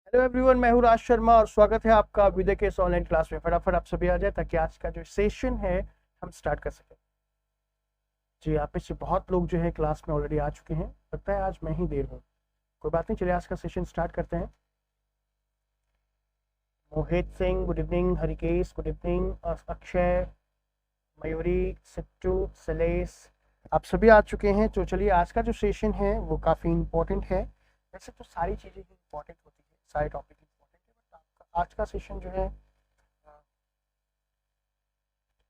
Hello everyone, मैं हूँ राज शर्मा और स्वागत है आपका विदे के इस ऑनलाइन क्लास में। फटाफट आप सभी आ जाए ताकि आज का जो सेशन है हम स्टार्ट कर सकें। जी, आप में से बहुत लोग जो है क्लास में ऑलरेडी आ चुके हैं। लगता है आज मैं ही देर हूँ। कोई बात नहीं, चलिए आज का सेशन स्टार्ट करते हैं। Mohit Singh good evening, Harikesh good evening, Akshay, Mayuri, Sittu, Sales, आप सभी आ चुके हैं। तो चलिए आज का जो सेशन है वो काफ़ी इंपॉर्टेंट है। वैसे तो सारी चीज़ें ही इंपॉर्टेंट होती है, सारे टॉपिक इंपॉर्टेंट है, बट आपका आज का सेशन जो है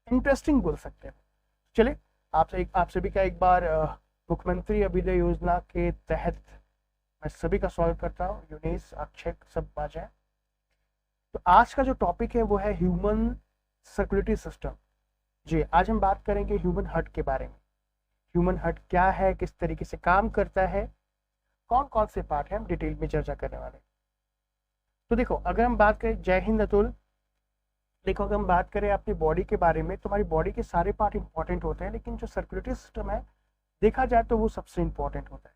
इंटरेस्टिंग बोल सकते हैं। चलिए आप सभी का एक बार मुख्यमंत्री अभ्युदय योजना के तहत मैं सभी का स्वागत करता हूँ। यूनिस, अक्षय, सब आ जाए। तो आज का जो टॉपिक है वो है ह्यूमन सर्कुलेटरी सिस्टम। जी, आज हम बात करेंगे ह्यूमन हार्ट के बारे में। ह्यूमन हार्ट क्या है, किस तरीके से काम करता है, कौन कौन से पार्ट है, हम डिटेल में चर्चा करने वाले हैं। तो देखो, अगर हम बात करें, जय हिंद अतुल। देखो, अगर हम बात करें अपनी बॉडी के बारे में तो हमारी बॉडी के सारे पार्ट इंपॉर्टेंट होते हैं, लेकिन जो सर्कुलेटरी सिस्टम है देखा जाए तो वो सबसे इंपॉर्टेंट होता है।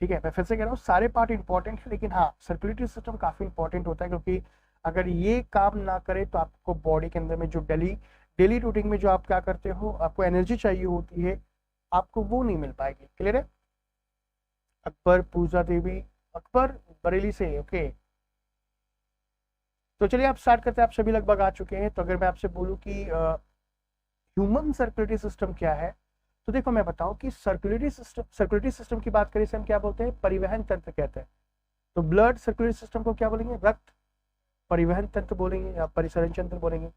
ठीक है, मैं फिर से कह रहा हूँ, सारे पार्ट इंपॉर्टेंट है, लेकिन हाँ, सर्कुलेटरी सिस्टम काफ़ी इंपॉर्टेंट होता है, क्योंकि अगर ये काम ना करे तो आपको बॉडी के अंदर में जो डेली डेली रूटीन में जो आप क्या करते हो, आपको एनर्जी चाहिए होती है, आपको वो नहीं मिल पाएगी। क्लियर है? अकबर, पूजा देवी, अकबर बरेली से, ओके। तो चलिए आप स्टार्ट करते हैं। आप सभी लगभग आ चुके हैं। तो अगर मैं आपसे बोलूँ कि ह्यूमन सर्कुलेटरी सिस्टम क्या है, तो देखो मैं बताऊं कि सर्कुलेटरी सिस्टम की बात करें से हम क्या बोलते हैं, परिवहन तंत्र कहते हैं। तो ब्लड सर्कुलेटरी सिस्टम को क्या बोलेंगे, रक्त परिवहन तंत्र बोलेंगे या परिसरण तंत्र बोलेंगे।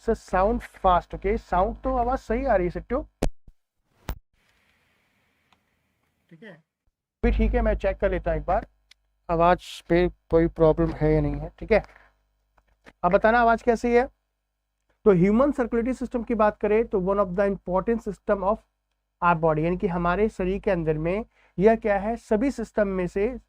Sir sound fast, okay. Sound तो आवाज सही आ रही है सिट्टू? ठीक है, भी ठीक है, मैं चेक कर लेता हूँ एक बार आवाज पे कोई प्रॉब्लम है या नहीं है। ठीक है, अब बताना आवाज कैसी है। तो ह्यूमन सर्कुलेटरी सिस्टम की बात करें तो one of the important system of our body, यानी कि हमारे शरीर के अंदर में यह क्या है, सभी सिस्टम में से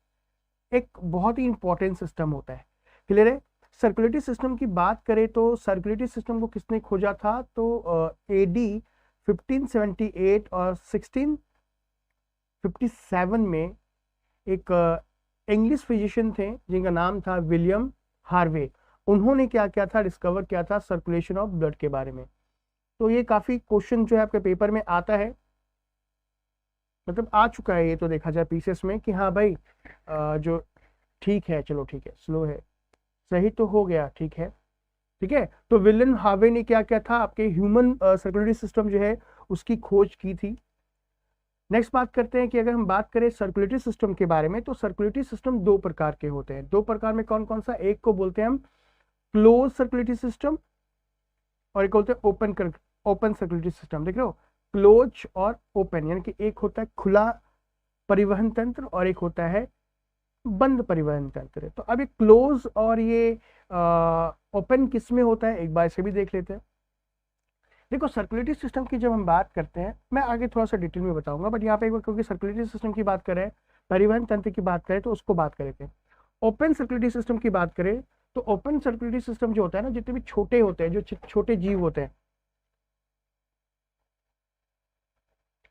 एक बहुत ही इंपॉर्टेंट सिस्टम होता है। क्लियर है? सर्कुलेटरी सिस्टम की बात करें तो सर्कुलेटरी सिस्टम को किसने खोजा था, तो एडी 1578 और 1657 में एक इंग्लिश फिजिशियन थे जिनका नाम था विलियम हार्वे। उन्होंने क्या किया था, डिस्कवर किया था सर्कुलेशन ऑफ ब्लड के बारे में। तो ये काफी क्वेश्चन जो है आपके पेपर में आता है, मतलब आ चुका है ये, तो देखा जाए पीसेस में कि हाँ भाई जो ठीक है, चलो ठीक है, स्लो है, सही तो हो गया, ठीक है। ठीक है, तो विलियम हार्वे ने क्या किया था, आपके ह्यूमन सर्कुलेटरी सिस्टम जो है उसकी खोज की थी। नेक्स्ट बात करते हैं कि अगर हम बात करें सर्कुलेटरी सिस्टम के बारे में, तो सर्कुलेटरी सिस्टम दो प्रकार के होते हैं। दो प्रकार में कौन कौन सा, एक को बोलते हैं हम क्लोज सर्कुलेटरी सिस्टम और एक बोलते हैं ओपन सर्कुलेटरी सिस्टम। देख रहे हो, क्लोज और ओपन, यानी कि एक होता है खुला परिवहन तंत्र और एक होता है बंद परिवहन तंत्र। तो अब ये क्लोज और ये ओपन किस में होता है, एक बार इसे भी देख लेते हैं। देखो, सर्कुलेटरी सिस्टम की जब हम बात करते हैं, मैं आगे थोड़ा सा डिटेल में बताऊंगा, बट यहाँ पे एक बार क्योंकि सर्कुलेटरी सिस्टम की बात करें, परिवहन तंत्र की बात करें, तो उसको बात कर लेते हैं। ओपन सर्कुलेटरी सिस्टम की बात करें तो ओपन सर्कुलेटरी सिस्टम जो होता है ना, जितने भी छोटे होते हैं, जो छोटे जीव होते हैं,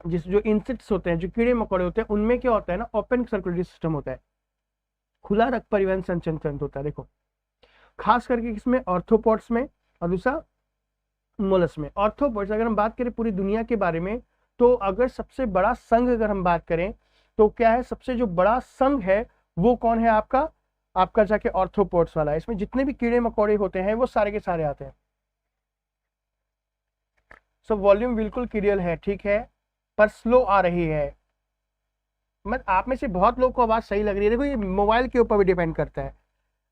जो इंसेक्ट्स होते हैं, जो कीड़े मकोड़े होते हैं, उनमें क्या होता है ना, ओपन सर्कुलेटरी सिस्टम होता है, खुला रक्त परिवहन संचरण तंत्र होता है। देखो, खास करके इसमें ऑर्थोपॉड्स में और दूसरा मोलस में। ऑर्थोपॉड्स अगर हम बात करें पूरी दुनिया के बारे में, तो अगर सबसे बड़ा संघ अगर हम बात करें तो क्या है, सबसे जो बड़ा संघ है वो कौन है, आपका आपका जाके ऑर्थोपॉड्स वाला है। इसमें जितने भी कीड़े मकोड़े होते हैं वो सारे के सारे आते हैं। सो वॉल्यूम बिल्कुल क्लियर है, ठीक है, पर स्लो आ रही है। मत आप में से बहुत लोग को आवाज सही लग रही है। देखो, ये मोबाइल के ऊपर भी डिपेंड करता है।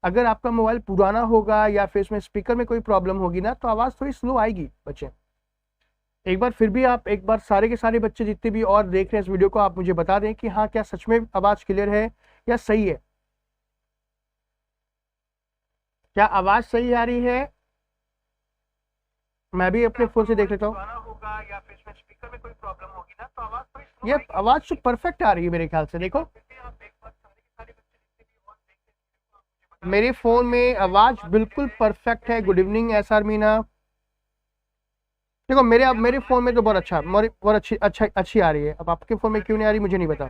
अगर आपका मोबाइल पुराना होगा या फिर इसमें स्पीकर में कोई प्रॉब्लम होगी ना, तो आवाज थोड़ी स्लो आएगी बच्चे। एक बार फिर भी आप एक बार सारे के सारे बच्चे जितने भी और देख रहे हैं इस वीडियो को, आप मुझे बता दें कि हाँ, क्या सच में आवाज क्लियर है या सही है, क्या आवाज सही आ रही है। मैं भी अपने फोन से देख लेता हूँ। होगा या फिर इसमें स्पीकर में कोई प्रॉब्लम होगी ना, तो आवाज थोड़ी स्लो आएगी। ये आवाज तो परफेक्ट आ रही है मेरे ख्याल से। देखो, मेरे फोन में आवाज बिल्कुल परफेक्ट है। Good evening S R Meena. देखो, मेरे फोन में तो बहुत अच्छा, बहुत अच्छी आ रही है। अब आपके फोन में क्यों नहीं आ रही मुझे नहीं पता।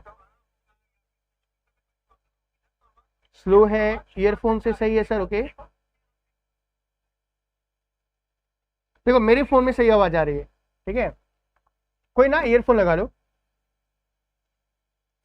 स्लो है, ईयरफोन से सही है सर? ओके, देखो मेरे फोन में सही आवाज आ रही है, ठीक है, कोई ना ईयरफोन लगा लो,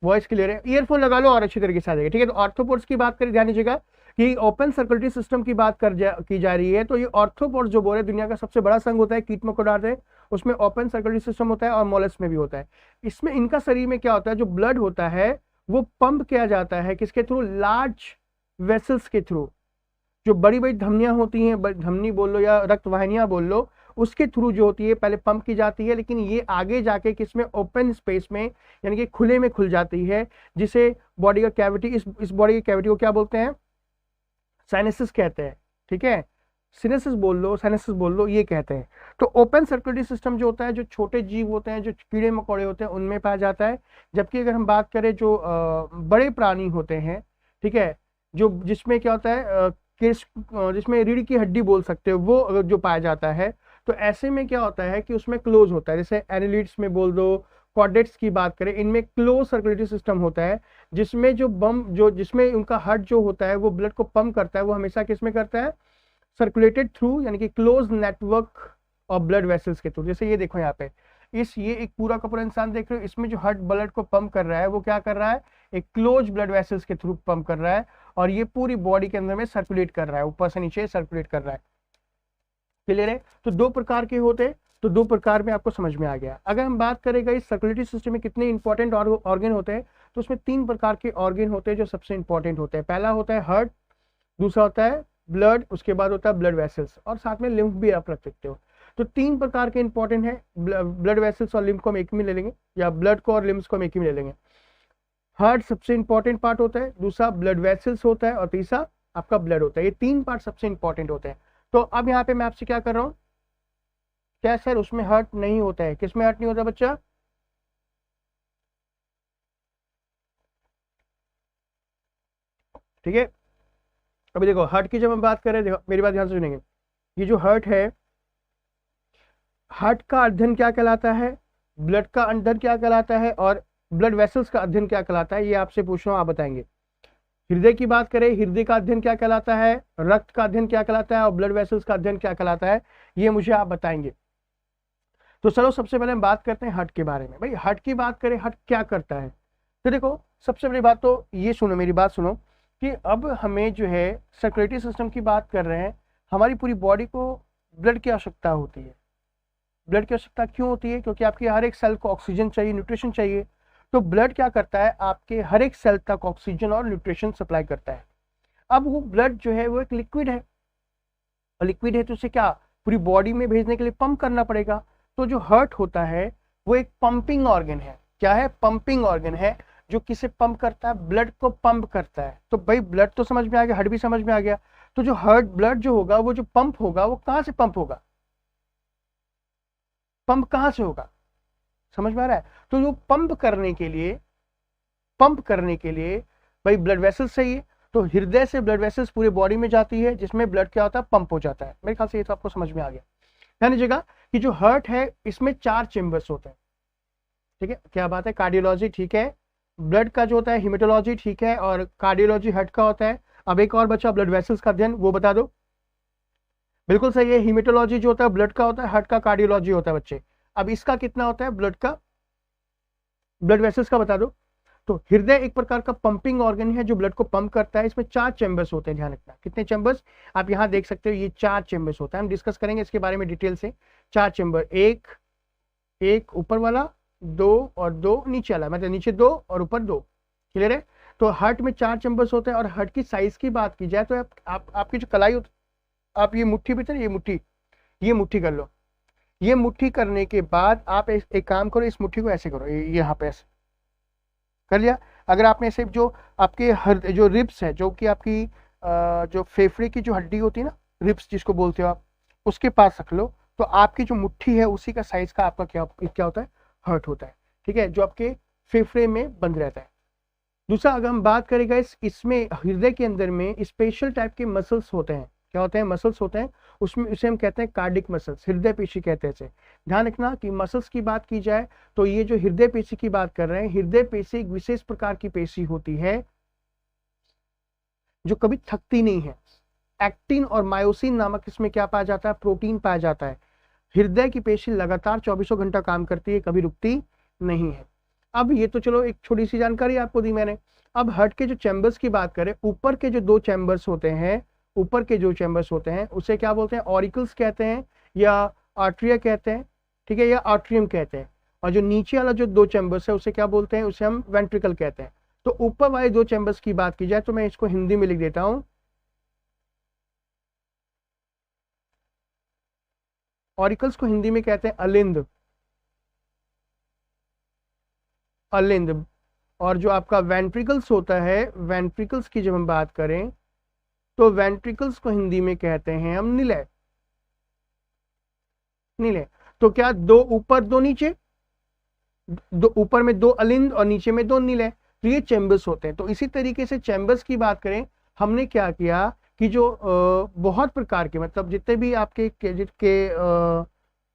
वॉइस क्लियर है, ईयरफोन लगा लो और अच्छी तरीके से आ जाएगा, ठीक है। तो ऑर्थोपोड्स की बात करें, ध्यान दीजिएगा कि ओपन सर्कुलेटरी सिस्टम की बात की जा रही है। तो ये ऑर्थोपोड्स जो बोल रहे दुनिया का सबसे बड़ा संघ होता है, कीट मकोडार्ड है, उसमें ओपन सर्कुलेटरी सिस्टम होता है और मोलस्क में भी होता है। इसमें इनका शरीर में क्या होता है, जो ब्लड होता है वो पंप किया जाता है किसके थ्रू? लार्ज वेसल्स के थ्रू। जो बड़ी बड़ी धमनियां होती हैं, धमनी बोल लो या रक्त वाहिनियां बोल लो, उसके थ्रू जो होती है पहले पंप की जाती है, लेकिन ये आगे जाके किसमें? ओपन स्पेस में, यानी कि खुले में खुल जाती है, जिसे बॉडी का कैविटी, इस बॉडी की कैविटी को क्या बोलते हैं? साइनसिस कहते हैं, ठीक है। सिनेसिस बोल लो, साइनसिस बोल लो, ये कहते हैं। तो ओपन सर्कुलेटरी सिस्टम जो होता है, जो छोटे जीव होते हैं, जो कीड़े मकोड़े होते हैं, उनमें पाया जाता है। जबकि अगर हम बात करें जो बड़े प्राणी होते हैं, ठीक है, जो जिसमें क्या होता है जिसमें रीढ़ की हड्डी बोल सकते हो, वो जो पाया जाता है, तो ऐसे में क्या होता है कि उसमें क्लोज होता है। जैसे एनालिड्स में बोल दो, कॉर्डेट्स की बात करें, इनमें क्लोज सर्कुलेटरी सिस्टम होता है, जिसमें जिसमें उनका हार्ट जो होता है वो ब्लड को पंप करता है, वो हमेशा किसमें करता है? सर्कुलेटेड थ्रू, यानी कि close network of blood vessels के थ्रू। जैसे ये देखो यहाँ पे, ये एक पूरा का पूरा इंसान देख रहे हो, इसमें जो हार्ट ब्लड को पंप कर रहा है वो क्या कर रहा है? एक क्लोज ब्लड वेसल्स के थ्रू पंप कर रहा है, और ये पूरी बॉडी के अंदर में सर्कुलेट कर रहा है, ऊपर से नीचे सर्कुलेट कर रहा है। क्लियर है? तो दो प्रकार के होते हैं, तो दो प्रकार में आपको समझ में आ गया। अगर हम बात करेंगे इस सर्कुलेटरी सिस्टम में कितने इंपॉर्टेंट ऑर्गन होते हैं, तो उसमें 3 प्रकार के ऑर्गन होते हैं जो सबसे इंपॉर्टेंट होते हैं। पहला होता है हार्ट, दूसरा होता है ब्लड, उसके बाद होता है ब्लड वेसल्स, और साथ में लिम्फ भी आप रख सकते हो। तो 3 प्रकार के इंपॉर्टेंट है, ब्लड वेसल्स और लिम्फ को हम एक में ले लेंगे, या ब्लड को और लिम्फ्स को हम एक ही में ले लेंगे। हार्ट सबसे इंपॉर्टेंट पार्ट होता है, दूसरा ब्लड वेसल्स होता है, और तीसरा आपका ब्लड होता है। ये 3 पार्ट सबसे इंपॉर्टेंट होते हैं। तो अब यहाँ पे मैं आपसे क्या कर रहा हूँ, क्या सर उसमें हर्ट नहीं होता है? किसमें हर्ट नहीं होता बच्चा? ठीक है, अभी देखो हर्ट की जब हम बात करें, देखो मेरी बात ध्यान से सुनेंगे, ये जो हर्ट है, हार्ट का अध्ययन क्या कहलाता है, ब्लड का अध्ययन क्या कहलाता है, और ब्लड वेसल्स का अध्ययन क्या कहलाता है, ये आपसे पूछ रहा हूँ, आप बताएंगे। हृदय की बात करें, हृदय का अध्ययन क्या कहलाता है, रक्त का अध्ययन क्या कहलाता है, और ब्लड वेसल्स का अध्ययन क्या कहलाता है, ये मुझे आप बताएंगे। तो चलो सबसे पहले हम बात करते हैं हार्ट के बारे में। भाई हार्ट की बात करें, हार्ट क्या करता है? तो देखो सबसे बड़ी बात तो ये सुनो, मेरी बात सुनो, कि अब हमें जो है सर्कुलेटरी सिस्टम की बात कर रहे हैं, हमारी पूरी बॉडी को ब्लड की आवश्यकता होती है। ब्लड की आवश्यकता क्यों होती है? क्योंकि आपकी हर एक सेल को ऑक्सीजन चाहिए, न्यूट्रिशन चाहिए। तो ब्लड क्या करता है? आपके हर एक सेल तक ऑक्सीजन और न्यूट्रिशन सप्लाई करता है। अब वो ब्लड जो है वो एक लिक्विड है, और लिक्विड है तो उसे क्या पूरी बॉडी में भेजने के लिए पंप करना पड़ेगा। तो जो हार्ट होता है वो एक पंपिंग ऑर्गन है। क्या है? पंपिंग ऑर्गन है, जो किसे पंप करता है? ब्लड को पंप करता है। तो भाई ब्लड तो समझ में आ गया, हार्ट भी समझ में आ गया। तो जो हार्ट ब्लड जो होगा, वो जो पंप होगा, वो कहां से पंप होगा? पंप कहां से होगा? समझ में आ रहा है? तो जो पंप करने के लिए भाई ब्लड वेसल्स चाहिए। तो हृदय से ब्लड वेसल्स पूरे बॉडी में जाती है, जिसमें ब्लड क्या होता है? पंप हो जाता है। मेरे ख्याल से ये तो आपको समझ में आ गया। ध्यान दीजिएगा कि जो हार्ट है इसमें 4 चेंबर्स होते हैं, ठीक है, क्या बात है, कार्डियोलॉजी ठीक है, ब्लड का जो होता है हिमेटोलॉजी ठीक है, और कार्डियोलॉजी हार्ट का होता है। अब एक और बचा ब्लड वेसल्स का अध्ययन, वो बता दो। बिल्कुल सही है, हिमेटोलॉजी जो होता है ब्लड का होता है, हार्ट का कार्डियोलॉजी होता है बच्चे। अब इसका कितना होता है ब्लड का, ब्लड वेसल्स का बता दो। तो हृदय एक प्रकार का पंपिंग ऑर्गन है जो ब्लड को पंप करता है। इसमें 4 चैम्बर्स होते हैं, ध्यान रखना। कितने चैम्बर्स? आप यहां देख सकते हो, ये 4 चैम्बर्स होता है। हम डिस्कस करेंगे इसके बारे में डिटेल से। 4 चैम्बर, एक ऊपर वाला, 2 और 2 नीचे वाला, मतलब नीचे 2 और ऊपर 2। क्लियर है? तो हार्ट में 4 चैम्बर्स होते हैं। और हार्ट की साइज की बात की जाए तो आपकी जो कलाई होती, आप ये मुट्ठी भीतर, ये मुट्ठी कर लो। ये मुट्ठी करने के बाद आप एक काम करो, इस मुट्ठी को ऐसे करो, यहाँ पे ऐसे कर लिया। अगर आपने ऐसे जो आपके जो रिब्स है, जो कि आपकी जो फेफड़े की जो हड्डी होती है ना, रिब्स जिसको बोलते हो आप, उसके पास रख लो, तो आपकी जो मुट्ठी है उसी का साइज का आपका क्या होता है? हार्ट होता है। ठीक है, जो आपके फेफड़े में बंद रहता है। दूसरा, अगर हम बात करेंगे इसमें हृदय के अंदर में स्पेशल टाइप के मसल्स होते हैं। क्या होते हैं? मसल्स होते हैं। उसमें उसे हम कहते हैं कार्डिक मसल्स, हृदय पेशी कहते हैं इसे। ध्यान रखना कि मसल्स की बात की जाए तो ये जो हृदय पेशी की बात कर रहे हैं, हृदय पेशी एक विशेष प्रकार की पेशी होती है जो कभी थकती नहीं है। एक्टिन और मायोसिन नामक इसमें क्या पाया जाता है, प्रोटीन पाया जाता है। हृदय की पेशी लगातार 24 घंटा काम करती है, कभी रुकती नहीं है। अब ये तो चलो एक छोटी सी जानकारी आपको दी मैंने। अब हार्ट के जो चैम्बर्स की बात करें, ऊपर के जो दो चैम्बर्स होते हैं, ऊपर के जो चैम्बर्स होते हैं उसे क्या बोलते हैं, ऑरिकल्स कहते हैं या आर्ट्रिया कहते हैं, ठीक है, या आर्ट्रियम कहते हैं। और जो नीचे वाला जो दो चैम्बर्स है उसे क्या बोलते हैं, उसे हम वेंट्रिकल कहते हैं। तो ऊपर वाले दो चैम्बर्स की बात की जाए तो मैं इसको हिंदी में लिख देता हूं, ऑरिकल्स को हिंदी में कहते हैं अलिंद, अलिंद। और जो आपका वेंट्रिकल्स होता है, वेंट्रिकल्स की जब हम बात करें तो वेंट्रिकल्स को हिंदी में कहते हैं हम निलय, निलय। तो क्या दो ऊपर दो नीचे, दो ऊपर में दो अलिंद और नीचे में दो निलय, तो ये चैम्बर्स होते हैं। तो इसी तरीके से चैम्बर्स की बात करें, हमने क्या किया कि जो बहुत प्रकार के, मतलब जितने भी आपके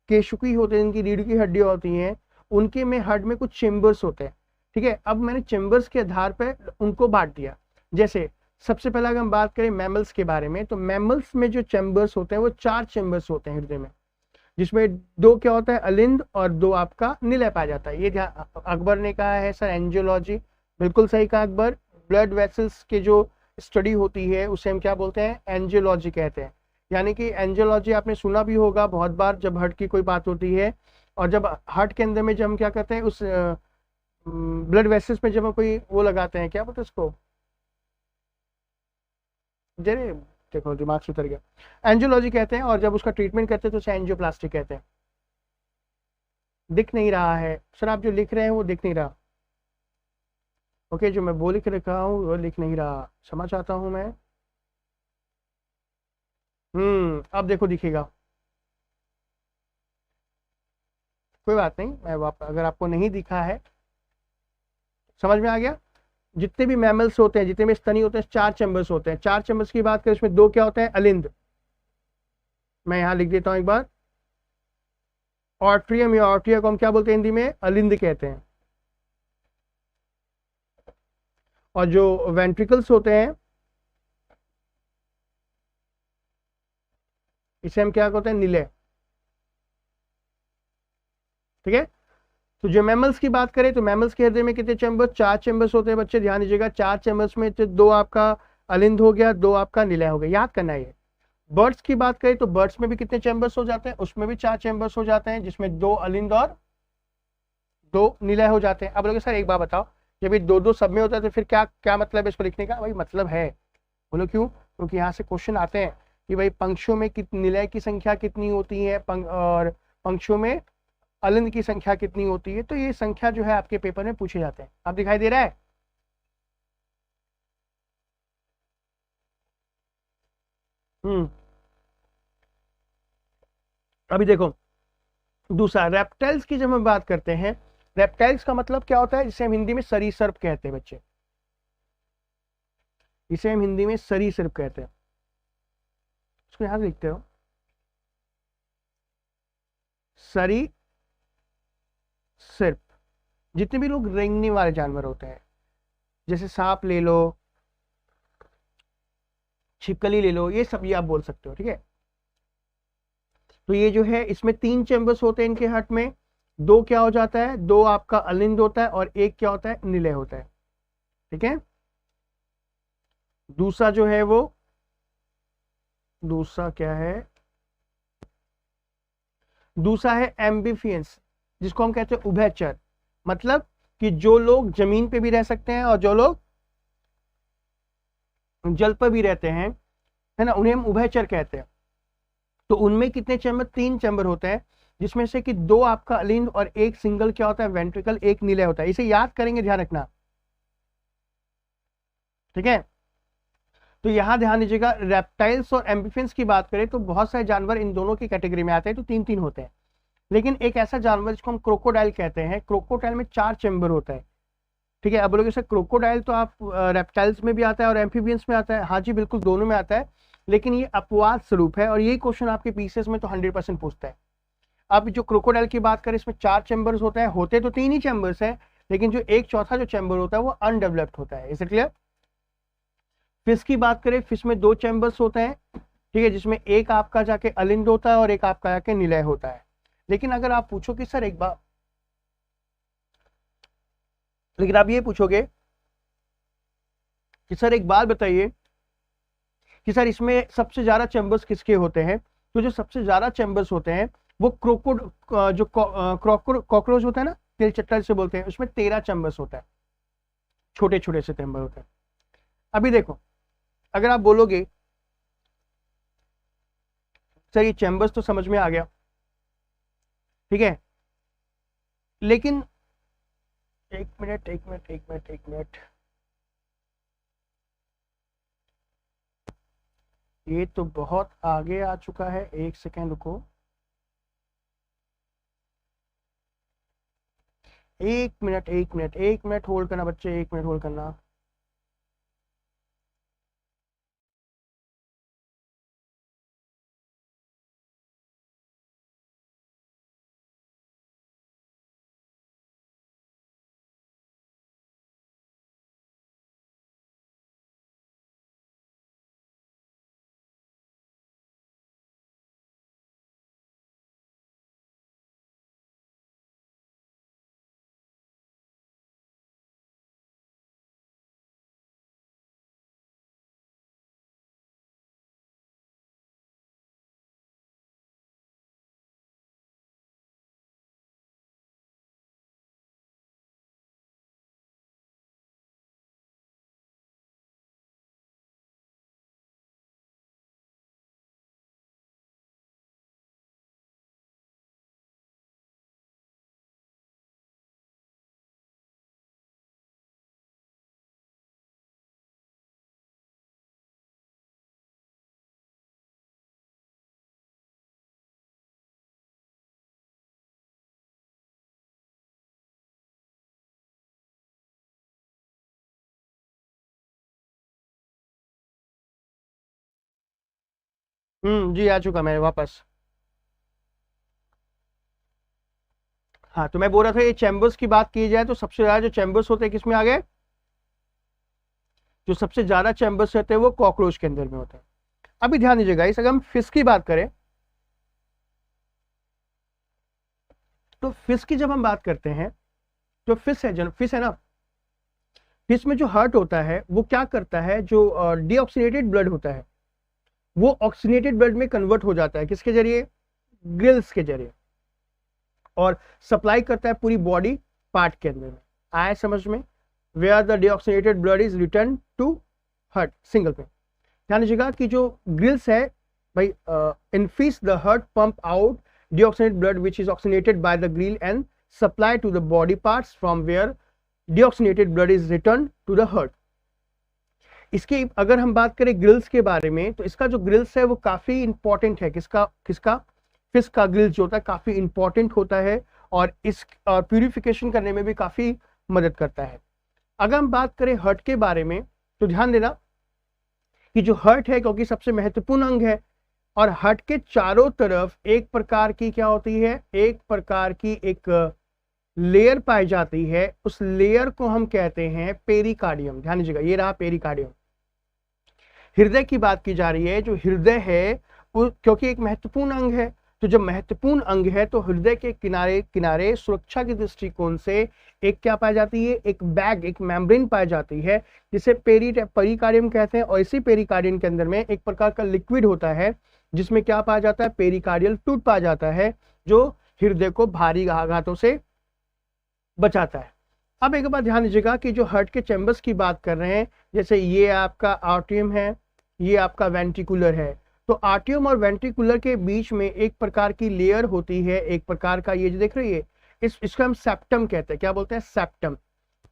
केशुकी होते हैं, जिनकी रीढ़ की हड्डियां होती हैं, उनके में हार्ट में कुछ चेम्बर्स होते हैं, ठीक है। अब मैंने चेम्बर्स के आधार पर उनको बांट दिया। जैसे सबसे पहले अगर हम बात करें मैमल्स के बारे में, तो मैमल्स में जो चेम्बर्स होते हैं वो 4 चेम्बर्स होते हैं हृदय में, जिसमें 2 क्या होता है, अलिंद, और 2 आपका निलय पाया जाता है। ये अकबर ने कहा है सर एंजियोलॉजी, बिल्कुल सही कहा अकबर। ब्लड वेसल्स के जो स्टडी होती है उसे हम क्या बोलते हैं, एंजियोलॉजी कहते हैं। यानी कि एंजियोलॉजी आपने सुना भी होगा बहुत बार जब हार्ट की कोई बात होती है, और जब हार्ट के अंदर में जब हम क्या करते हैं, उस ब्लड वेसल्स में जब हम कोई वो लगाते हैं, क्या बोलते हैं उसको, जरे देखो दिमाग से उतर गया, एंजियोलॉजी कहते हैं। और जब उसका ट्रीटमेंट करते हैं तो उसे एंजियोप्लास्टी कहते हैं। दिख नहीं रहा है सर, आप जो लिख रहे हैं वो दिख नहीं रहा। ओके, जो मैं वो लिख रखा हूँ वो लिख नहीं रहा, समझ आता हूँ मैं। अब देखो दिखेगा, कोई बात नहीं, मैं अगर आपको नहीं दिखा है, समझ में आ गया। जितने भी मैमल्स होते हैं, जितने भी स्तनी होते हैं, 4 चैम्बर्स होते हैं। 4 चैम्बर्स की बात करें, इसमें 2 क्या होते हैं, अलिंद। मैं यहां लिख देता हूं एक बार, ऑर्ट्रियम या ऑर्ट्रिया को हम क्या बोलते हैं हिंदी में, अलिंद कहते हैं। और जो वेंट्रिकल्स होते हैं इसे हम क्या कहते हैं, निलय, ठीक है। तो जो मैमल्स की बात करें तो मैमल्स के हृदय में कितने चैम्बर्स, 4 चैम्बर्स होते हैं बच्चे, ध्यान दीजिएगा। 4 चैम्बर्स में 2 आपका अलिंद हो गया, 2 आपका निलय हो गया, याद करना है ये। बर्ड्स की बात करें तो बर्ड्स में भी कितने चैम्बर्स हो जाते हैं, उसमें भी 4 चैम्बर्स हो जाते हैं, जिसमें 2 अलिंद और 2 निलय हो जाते हैं। अब लोग सर एक बात बताओ, जब ये 2-2 सब में होता है तो फिर क्या क्या मतलब है इसको लिखने का, भाई मतलब है, बोलो क्यों, क्योंकि यहाँ से क्वेश्चन आते हैं कि भाई पंक्तियों में निलय की संख्या कितनी होती है, और पंक्तियों में अलिंद की संख्या कितनी होती है। तो ये संख्या जो है आपके पेपर में पूछे जाते हैं। अब दिखाई दे रहा है, अभी देखो दूसरा रेप्टाइल्स की जब हम बात करते हैं, रेप्टाइल्स का मतलब क्या होता है, जिसे हम हिंदी में सरीसृप कहते हैं बच्चे, इसे हम हिंदी में सरीसृप कहते हैं। इसको यहां लिखते हो, सरीसृप। जितने भी लोग रेंगने वाले जानवर होते हैं, जैसे सांप ले लो, छिपकली ले लो, ये सब ये आप बोल सकते हो, ठीक है। तो ये जो है इसमें 3 चैम्बर्स होते हैं इनके हार्ट में, 2 क्या हो जाता है, 2 आपका अलिंद होता है और 1 क्या होता है, निलय होता है, ठीक है। दूसरा जो है वो, दूसरा क्या है, दूसरा है एम्बिफियंस, जिसको हम कहते हैं उभयचर। मतलब कि जो लोग जमीन पे भी रह सकते हैं और जो लोग जल पर भी रहते हैं, है ना, उन्हें हम उभयचर कहते हैं। तो उनमें कितने चैम्बर, 3 चैम्बर होते हैं, जिसमें से कि 2 आपका अलिंद और 1 सिंगल क्या होता है, वेंट्रिकल, 1 निलय होता है। इसे याद करेंगे, ध्यान रखना, ठीक है। तो यहां ध्यान दीजिएगा, रेप्टाइल्स और एम्बिफियंस की बात करें तो बहुत सारे जानवर इन दोनों की कैटेगरी में आते हैं, तो 3-3 होते हैं। लेकिन एक ऐसा जानवर जिसको हम क्रोकोडाइल कहते हैं, क्रोकोडाइल में 4 चैम्बर होता है, ठीक है। अब बोलोगे सर क्रोकोडाइल तो आप रेप्टाइल्स में भी आता है और एम्फीबियंस में आता है, हाँ जी बिल्कुल दोनों में आता है, लेकिन ये अपवाद स्वरूप है, और यही क्वेश्चन आपके पीसीएस में तो 100% पूछता है। अब जो क्रोकोडाइल की बात करें, इसमें 4 चैम्बर्स होते हैं, होते तो 3 ही चैम्बर्स है, लेकिन जो 1/4 जो चैम्बर होता है वो अनडेवलप्ड होता है। Is it clear. फिश की बात करें, फिश में 2 चैम्बर्स होते हैं, ठीक है, जिसमें एक आपका जाके अलिंद होता है और एक आपका जाके निलय होता है। लेकिन अगर आप पूछो कि सर एक बार, लेकिन आप ये पूछोगे कि सर एक बात बताइए कि सर इसमें सबसे ज्यादा चैम्बर्स किसके होते हैं, तो जो सबसे ज्यादा चैम्बर्स होते हैं वो कॉकरोच होता है ना, तिलचट्टा जिसे बोलते हैं, उसमें 13 चैम्बर्स होता है, छोटे छोटे से चैम्बर होते हैं। अभी देखो, अगर आप बोलोगे सर ये चैम्बर्स तो समझ में आ गया, ठीक है, लेकिन एक मिनट, ये तो बहुत आगे आ चुका है, एक सेकेंड रुको, एक मिनट होल्ड करना बच्चे, 1 मिनट होल्ड करना। जी आ चुका मैं वापस। हाँ, तो मैं बोल रहा था ये चैम्बर्स की बात की जाए तो सबसे ज्यादा जो चैम्बर्स होते हैं किसमें आ गए, जो सबसे ज्यादा चैम्बर्स रहते हैं वो कॉकरोच के अंदर में होते हैं। अभी ध्यान दीजिएगा, इस अगर हम फिश की बात करें तो फिश की जब हम बात करते हैं, जो फिश है ना, फिश में जो हार्ट होता है वो क्या करता है, जो डीऑक्सीनेटेड ब्लड होता है वो ऑक्सीनेटेड ब्लड में कन्वर्ट हो जाता है, किसके जरिए, ग्रिल्स के जरिए, और सप्लाई करता है पूरी बॉडी पार्ट के अंदर में। आया समझ में, where the deoxygenated blood is return to heart, single पे। ध्यान दीजिएगा कि जो ग्रिल्स है भाई, in fish the heart pump out deoxygenated blood which is oxygenated by the grill and supplied to the body parts from where deoxygenated blood is returned to the heart। इसके अगर हम बात करें ग्रिल्स के बारे में, तो इसका जो ग्रिल्स है वो काफी इंपॉर्टेंट है, किसका फिश का ग्रिल्स जो होता है काफी इंपॉर्टेंट होता है और इस प्यूरिफिकेशन करने में भी काफी मदद करता है। अगर हम बात करें हार्ट के बारे में तो ध्यान देना कि जो हार्ट है, क्योंकि सबसे महत्वपूर्ण अंग है, और हार्ट के चारों तरफ एक प्रकार की क्या होती है, एक प्रकार की एक लेयर पाई जाती है, उस लेयर को हम कहते हैं पेरिकार्डियम। ध्यान दीजिएगा, ये रहा पेरिकार्डियम। हृदय की बात की जा रही है, जो हृदय है वो क्योंकि एक महत्वपूर्ण अंग है, तो जब महत्वपूर्ण अंग है तो हृदय के किनारे किनारे सुरक्षा के दृष्टिकोण से एक क्या पाई जाती है, एक बैग, एक मेम्ब्रेन पाई जाती है, जिसे पेरिकार्डियम कहते हैं। और इसी पेरिकार्डियम के अंदर में एक प्रकार का लिक्विड होता है जिसमें क्या पाया जाता है, पेरिकार्डियल फ्लूइड पाया जाता है, जो हृदय को भारी आघातों से बचाता है। अब एक बार ध्यान दीजिएगा कि जो हार्ट के चैम्बर्स की बात कर रहे हैं, जैसे ये आपका आर्टियम है, ये आपका वेंट्रिकुलर है, तो आर्टियम और वेंट्रिकुलर के बीच में एक प्रकार की लेयर होती है, एक प्रकार का, ये जो देख रही है इसको हम सेप्टम कहते हैं। क्या बोलते हैं, सेप्टम।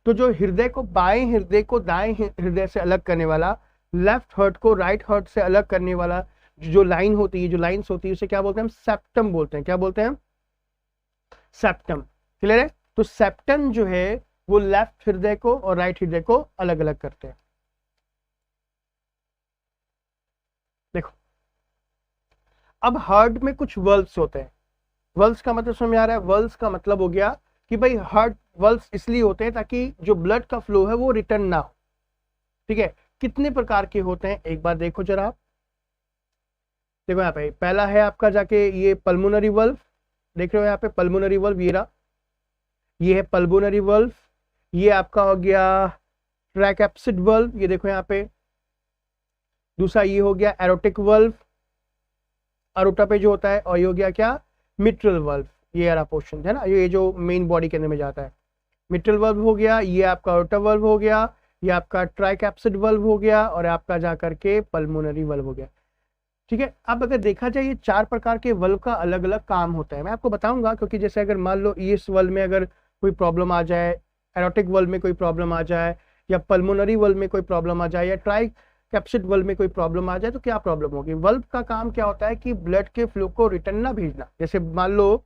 तो जो हृदय को, बाएं हृदय को दाएं हृदय से अलग करने वाला, लेफ्ट हार्ट को राइट हार्ट से अलग करने वाला जो लाइन होती है, जो लाइंस होती है, उसे क्या बोलते हैं, हम सेप्टम बोलते हैं। क्या बोलते हैं, सेप्टम। क्लियर है। तो सेप्टम जो है वो लेफ्ट हृदय को और राइट हृदय को अलग अलग करते हैं। देखो, अब हार्ट में कुछ वल्व्स होते हैं। वल्व्स का मतलब समझ में आ रहा है, वल्व्स का मतलब हो गया कि भाई हार्ट वल्व्स इसलिए होते हैं ताकि जो ब्लड का फ्लो है वो रिटर्न ना हो, ठीक है। कितने प्रकार के होते हैं एक बार देखो जरा आप। देखो यहाँ पे पहला है आपका जाके ये पल्मोनरी वल्व, देख रहे हो यहाँ पे पल्मोनरी वल्व, ये है पल्मोनरी वल्व। ये आपका हो गया ट्राइकैप्सिड वल्व, ये देखो यहाँ पे। दूसरा ये हो गया एरोटिक वल्व, अरोटा पे जो होता है। और ये हो गया क्या, मिट्रल वल्व, ये वाला पोर्शन है ना, ये जो मेन बॉडी के अंदर में जाता है। मिट्रल वल्व हो गया, ये आपका अरोटा वल्व हो गया, ये आपका ट्राइकैप्सिड वल्व हो गया, और आपका जाकर के पल्मोनरी वल्व हो गया। ठीक है, अब अगर देखा जाए ये 4 प्रकार के वल्व का अलग अलग काम होता है, मैं आपको बताऊंगा। क्योंकि जैसे अगर मान लो इस वल्व में अगर कोई प्रॉब्लम आ जाए, एरोटिक वल्व में कोई प्रॉब्लम आ जाए, या पल्मोनरी वल्व में कोई प्रॉब्लम आ जाए, या ट्राइकैप्सिड वल्व में कोई प्रॉब्लम आ जाए, तो क्या प्रॉब्लम होगी। वल्व का काम क्या होता है कि ब्लड के फ्लो को रिटर्न ना भेजना। जैसे मान लो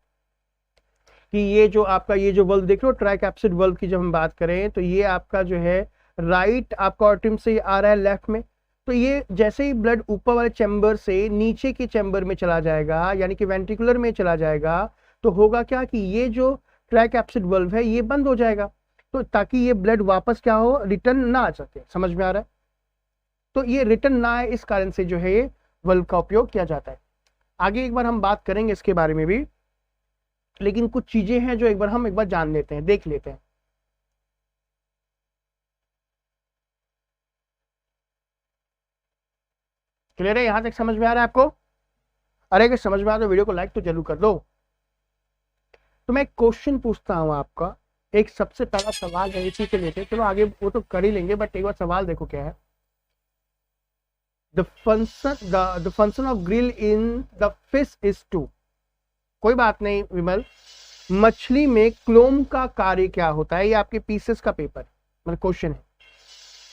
कि ये जो आपका ये जो वल्व देख रहे हो ट्राइकैप्सिड वल्व की जब हम बात करें, तो ये आपका जो है राइट आपका ऑर्टिम से आ रहा है लेफ्ट में। तो ये जैसे ही ब्लड ऊपर वाले चैम्बर से नीचे के चैम्बर में चला जाएगा, यानी कि वेंट्रिकुलर में चला जाएगा, तो होगा क्या कि ये जो ट्राइकैप्सिड वल्व है ये बंद हो जाएगा, तो ताकि ये ब्लड वापस क्या हो, रिटर्न ना आ सके। समझ में आ रहा है। तो ये रिटर्न ना आए, इस कारण से जो है ये वल्व का उपयोग किया जाता है। आगे एक बार हम बात करेंगे इसके बारे में भी, लेकिन कुछ चीजें हैं जो एक बार जान लेते हैं, देख लेते हैं। क्लियर है, यहां तक समझ में आ रहा है आपको। अरे अगर समझ में आ तो वीडियो को लाइक तो जरूर कर दो। तो मैं एक क्वेश्चन पूछता हूं आपका, एक सबसे पहला सवाल है इसी से लेते, चलो आगे वो तो कर ही लेंगे, बट एक बार सवाल देखो क्या है। the function of grill in the fish is to, कोई बात नहीं विमल, मछली में क्लोम का कार्य क्या होता है, ये आपके पीसेस का पेपर मतलब क्वेश्चन है।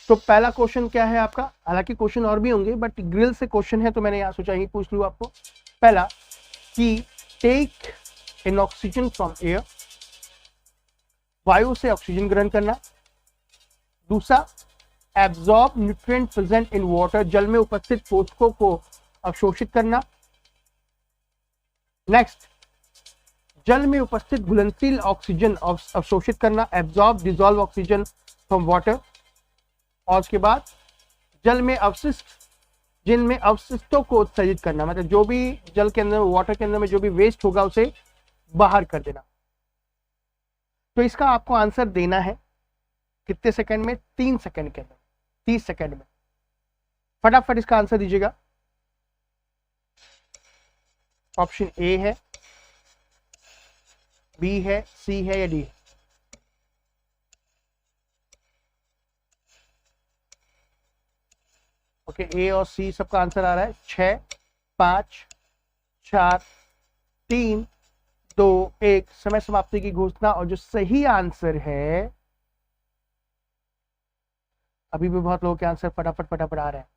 तो पहला क्वेश्चन क्या है आपका, हालांकि क्वेश्चन और भी होंगे बट ग्रिल से क्वेश्चन है तो मैंने यहां सोचा ही पूछ लूं आपको। पहला कि take in oxygen from air, वायु से ऑक्सीजन ग्रहण करना। दूसरा absorb nutrient present in water, जल में उपस्थित पोषकों को अवशोषित करना। नेक्स्ट, जल में उपस्थित घुलनशील ऑक्सीजन अवशोषित करना, absorb dissolve oxygen from water. और उसके बाद जल में अवशिष्ट, जिनमें अवशिष्टों को उत्सर्जित करना, मतलब जो भी जल के अंदर, वाटर के अंदर में जो भी वेस्ट होगा उसे बाहर कर देना। तो इसका आपको आंसर देना है कितने सेकंड में, 3 सेकंड के अंदर, 30 सेकंड में। फटाफट इसका आंसर दीजिएगा। ऑप्शन ए है, बी है, सी है या डी है। ओके, ए और सी सबका आंसर आ रहा है। 6, 5, 4, 3, 2, 1, समय समाप्ति की घोषणा। और जो सही आंसर है, अभी भी बहुत लोगों के आंसर फटाफट आ रहे हैं।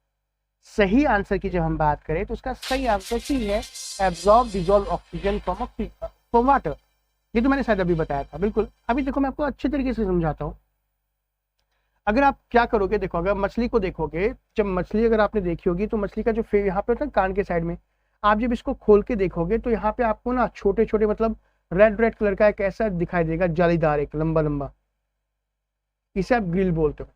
सही आंसर की जब हम बात करें तो उसका सही आंसर सी है, absorb dissolve oxygen from water. ये तो मैंने शायद अभी बताया था, बिल्कुल। अभी देखो मैं आपको अच्छे तरीके से समझाता हूँ। अगर आप क्या करोगे, देखो अगर मछली को देखोगे, जब मछली अगर आपने देखी होगी तो मछली का जो यहाँ पे होता है कान के साइड में, आप जब इसको खोल के देखोगे तो यहाँ पे आपको ना छोटे छोटे मतलब रेड कलर का एक ऐसा दिखाई देगा, जालीदार, एक लंबा लंबा, इसे आप ग्रिल बोलते हो।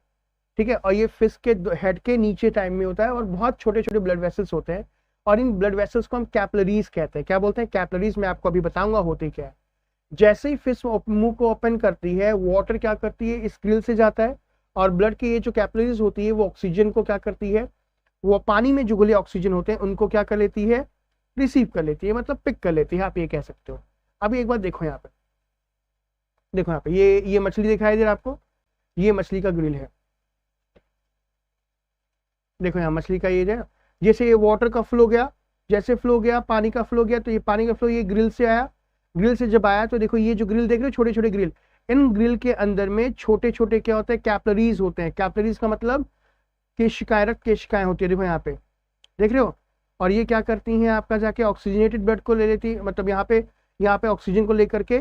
ठीक है, और ये फिश के हेड के नीचे टाइम में होता है, और बहुत छोटे छोटे ब्लड वेसल्स होते हैं, और इन ब्लड वेसल्स को हम कैपिलरीज कहते हैं। क्या बोलते हैं, कैपिलरीज। मैं आपको अभी बताऊंगा होते क्या है। जैसे ही फिश मुंह को ओपन करती है, वाटर क्या करती है, इस ग्रिल से जाता है, और ब्लड की ये जो कैपिलरीज होती है वो ऑक्सीजन को क्या करती है, वो पानी में जो घुले ऑक्सीजन होते हैं उनको क्या कर लेती है, रिसीव कर लेती है, मतलब पिक कर लेती है, आप ये कह सकते हो। अभी एक बार देखो यहाँ पे, देखो यहाँ पे ये मछली दिखाई दे रहा है आपको, ये मछली का ग्रिल है। देखो यहाँ मछली का ये है, जैसे ये वाटर का फ्लो गया, जैसे फ्लो गया पानी का फ्लो गया, तो ये पानी का फ्लो ये ग्रिल से आया। ग्रिल से जब आया तो देखो ये जो ग्रिल देख रहे हो, छोटे छोटे ग्रिल, इन ग्रिल के अंदर में छोटे छोटे क्या होते हैं, कैपिलरीज होते हैं। कैपिलरीज का मतलब केशिकाएं, रक्त केशिकाएं होती है, देखो यहाँ पे देख रहे हो। और ये क्या करती हैं, आपका जाके ऑक्सीजनेटेड ब्लड को ले लेती है, मतलब यहाँ पे ऑक्सीजन को लेकर के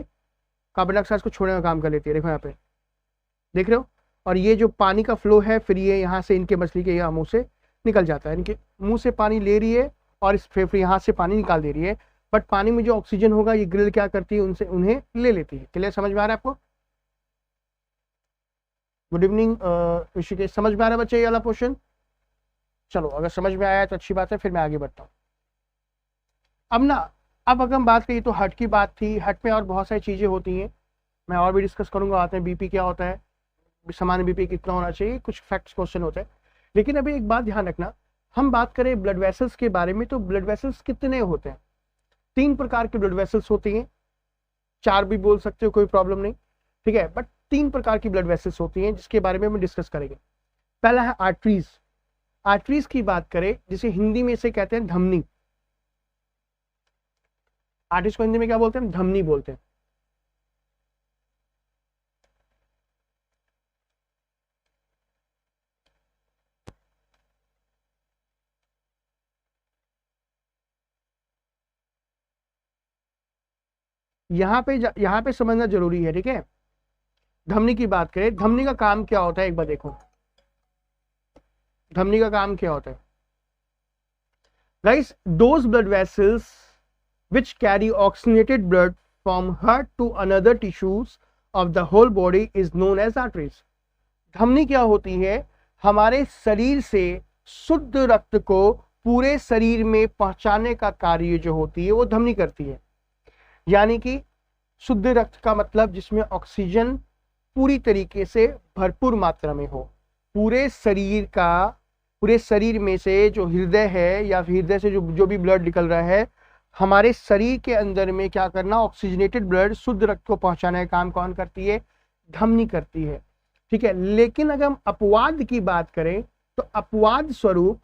कार्बन डाइऑक्साइड को छोड़ने का काम कर लेती है, देखो यहाँ पे देख रहे हो। और ये जो पानी का फ्लो है, फिर ये यहाँ से इनके मछली के यहाँ मुंह से निकल जाता है, इनके मुंह से पानी ले रही है और इस फिर यहाँ से पानी निकाल दे रही है, बट पानी में जो ऑक्सीजन होगा ये ग्रिल क्या करती है, उन्हें ले लेती है। क्लियर, समझ में आ रहा है आपको। गुड इवनिंग ऋषिकेश, समझ में आ रहा है बच्चे ये वाला क्वेश्चन। चलो अगर समझ में आया तो अच्छी बात है, फिर मैं आगे बढ़ता हूँ। अब अगर हम बात करें तो हार्ट की बात थी, हार्ट में और बहुत सारी चीज़ें होती हैं, मैं और भी डिस्कस करूंगा। आते हैं बीपी क्या होता है, सामान्य बीपी कितना होना चाहिए, कुछ फैक्ट्स क्वेश्चन होते हैं। लेकिन अभी एक बात ध्यान रखना, हम बात करें ब्लड वेसल्स के बारे में, तो ब्लड वेसल्स कितने होते हैं? 3 प्रकार के ब्लड वेसल्स होती हैं, 4 भी बोल सकते हो, कोई प्रॉब्लम नहीं, ठीक है, बट 3 प्रकार की ब्लड वेसल्स होती हैं जिसके बारे में हम डिस्कस करेंगे। पहला है आर्टरीज। आर्टरीज की बात करें, जिसे हिंदी में से कहते हैं धमनी। आर्टरीज को हिंदी में क्या बोलते हैं? धमनी बोलते हैं। यहाँ पे समझना जरूरी है, ठीक है। धमनी की बात करें, धमनी का काम क्या होता है, एक बार देखो धमनी का काम क्या होता है। Guys, those blood vessels which carry oxygenated blood from heart to another tissues of the whole body is known as arteries. धमनी क्या होती है? हमारे शरीर से शुद्ध रक्त को पूरे शरीर में पहुंचाने का कार्य जो होती है वो धमनी करती है। यानी कि शुद्ध रक्त का मतलब जिसमें ऑक्सीजन पूरी तरीके से भरपूर मात्रा में हो, पूरे शरीर में से जो हृदय है या हृदय से जो भी ब्लड निकल रहा है, हमारे शरीर के अंदर में क्या करना, ऑक्सीजनेटेड ब्लड, शुद्ध रक्त को पहुंचाने का काम कौन करती है? धमनी करती है, ठीक है। लेकिन अगर हम अपवाद की बात करें तो अपवाद स्वरूप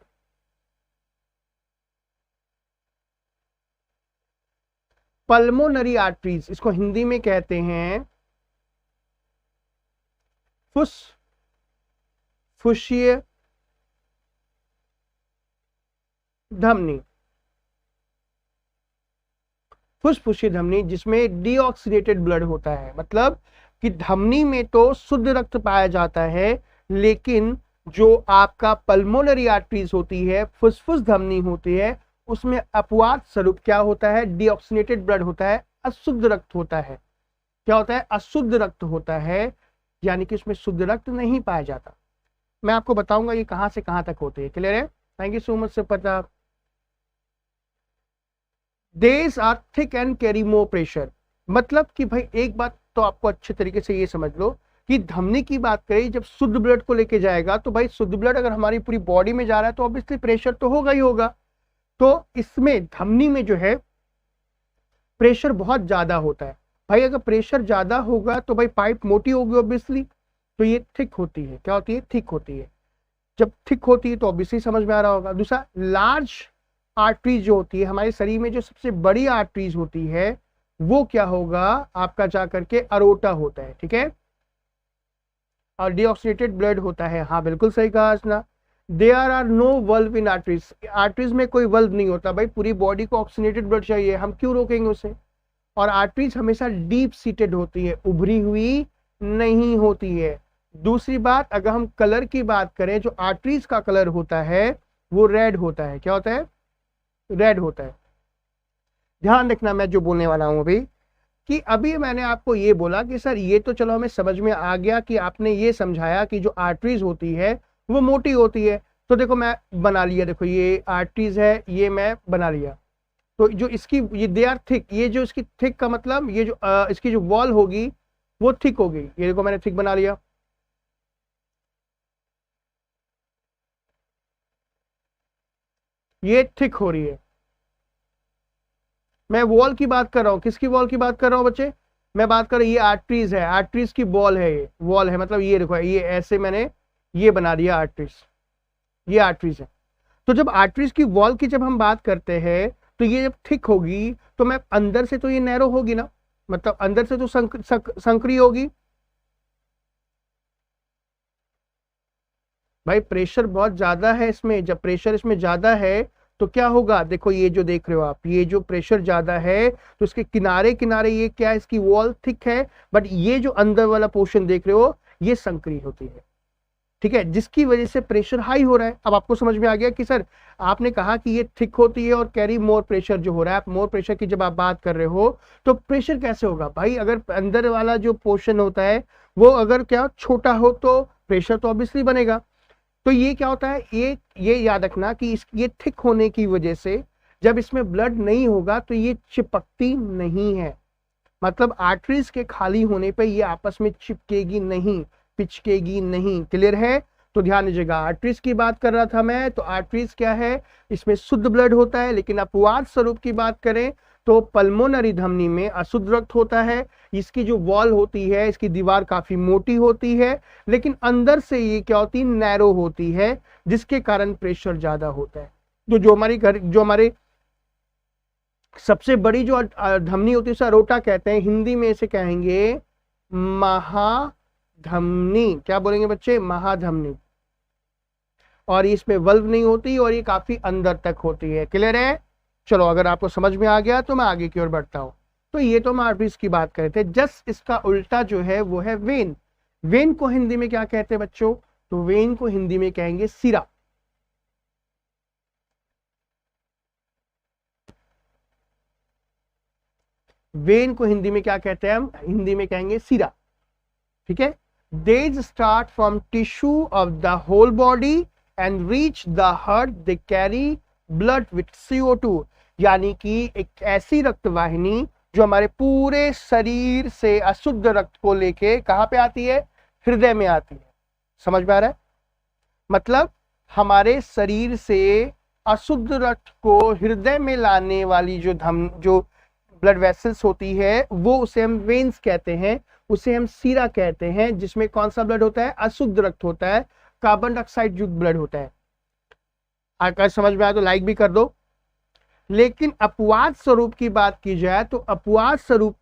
पल्मोनरी आर्टरीज, इसको हिंदी में कहते हैं फुस्फुसीय धमनी। फुस्फुसीय धमनी जिसमें डीऑक्सीडेटेड ब्लड होता है, मतलब कि धमनी में तो शुद्ध रक्त पाया जाता है, लेकिन जो आपका पल्मोनरी आर्टरीज होती है, फुस्फुस धमनी होती है, उसमें अपवाद स्वरूप क्या होता है? डीऑक्सीडेटेड ब्लड होता है, अशुद्ध रक्त होता है। क्या होता है? अशुद्ध रक्त होता है, यानी कि उसमें शुद्ध रक्त नहीं पाया जाता। मैं आपको बताऊंगा ये कहां से कहां तक होते हैं। क्लियर है? थैंक यू सो मच से पता। These are thick and carry more pressure। मतलब कि भाई एक बात तो आपको अच्छे तरीके से ये समझ लो कि धमनी की बात करें, जब शुद्ध ब्लड को लेके जाएगा तो भाई शुद्ध ब्लड अगर हमारी पूरी बॉडी में जा रहा है तो ऑब्वियसली प्रेशर तो होगा ही होगा। तो इसमें धमनी में जो है प्रेशर बहुत ज्यादा होता है। भाई अगर प्रेशर ज्यादा होगा तो भाई पाइप मोटी होगी ऑब्वियसली, तो ये थिक होती है। क्या होती है? थिक होती है। जब थिक होती है तो ऑब्वियसली समझ में आ रहा होगा। दूसरा, लार्ज आर्टरीज जो होती है, हमारे शरीर में जो सबसे बड़ी आर्टरीज होती है वो क्या होगा? आपका जा करके अरोटा होता है, ठीक है, और डीऑक्सीडेटेड ब्लड होता है। हाँ बिल्कुल सही कहा Asna. There are no valve in arteries. Arteries में कोई वल्व नहीं होता। भाई पूरी बॉडी को ऑक्सीजनेटेड ब्लड चाहिए, हम क्यों रोकेंगे उसे? और आर्टरीज हमेशा डीप सीटेड होती है, उभरी हुई नहीं होती है। दूसरी बात, अगर हम कलर की बात करें, जो आर्टरीज का कलर होता है वो रेड होता है। क्या होता है? रेड होता है। ध्यान रखना मैं जो बोलने वाला हूं अभी, कि अभी मैंने आपको ये बोला कि सर ये तो चलो हमें समझ में आ गया कि आपने ये समझाया कि जो आर्टरीज होती है वो मोटी होती है। तो देखो मैं बना लिया, देखो ये आर्टरीज है, ये मैं बना लिया। तो जो इसकी ये दे आर थिक, ये जो इसकी थिक का मतलब ये जो इसकी जो वॉल होगी वो थिक होगी। ये देखो मैंने थिक बना लिया। ये थिक हो रही है। मैं वॉल की बात कर रहा हूं। किसकी वॉल की बात कर रहा हूं बच्चे? मैं बात कर रहा हूं, ये आर्टरीज है, आर्टरीज की वॉल है, ये वॉल है, मतलब ये देखो ये ऐसे मैंने ये बना दिया आर्टरीज, ये आर्टरीज है। तो जब आर्टरीज की वॉल की जब हम बात करते हैं तो ये जब थिक होगी तो मैं अंदर से तो ये नैरो होगी ना, मतलब अंदर से तो संकरी होगी। भाई प्रेशर बहुत ज्यादा है इसमें। जब प्रेशर इसमें ज्यादा है तो क्या होगा? देखो ये जो देख रहे हो आप, ये जो प्रेशर ज्यादा है तो इसके किनारे किनारे ये क्या है? इसकी वॉल थिक है, बट ये जो अंदर वाला पोर्शन देख रहे हो ये संकरी होती है, ठीक है, जिसकी वजह से प्रेशर हाई हो रहा है। अब आपको समझ में आ गया कि सर आपने कहा कि ये थिक होती है और कैरी मोर प्रेशर जो हो रहा है, मोर प्रेशर की जब आप बात कर रहे हो तो प्रेशर कैसे होगा? भाई अगर अंदर वाला जो पोर्शन होता है वो अगर क्या छोटा हो तो प्रेशर तो ऑब्वियसली बनेगा। तो ये क्या होता है, ये याद रखना कि ये थिक होने की वजह से जब इसमें ब्लड नहीं होगा तो ये चिपकती नहीं है, मतलब आर्टरीज के खाली होने पे ये आपस में चिपकेगी नहीं, पिचकेगी नहीं। क्लियर है? तो ध्यान दीजिएगा, आर्टरीज की बात कर रहा था मैं, तो आर्टरीज क्या है, इसमें शुद्ध ब्लड होता है, लेकिन अपवाद स्वरूप की बात करें तो पल्मोनरी धमनी में अशुद्ध रक्त होता है। इसकी जो वॉल होती है, इसकी दीवार काफी मोटी होती है, लेकिन अंदर से ये क्या होती है, नैरो होती है, जिसके कारण प्रेशर ज्यादा होता है। तो जो हमारे सबसे बड़ी जो धमनी होती है उसे अरोटा कहते हैं, हिंदी में इसे कहेंगे महाधमनी। क्या बोलेंगे बच्चे? महाधमनी। और इसमें वल्व नहीं होती और ये काफी अंदर तक होती है। क्लियर है? चलो, अगर आपको समझ में आ गया तो मैं आगे की ओर बढ़ता हूं। तो ये तो हम आर्टरीज की बात कर रहे थे, जस्ट इसका उल्टा जो है वो है वेन। वेन को हिंदी में क्या कहते हैं बच्चों? तो वेन को हिंदी में कहेंगे सिरा। वेन को हिंदी में क्या कहते हैं? हम हिंदी में कहेंगे सिरा। ठीक है? They start from tissue of the whole body and reach the heart. They carry blood with CO2. यानी कि एक ऐसी रक्त वाहिनी जो हमारे पूरे शरीर से अशुद्ध रक्त को लेके कहां पे आती है? हृदय में आती है। समझ में आ रहा है? मतलब हमारे शरीर से अशुद्ध रक्त को हृदय में लाने वाली जो ब्लड वेसल्स होती है, वो उसे हम वेन्स कहते हैं, उसे हम सीरा कहते हैं, जिसमें कौन सा ब्लड होता है? अशुद्ध रक्त होता है, कार्बन डाइऑक्साइड युक्त ब्लड होता है। अगर समझ में आया तो लाइक भी कर दो। लेकिन अपवाद स्वरूप की बात की जाए तो अपवाद स्वरूप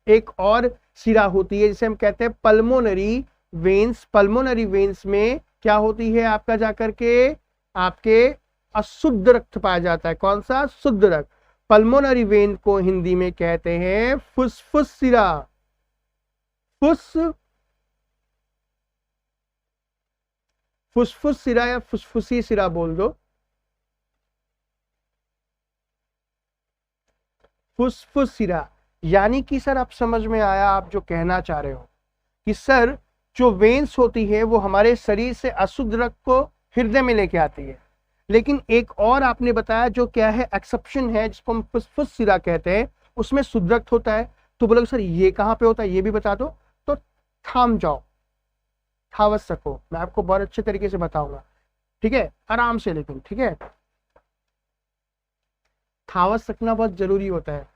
एक और सिरा होती है जिसे हम कहते हैं पल्मोनरी वेन्स। पल्मोनरी वेन्स में क्या होती है? आपका जाकर के आपके अशुद्ध रक्त पाया जाता है। कौन सा? शुद्ध रक्त। पल्मोनरी वेन को हिंदी में कहते हैं फुसफुस सिरा। फुसफुस सिरा या फुसफुसी सिरा बोल दो। फुसफुस सिरा यानी कि सर आप समझ में आया आप जो कहना चाह रहे हो कि सर जो वेन्स होती है वो हमारे शरीर से अशुद्ध रक्त को हृदय में लेके आती है, लेकिन एक और आपने बताया जो क्या है, एक्सेप्शन है, जिसको हम फुसफुस सिरा कहते हैं, उसमें शुद्ध रक्त होता है। तो बोलोगे सर ये कहां पे होता है, ये भी बता दो। तो थाम जाओ, थावत सको, मैं आपको बहुत अच्छे तरीके से बताऊंगा। ठीक है? आराम से, लेकिन ठीक है, थावत सकना बहुत जरूरी होता है।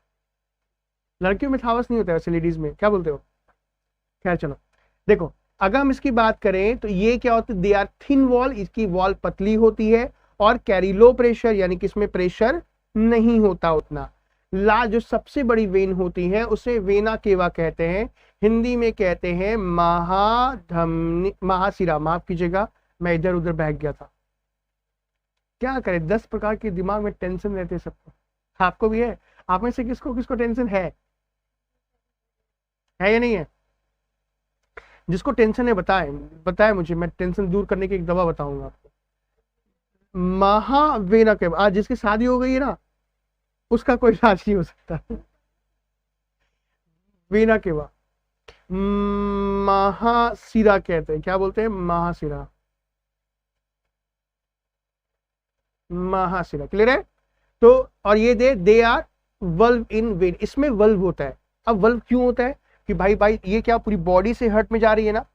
लड़कियों में थावस नहीं होता है वैसे, लेडीज में क्या बोलते हो? खैर चलो, देखो अगर हम इसकी बात करें तो ये क्या होता है, दे आर थिन वॉल, इसकी वॉल पतली होती है और कैरी लो प्रेशर, यानी कि इसमें प्रेशर नहीं होता उतना। जो सबसे बड़ी वेन होती है उसे वेना केवा कहते हैं, हिंदी में कहते हैं महाधमनी, महासिरा। माफ कीजिएगा मैं इधर उधर बहक गया था, क्या करें, 10 प्रकार के दिमाग में टेंशन रहते हैं सबको। आपको भी है? आप में से किसको किसको टेंशन है या नहीं है? जिसको टेंशन है बताए मुझे, मैं टेंशन दूर करने की एक दवा बताऊंगा आपको। महावेना के आज जिसकी शादी हो गई है ना, उसका कोई इलाज नहीं हो सकता। वेना के बाद महासिरा कहते हैं। क्या बोलते हैं? महासिरा। महासिरा। क्लियर है? तो और ये they are valve in vein, इसमें वल्व होता है। अब वल्व क्यों होता है कि भाई ये क्या पूरी बॉडी से हर्ट में जा रही है ना,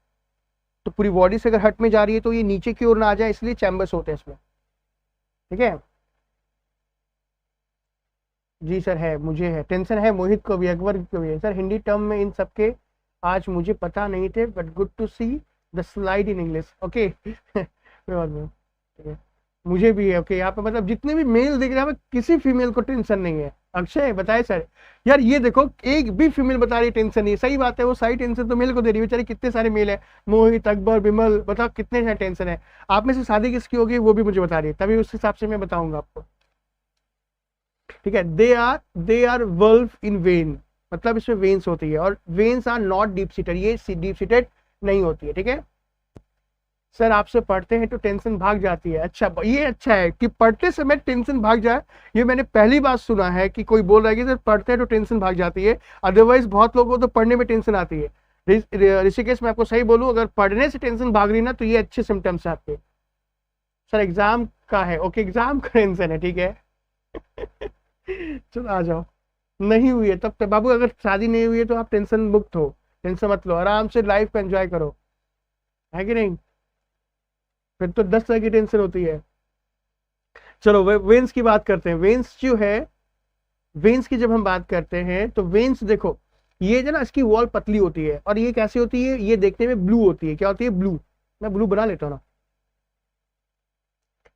तो पूरी बॉडी से अगर हर्ट में जा रही है तो ये नीचे की ओर ना आ जाए, इसलिए चैम्बर्स होते हैं इसमें। ठीक है जी सर, है, मुझे है टेंशन है, मोहित को भी, अकबर को भी है सर। हिंदी टर्म में इन सबके आज मुझे पता नहीं थे, but good to see the slide in English. Okay कोई बात नहीं, ठीक है, मुझे भी है। ओके यहाँ पे मतलब जितने भी मेल दिख रहे हैं किसी फीमेल को टेंशन नहीं है। अक्षय बताए सर, यार ये देखो एक भी फीमेल बता रही है टेंशन नहीं, सही बात है, वो सारी टेंशन तो मेल को दे रही है। बेचारे कितने सारे मेल है, मोहित, अकबर, विमल, बताओ कितने सारे टेंशन है। आप में से शादी किसकी होगी वो भी मुझे बता रही है, तभी उस हिसाब से मैं बताऊंगा आपको। ठीक है, they are valve in vein, मतलब इसमें वेन्स होती है, और veins are not deep seated, ये डीप सीटेड नहीं होती है। ठीक है सर, आपसे पढ़ते हैं तो टेंशन भाग जाती है। अच्छा, ये अच्छा है कि पढ़ते समय टेंशन भाग जाए, ये मैंने पहली बार सुना है कि कोई बोल रहा है कि सर पढ़ते हैं तो टेंशन भाग जाती है। अदरवाइज बहुत लोगों को तो पढ़ने में टेंशन आती है। ऋषिकेश, मैं आपको सही बोलूं, अगर पढ़ने से टेंशन भाग रही ना तो ये अच्छे सिम्टम्स है आपके। सर एग्जाम का है, ओके एग्जाम का टेंशन है, ठीक है। चलो आ जाओ। नहीं हुई है तब बाबू, अगर शादी नहीं हुई है तो आप टेंशन मुक्त हो, टेंशन मत लो, आराम से लाइफ को एंजॉय करो, है कि नहीं? फिर तो 10 तरह की टेंशन होती है। चलो वेन्स की बात करते हैं। वेन्स जो है, वेन्स की जब हम बात करते हैं तो वेन्स देखो, ये जो ना इसकी वॉल पतली होती है, और ये कैसी होती है, ये देखने में ब्लू होती है। क्या होती है? ब्लू। मैं ब्लू बना लेता हूँ ना।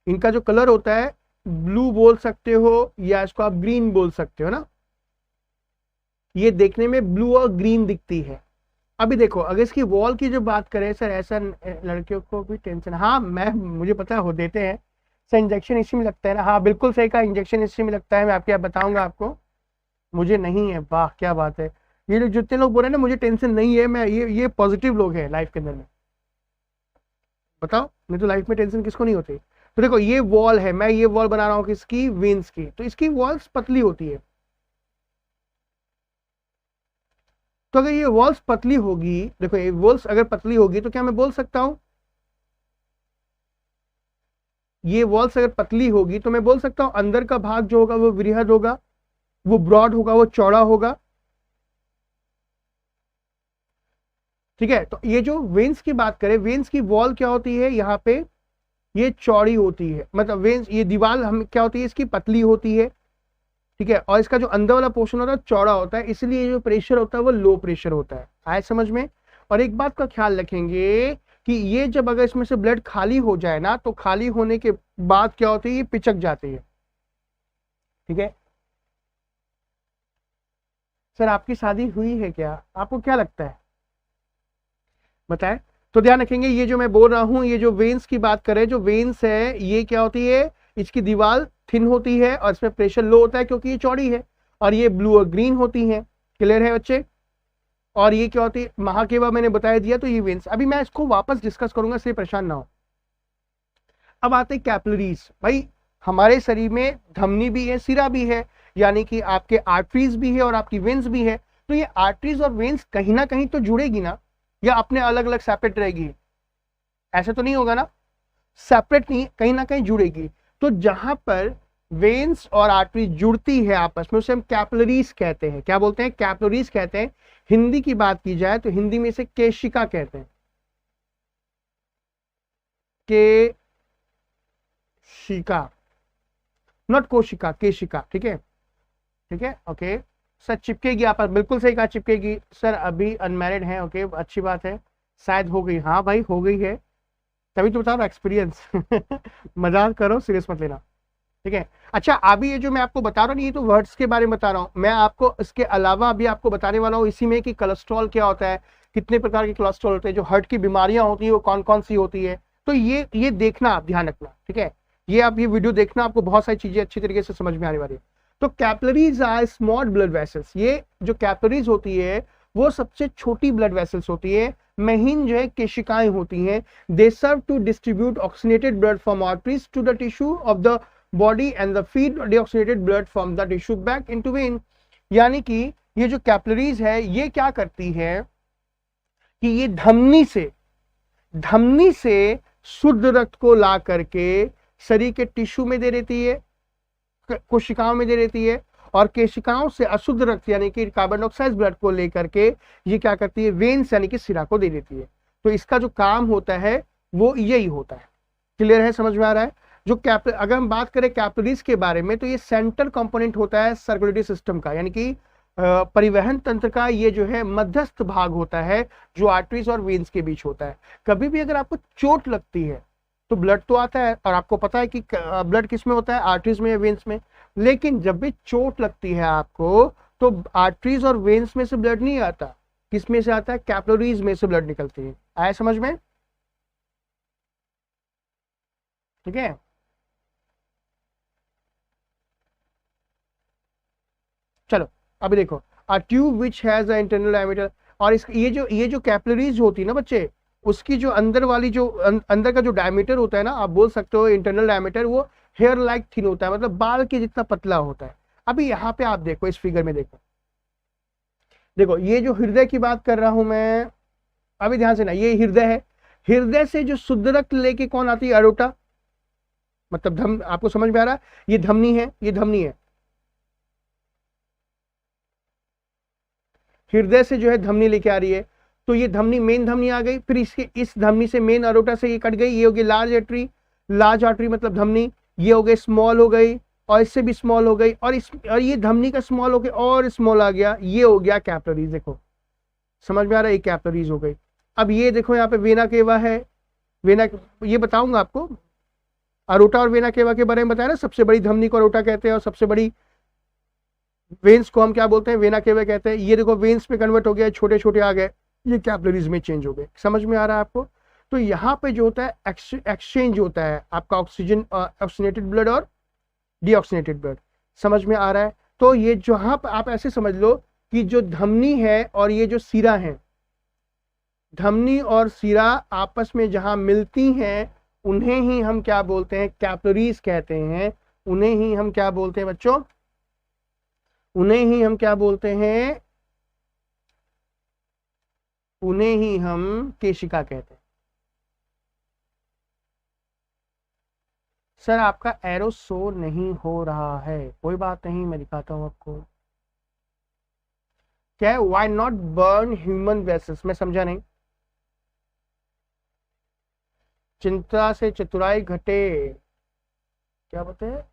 इनका जो कलर होता है ब्लू बोल सकते हो, या इसको आप ग्रीन बोल सकते हो ना। ये देखने में ब्लू और ग्रीन दिखती है। अभी देखो, अगर इसकी वॉल की जो बात करें, सर ऐसा लड़कियों को भी टेंशन, हाँ मैं, मुझे पता हो देते हैं सर, इंजेक्शन इसी में लगता है ना। हाँ बिल्कुल सही कहा, इंजेक्शन इसी में लगता है, मैं आपके बताऊंगा आपको। मुझे नहीं है, वाह क्या बात है। ये लोग जितने लोग बोल रहे हैं ना मुझे टेंशन नहीं है, मैं ये पॉजिटिव लोग हैं लाइफ के अंदर में। बताओ, नहीं तो लाइफ में टेंशन किसको नहीं होती। तो देखो ये वॉल है, मैं ये वॉल बना रहा हूँ किसकी? वेन्स की। तो इसकी वॉल्स पतली होती है। तो अगर ये वॉल्स पतली होगी, देखो ये वॉल्स अगर पतली होगी तो क्या मैं बोल सकता हूं, ये वॉल्स अगर पतली होगी तो मैं बोल सकता हूं अंदर का भाग जो होगा वो वृहद होगा, वो ब्रॉड होगा, वो चौड़ा होगा। ठीक है, तो ये जो वेन्स की बात करें, वेन्स की वॉल क्या होती है यहाँ पे, ये चौड़ी होती है, मतलब वेन्स, ये दीवार हम क्या होती है, इसकी पतली होती है। ठीक है, और इसका जो अंदर वाला पोर्शन होता है चौड़ा होता है, इसलिए जो प्रेशर होता है वो लो प्रेशर होता है। आए समझ में? और एक बात का ख्याल रखेंगे कि ये जब अगर इसमें से ब्लड खाली हो जाए ना, तो खाली होने के बाद क्या होती है, ये पिचक जाती है। ठीक है सर, आपकी शादी हुई है क्या? आपको क्या लगता है, बताएं। तो ध्यान रखेंगे, ये जो मैं बोल रहा हूं, ये जो वेन्स की बात करें, जो वेन्स है ये क्या होती है, इसकी दीवार थिन होती है और इसमें प्रेशर लो होता है क्योंकि ये चौड़ी है, और ये ब्लू और ग्रीन होती है। क्लियर है बच्चे? और ये क्या होती है, महाकेवा मैंने बताया दिया। तो ये वेन्स, अभी मैं इसको वापस डिस्कस करूंगा, इसलिए परेशान ना हो। अब आते हैं कैपिलरीज। भाई हमारे शरीर में धमनी भी है, सिरा भी है, यानी कि आपके आर्टरीज भी है और आपकी वेन्स भी है। तो ये आर्टरीज और वेन्स कहीं ना कहीं तो जुड़ेगी ना, या अपने अलग अलग सेपरेट रहेगी? ऐसे तो नहीं होगा ना, सेपरेट नहीं, कहीं ना कहीं जुड़ेगी। तो जहां पर वेन्स और आर्टरी जुड़ती है आपस में, उसे हम कैपिलरीज कहते हैं। क्या बोलते हैं? कैपिलरीज कहते हैं। हिंदी की बात की जाए तो हिंदी में इसे केशिका कहते हैं, केशिका, नॉट कोशिका, केशिका। ठीक है, ठीक है, ओके। सर चिपकेगी, आप बिल्कुल सही कहा, चिपकेगी। सर अभी अनमैरिड हैं, ओके अच्छी बात है। शायद हो गई, हाँ भाई हो गई है, तभी तो बता रहा एक्सपीरियंस। मजाक करो, सीरियस मत लेना। ठीक है, अच्छा अभी ये जो मैं आपको बता रहा हूँ, ये तो वर्ड्स के बारे में बता रहा हूँ, मैं आपको इसके अलावा अभी आपको बताने वाला हूँ इसी में कि कोलेस्ट्रॉल क्या होता है, कितने प्रकार के कोलेस्ट्रॉल होते हैं, जो हार्ट की बीमारियां होती है वो कौन कौन सी होती है। तो ये देखना, आप ध्यान रखना, ठीक है। ये आप ये वीडियो देखना, आपको बहुत सारी चीजें अच्छी तरीके से समझ में आने वाली है। तो capillaries are small blood vessels. ये जो कैपिलरीज होती है वो सबसे छोटी ब्लड वेसल्स होती है। महीन जो है केशिकाएं होती हैं। They serve to distribute oxygenated blood from arteries to the tissue of the body and the feed deoxygenated blood from the tissue back into vein. यानी कि ये जो कैपिलरीज है ये क्या करती है कि ये धमनी से शुद्ध रक्त को ला करके शरीर के टिश्यू में दे देती है, कोशिकाओं में दे देती है, और केशिकाओं से अशुद्ध रक्त यानी कि कार्बन डाइऑक्साइड ब्लड को लेकर के ये क्या करती है, वेन्स यानी कि सिरा को दे देती है। तो इसका जो काम होता है वो यही होता है। क्लियर है, समझ में आ रहा है? जो अगर हम बात करें कैपिलरीज के बारे में, तो ये सेंट्रल कंपोनेंट होता है सर्कुलेटरी सिस्टम का, यानी कि परिवहन तंत्र का ये जो है मध्यस्थ भाग होता है, जो आर्टरीज और वेन्स के बीच होता है। कभी भी अगर आपको चोट लगती है तो ब्लड तो आता है, और आपको पता है कि ब्लड किस में होता है, आर्टरीज में या वेन्स में। लेकिन जब भी चोट लगती है आपको, तो आर्टरीज और वेन्स में से ब्लड नहीं आता, किस में से आता है, कैपिलरीज में से ब्लड निकलती है। आया समझ में? ठीक है, चलो अभी देखो, a tube which has a internal diameter. और इस ये जो कैपिलरीज होती है ना बच्चे, उसकी जो अंदर वाली जो अंदर का जो डायमीटर होता है ना, आप बोल सकते हो इंटरनल डायमीटर, वो हेयर लाइक थिन होता है, मतलब बाल के जितना पतला होता है। अभी यहाँ पे आप देखो, इस फिगर में देखो, देखो ये जो हृदय की बात कर रहा हूं मैं, अभी ध्यान से ना, ये हृदय है। हृदय से जो शुद्ध रक्त लेके कौन आती है, अरोटा। मतलब धम, आपको समझ में आ रहा है, ये धमनी है, ये धमनी है, हृदय से जो है धमनी लेके आ रही है, तो ये धमनी मेन धमनी आ गई, फिर इसके इस धमनी से मेन अरोटा से ये कट गई, ये हो गई लार्ज आर्टरी, लार्ज आर्टरी मतलब धमनी, ये हो गई स्मॉल हो गई, और इससे भी स्मॉल हो गई, और ये धमनी का स्मॉल हो गया और स्मॉल आ गया, ये हो गया कैपिलरीज। देखो समझ में आ रहा है, ये कैपिलरीज हो गई। अब ये देखो यहाँ पे वेना केवा है, वेना, ये बताऊंगा आपको, अरोटा और वेना केवा के बारे में बताया ना, सबसे बड़ी धमनी को अरोटा कहते हैं और सबसे बड़ी वेन्स को हम क्या बोलते हैं, वेना केवा कहते हैं। ये देखो वेन्स पे कन्वर्ट हो गया, छोटे छोटे आ गए, ये कैपिलरीज में चेंज हो गए। समझ में आ रहा है आपको? तो यहाँ पे जो होता है एक्सचेंज होता है आपका ऑक्सीजन, ऑक्सीनेटेड ब्लड और डीऑक्सीनेटेड ब्लड। समझ में आ रहा है? तो ये जहां पर आप ऐसे समझ लो कि जो धमनी है और ये जो सिरा है, धमनी और सिरा आपस में जहां मिलती हैं उन्हें ही हम क्या बोलते हैं, कैपिलरीज कहते हैं। उन्हें ही हम क्या बोलते हैं बच्चों, उन्हें ही हम क्या बोलते हैं, उन्हें ही हम केशिका कहते हैं। सर आपका एरो शो नहीं हो रहा है, कोई बात नहीं, मैं दिखाता हूं आपको। क्या है, why not burn human vessels, मैं समझा नहीं। चिंता से चतुराई घटे, क्या बोलते हैं,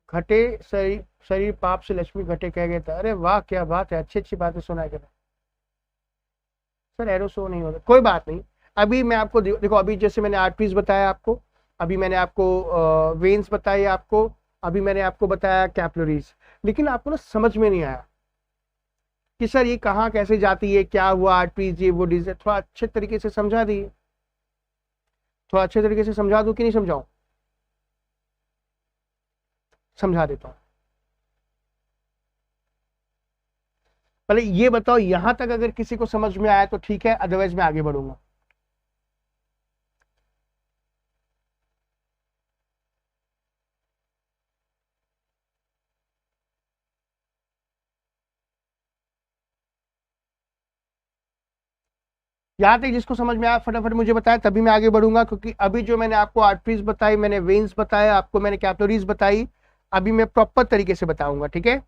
घटे शरीर, शरीर पाप से लक्ष्मी घटे कह गया था। अरे वाह क्या बात है, अच्छी अच्छी बातें सुना कर। सर एरो शो नहीं होता, कोई बात नहीं। अभी मैं आपको देखो, अभी जैसे मैंने आर्टरीज बताया आपको, अभी मैंने आपको वेन्स बताई आपको, अभी मैंने आपको बताया कैपिलरीज, लेकिन आपको ना समझ में नहीं आया कि सर ये कहाँ कैसे जाती है, क्या हुआ आर्टरीज, ये वो डिजीज। थोड़ा अच्छे तरीके से समझा दिए, थोड़ा अच्छे तरीके से समझा दूं कि नहीं समझाऊं? समझा देता हूं। पहले ये बताओ, यहां तक अगर किसी को समझ में आया तो ठीक है, अदरवाइज मैं आगे बढ़ूंगा। यहां तक जिसको समझ में आया फटाफट मुझे बताया, तभी मैं आगे बढ़ूंगा, क्योंकि अभी जो मैंने आपको आर्टरीज बताई, मैंने वेन्स बताया आपको, मैंने कैपिलरीज बताई, अभी मैं प्रॉपर तरीके से बताऊंगा, ठीक है?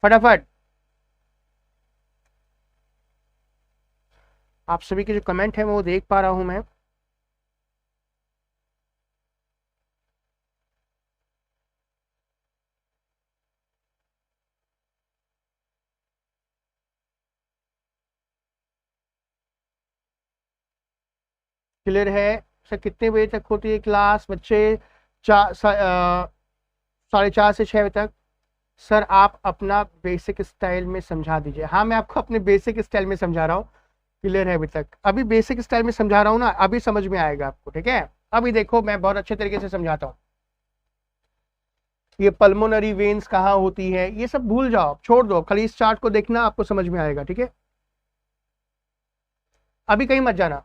फटाफट। आप सभी के जो कमेंट है वो देख पा रहा हूं मैं। क्लियर है? सर कितने बजे तक होती है क्लास बच्चे? 4:30 से 6 बजे तक। सर आप अपना बेसिक स्टाइल में समझा दीजिए। हाँ मैं आपको अपने बेसिक स्टाइल में समझा रहा हूँ। क्लियर है अभी तक? अभी बेसिक स्टाइल में समझा रहा हूँ ना, अभी समझ में आएगा आपको, ठीक है? अभी देखो मैं बहुत अच्छे तरीके से समझाता हूँ। ये पल्मोनरी वेन्स कहाँ होती है, ये सब भूल जाओ, छोड़ दो, खाली इस चार्ट को देखना, आपको समझ में आएगा, ठीक है? अभी कहीं मत जाना।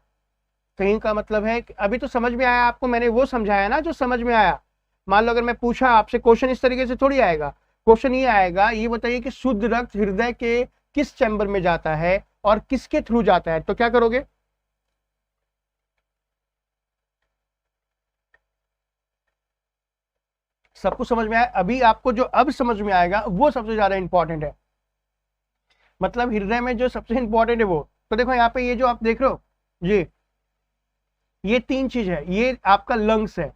कहीं का मतलब है कि अभी तो समझ में आया आपको, मैंने वो समझाया ना जो समझ में आया। मान लो अगर मैं पूछा आपसे क्वेश्चन, इस तरीके से थोड़ी आएगा क्वेश्चन, ये आएगा, ये बताइए कि शुद्ध रक्त हृदय के किस चैम्बर में जाता है और किसके थ्रू जाता है, तो क्या करोगे? सब कुछ समझ में आया? अभी आपको जो अब समझ में आएगा वो सबसे ज्यादा इंपॉर्टेंट है, मतलब हृदय में जो सबसे इंपॉर्टेंट है वो। तो देखो यहाँ पे ये जो आप देख रहे हो, ये तीन चीज है, ये आपका लंग्स है।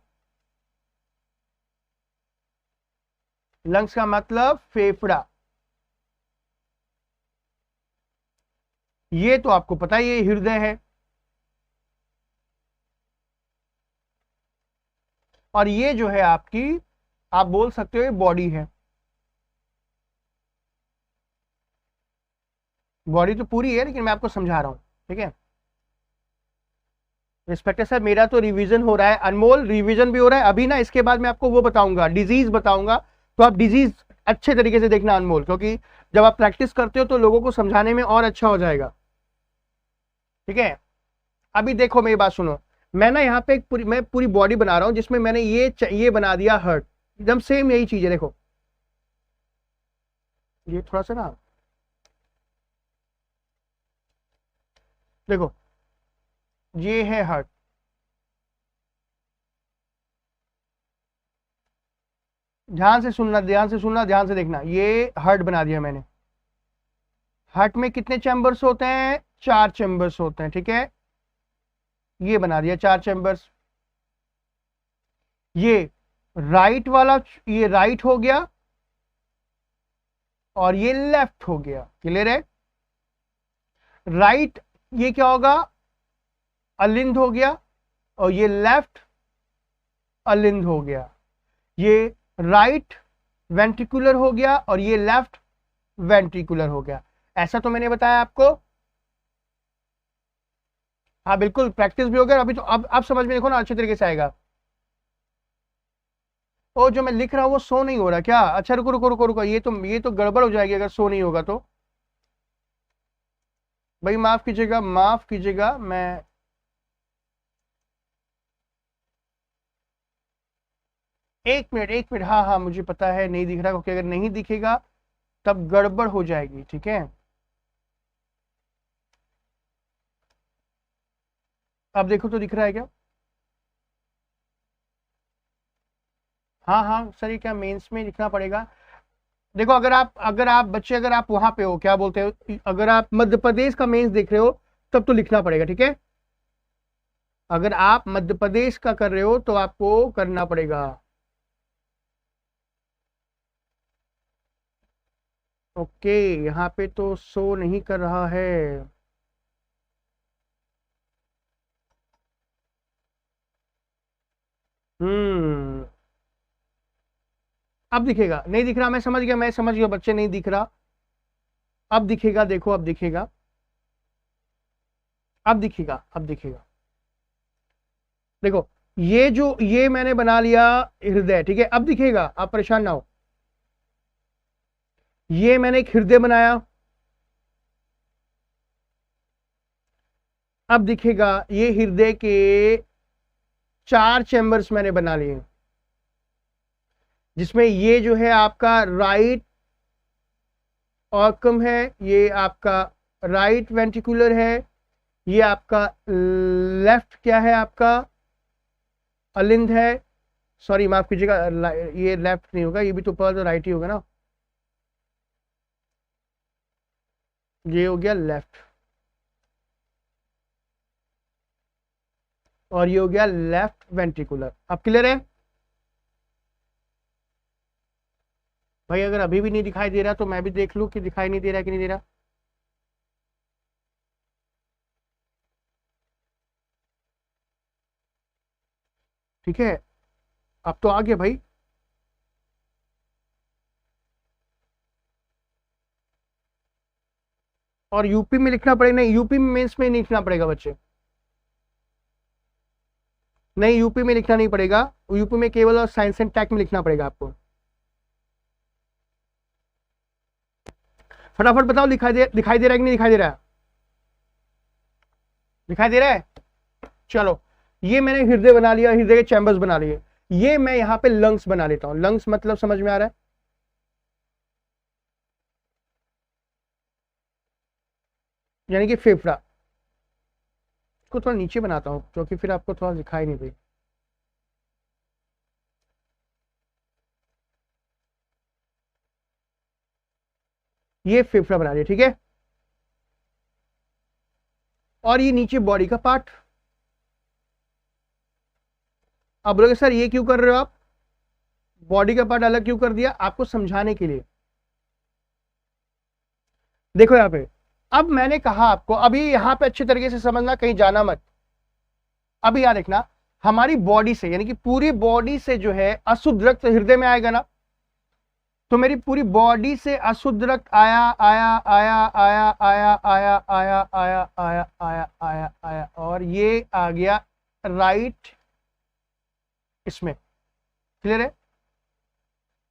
लंग्स का मतलब फेफड़ा, ये तो आपको पता है, ये हृदय है। और ये जो है आपकी, आप बोल सकते हो ये बॉडी है। बॉडी तो पूरी है, लेकिन मैं आपको समझा रहा हूं, ठीक है? रिस्पेक्टेड सर मेरा तो रिवीजन हो रहा है, अनमोल रिवीजन भी हो रहा है अभी ना। इसके बाद मैं आपको वो बताऊंगा, डिजीज बताऊंगा, तो आप डिजीज अच्छे तरीके से देखना अनमोल, क्योंकि जब आप प्रैक्टिस करते हो तो लोगों को समझाने में और अच्छा हो जाएगा, ठीक है? अभी देखो मेरी बात सुनो, मैं ना यहाँ पे मैं पूरी बॉडी बना रहा हूँ, जिसमें मैंने ये बना दिया हार्ट, एकदम सेम यही चीज है। देखो ये थोड़ा सा ना, देखो ये है हार्ट, ध्यान से सुनना, ध्यान से सुनना, ध्यान से देखना, ये हार्ट बना दिया मैंने। हार्ट में कितने चैम्बर्स होते हैं? 4 चैम्बर्स होते हैं, ठीक है, ये बना दिया 4 चैम्बर्स। ये राइट वाला, ये राइट हो गया और ये लेफ्ट हो गया, क्लियर है? राइट ये क्या होगा? अलिंद हो गया, और ये लेफ्ट अलिंद हो गया। ये राइट वेंट्रिकुलर हो गया और ये लेफ्ट वेंट्रिकुलर हो गया। ऐसा तो मैंने बताया आपको। हाँ बिल्कुल, प्रैक्टिस भी हो गया अभी तो। अब समझ में देखो ना, अच्छे तरीके से आएगा। ओ जो मैं लिख रहा हूं वो शो नहीं हो रहा क्या? अच्छा रुको रुको रुको रुको, ये तो गड़बड़ हो जाएगी अगर शो नहीं होगा तो। भाई माफ कीजिएगा, माफ कीजिएगा, मैं एक मिनट, हाँ हाँ मुझे पता है नहीं दिख रहा, क्योंकि अगर नहीं दिखेगा तब गड़बड़ हो जाएगी, ठीक है। अब देखो तो दिख रहा है क्या? हाँ हाँ सर, ये क्या मेंस में लिखना पड़ेगा? देखो अगर आप बच्चे, अगर आप वहां पे हो, क्या बोलते हो, अगर आप मध्य प्रदेश का मेंस देख रहे हो तब तो लिखना पड़ेगा, ठीक है। अगर आप मध्य प्रदेश का कर रहे हो तो आपको करना पड़ेगा। ओके, यहाँ पे तो शो नहीं कर रहा है। हम्म, अब दिखेगा, नहीं दिख रहा, मैं समझ गया बच्चे, नहीं दिख रहा। अब दिखेगा, देखो अब दिखेगा, अब दिखेगा, अब दिखेगा। देखो ये मैंने बना लिया हृदय, ठीक है, अब दिखेगा, आप परेशान ना हो। ये मैंने एक हृदय बनाया, अब दिखेगा, ये हृदय के 4 चैम्बर्स मैंने बना लिए, जिसमें ये जो है आपका राइट ऑर्कम है, ये आपका राइट वेंट्रिकुलर है, ये आपका लेफ्ट क्या है, आपका अलिंद है। सॉरी माफ कीजिएगा, ये लेफ्ट नहीं होगा, ये भी तो ऊपर तो राइट ही होगा ना। ये हो गया लेफ्ट, और ये हो गया लेफ्ट वेंट्रिकुलर। अब क्लियर है भाई? अगर अभी भी नहीं दिखाई दे रहा तो मैं भी देख लूं कि दिखाई नहीं दे रहा कि नहीं दे रहा। ठीक है, अब तो आ गया भाई। और यूपी में लिखना पड़ेगा? नहीं, यूपी में मेंस में नहीं लिखना पड़ेगा बच्चे, नहीं यूपी में लिखना नहीं पड़ेगा, यूपी में केवल और साइंस एंड टेक में लिखना पड़ेगा आपको। फटाफट बताओ, दिखाई दे रहा है कि नहीं दिखाई दे रहा है? दिखाई दे रहा है? चलो, ये मैंने हृदय बना लिया, हृदय के चैम्बर्स बना लिए। ये मैं यहाँ पे लंग्स बना लेता हूँ। लंग्स मतलब समझ में आ रहा है? यानी कि फेफड़ा। इसको थोड़ा नीचे बनाता हूँ क्योंकि फिर आपको थोड़ा दिखाई नहीं दे। ये फेफड़ा बना लिया, ठीक है। और ये नीचे बॉडी का पार्ट। अब बोलोगे सर ये क्यों कर रहे हो आप, बॉडी का पार्ट अलग क्यों कर दिया? आपको समझाने के लिए। देखो यहाँ पे, अब मैंने कहा आपको, अभी यहाँ पे अच्छे तरीके से समझना, कहीं जाना मत। अभी यहाँ देखना, हमारी बॉडी से, यानी कि पूरी बॉडी से जो है अशुद्ध रक्त हृदय में आएगा ना, तो मेरी पूरी बॉडी से अशुद्ध रक्त आया आया आया आया आया आया आया आया आया आया आया आया, और ये आ गया राइट इसमें। क्लियर है?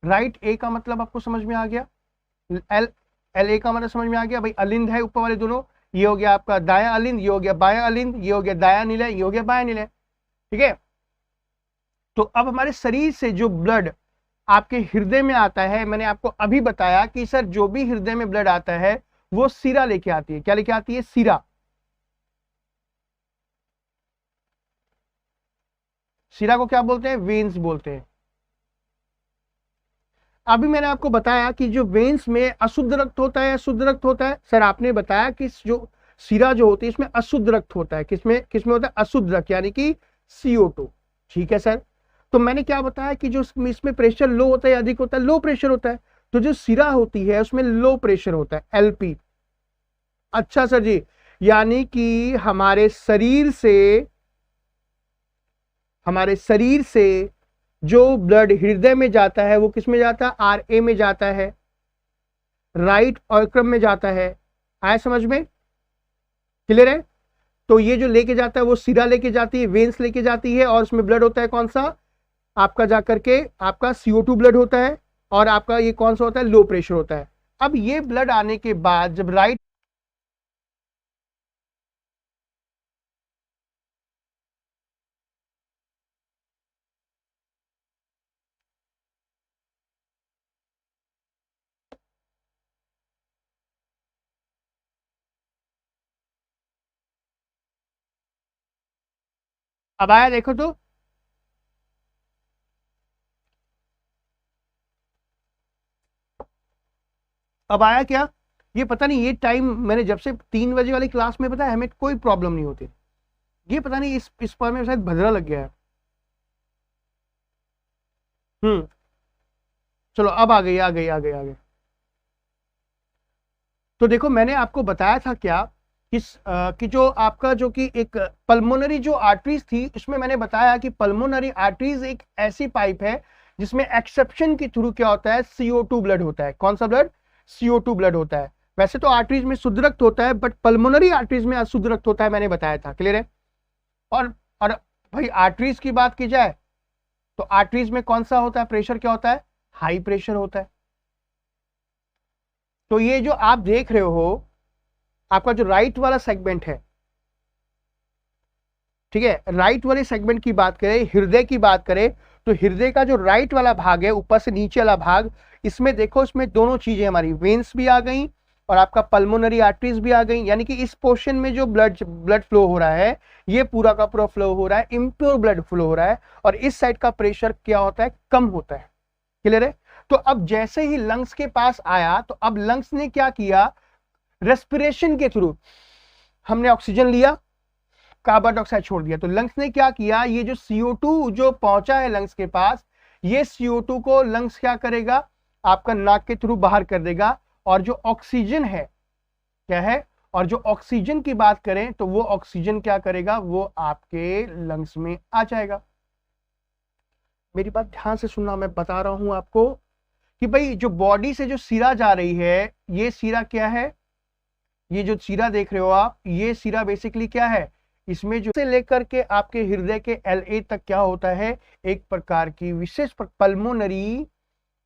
राइट ए का मतलब आपको समझ में आ गया, एल एल ए का मतलब समझ में आ गया भाई। अलिंद है ऊपर वाले दोनों, ये हो गया आपका दाया अलिंद, ये हो गया बाया अलिंद, ये हो गया दाया निलय, ये हो गया बाया निलय, ठीक है। तो अब हमारे शरीर से जो ब्लड आपके हृदय में आता है, मैंने आपको अभी बताया कि सर जो भी हृदय में ब्लड आता है वो सिरा लेके आती है। क्या लेके आती है? सिरा। सिरा को क्या बोलते हैं? वेन्स बोलते हैं। अभी मैंने आपको बताया कि जो वेन्स में अशुद्ध रक्त होता है, शुद्ध रक्त होता है। सर आपने बताया कि जो सिरा जो होती है इसमें अशुद्ध रक्त होता है। किसमें किसमें होता है? अशुद्ध रक्त, यानी कि CO2। ठीक है सर। तो मैंने क्या बताया कि जो इसमें प्रेशर लो होता है, अधिक होता है, लो प्रेशर होता है। तो जो सिरा होती है उसमें लो प्रेशर होता है, LP। अच्छा सर जी, यानी कि हमारे शरीर से जो ब्लड हृदय में जाता है वो किस में जाता है? RA में जाता है, राइट ऑर्क्रम में जाता है। आया समझ में? क्लियर है? तो ये जो लेके जाता है वो सिरा लेके जाती है, वेन्स लेके जाती है, और उसमें ब्लड होता है कौन सा? आपका जाकर के आपका CO2 ब्लड होता है, और आपका ये कौन सा होता है? लो प्रेशर होता है। अब ये ब्लड आने के बाद जब राइट अब आया, देखो तो अब आया क्या? ये पता नहीं, ये टाइम मैंने जब से 3 बजे वाली क्लास में, पता है हमें कोई प्रॉब्लम नहीं होती। ये पता नहीं इस पर में शायद भद्रा लग गया है। हम्म। चलो अब आ गई। तो देखो मैंने आपको बताया था क्या कि जो आपका जो कि एक पल्मोनरी जो आर्टरीज थी, उसमें मैंने बताया कि पल्मोनरी आर्टरीज एक ऐसी पाइप है जिसमें एक्सेप्शन के थ्रू क्या होता है? CO2 ब्लड होता है। कौन सा ब्लड? CO2 ब्लड होता है। वैसे तो आर्टरीज में शुद्ध रक्त होता है, बट पल्मोनरी आर्टरीज में अशुद्ध रक्त होता है, मैंने बताया था। क्लियर है? और भाई आर्टरीज की बात की जाए तो आर्टरीज में कौन सा होता है? प्रेशर क्या होता है? हाई प्रेशर होता है। तो ये जो आप देख रहे हो, आपका जो राइट वाला सेगमेंट है, ठीक है, राइट वाले सेगमेंट की बात करें, हृदय की बात करें, तो हृदय का जो राइट वाला भाग है, ऊपर से नीचे वाला भाग, इसमें देखो, इसमें दोनों चीजें हमारी वेन्स भी आ गई और आपका पल्मोनरी आर्टरीज भी आ गई। यानी कि इस पोर्शन में जो ब्लड फ्लो हो रहा है, ये पूरा का पूरा फ्लो हो रहा है, इम्प्योर ब्लड फ्लो हो रहा है, और इस साइड का प्रेशर क्या होता है? कम होता है। क्लियर है? तो अब जैसे ही लंग्स के पास आया, तो अब लंग्स ने क्या किया? रेस्पिरेशन के थ्रू हमने ऑक्सीजन लिया, कार्बन डाइऑक्साइड छोड़ दिया। तो लंग्स ने क्या किया? ये जो CO2 जो पहुंचा है लंग्स के पास, ये CO2 को लंग्स क्या करेगा? आपका नाक के थ्रू बाहर कर देगा। और जो ऑक्सीजन है, क्या है? और जो ऑक्सीजन की बात करें तो वो ऑक्सीजन क्या करेगा? वो आपके लंग्स में आ जाएगा। मेरी बात ध्यान से सुनना, मैं बता रहा हूं आपको कि भाई जो बॉडी से जो सिरा जा रही है, ये सिरा क्या है? ये जो सिरा देख रहे हो आप, ये सिरा बेसिकली क्या है? इसमें जो से लेकर के आपके हृदय के LA तक क्या होता है? एक प्रकार की विशेष पल्मोनरी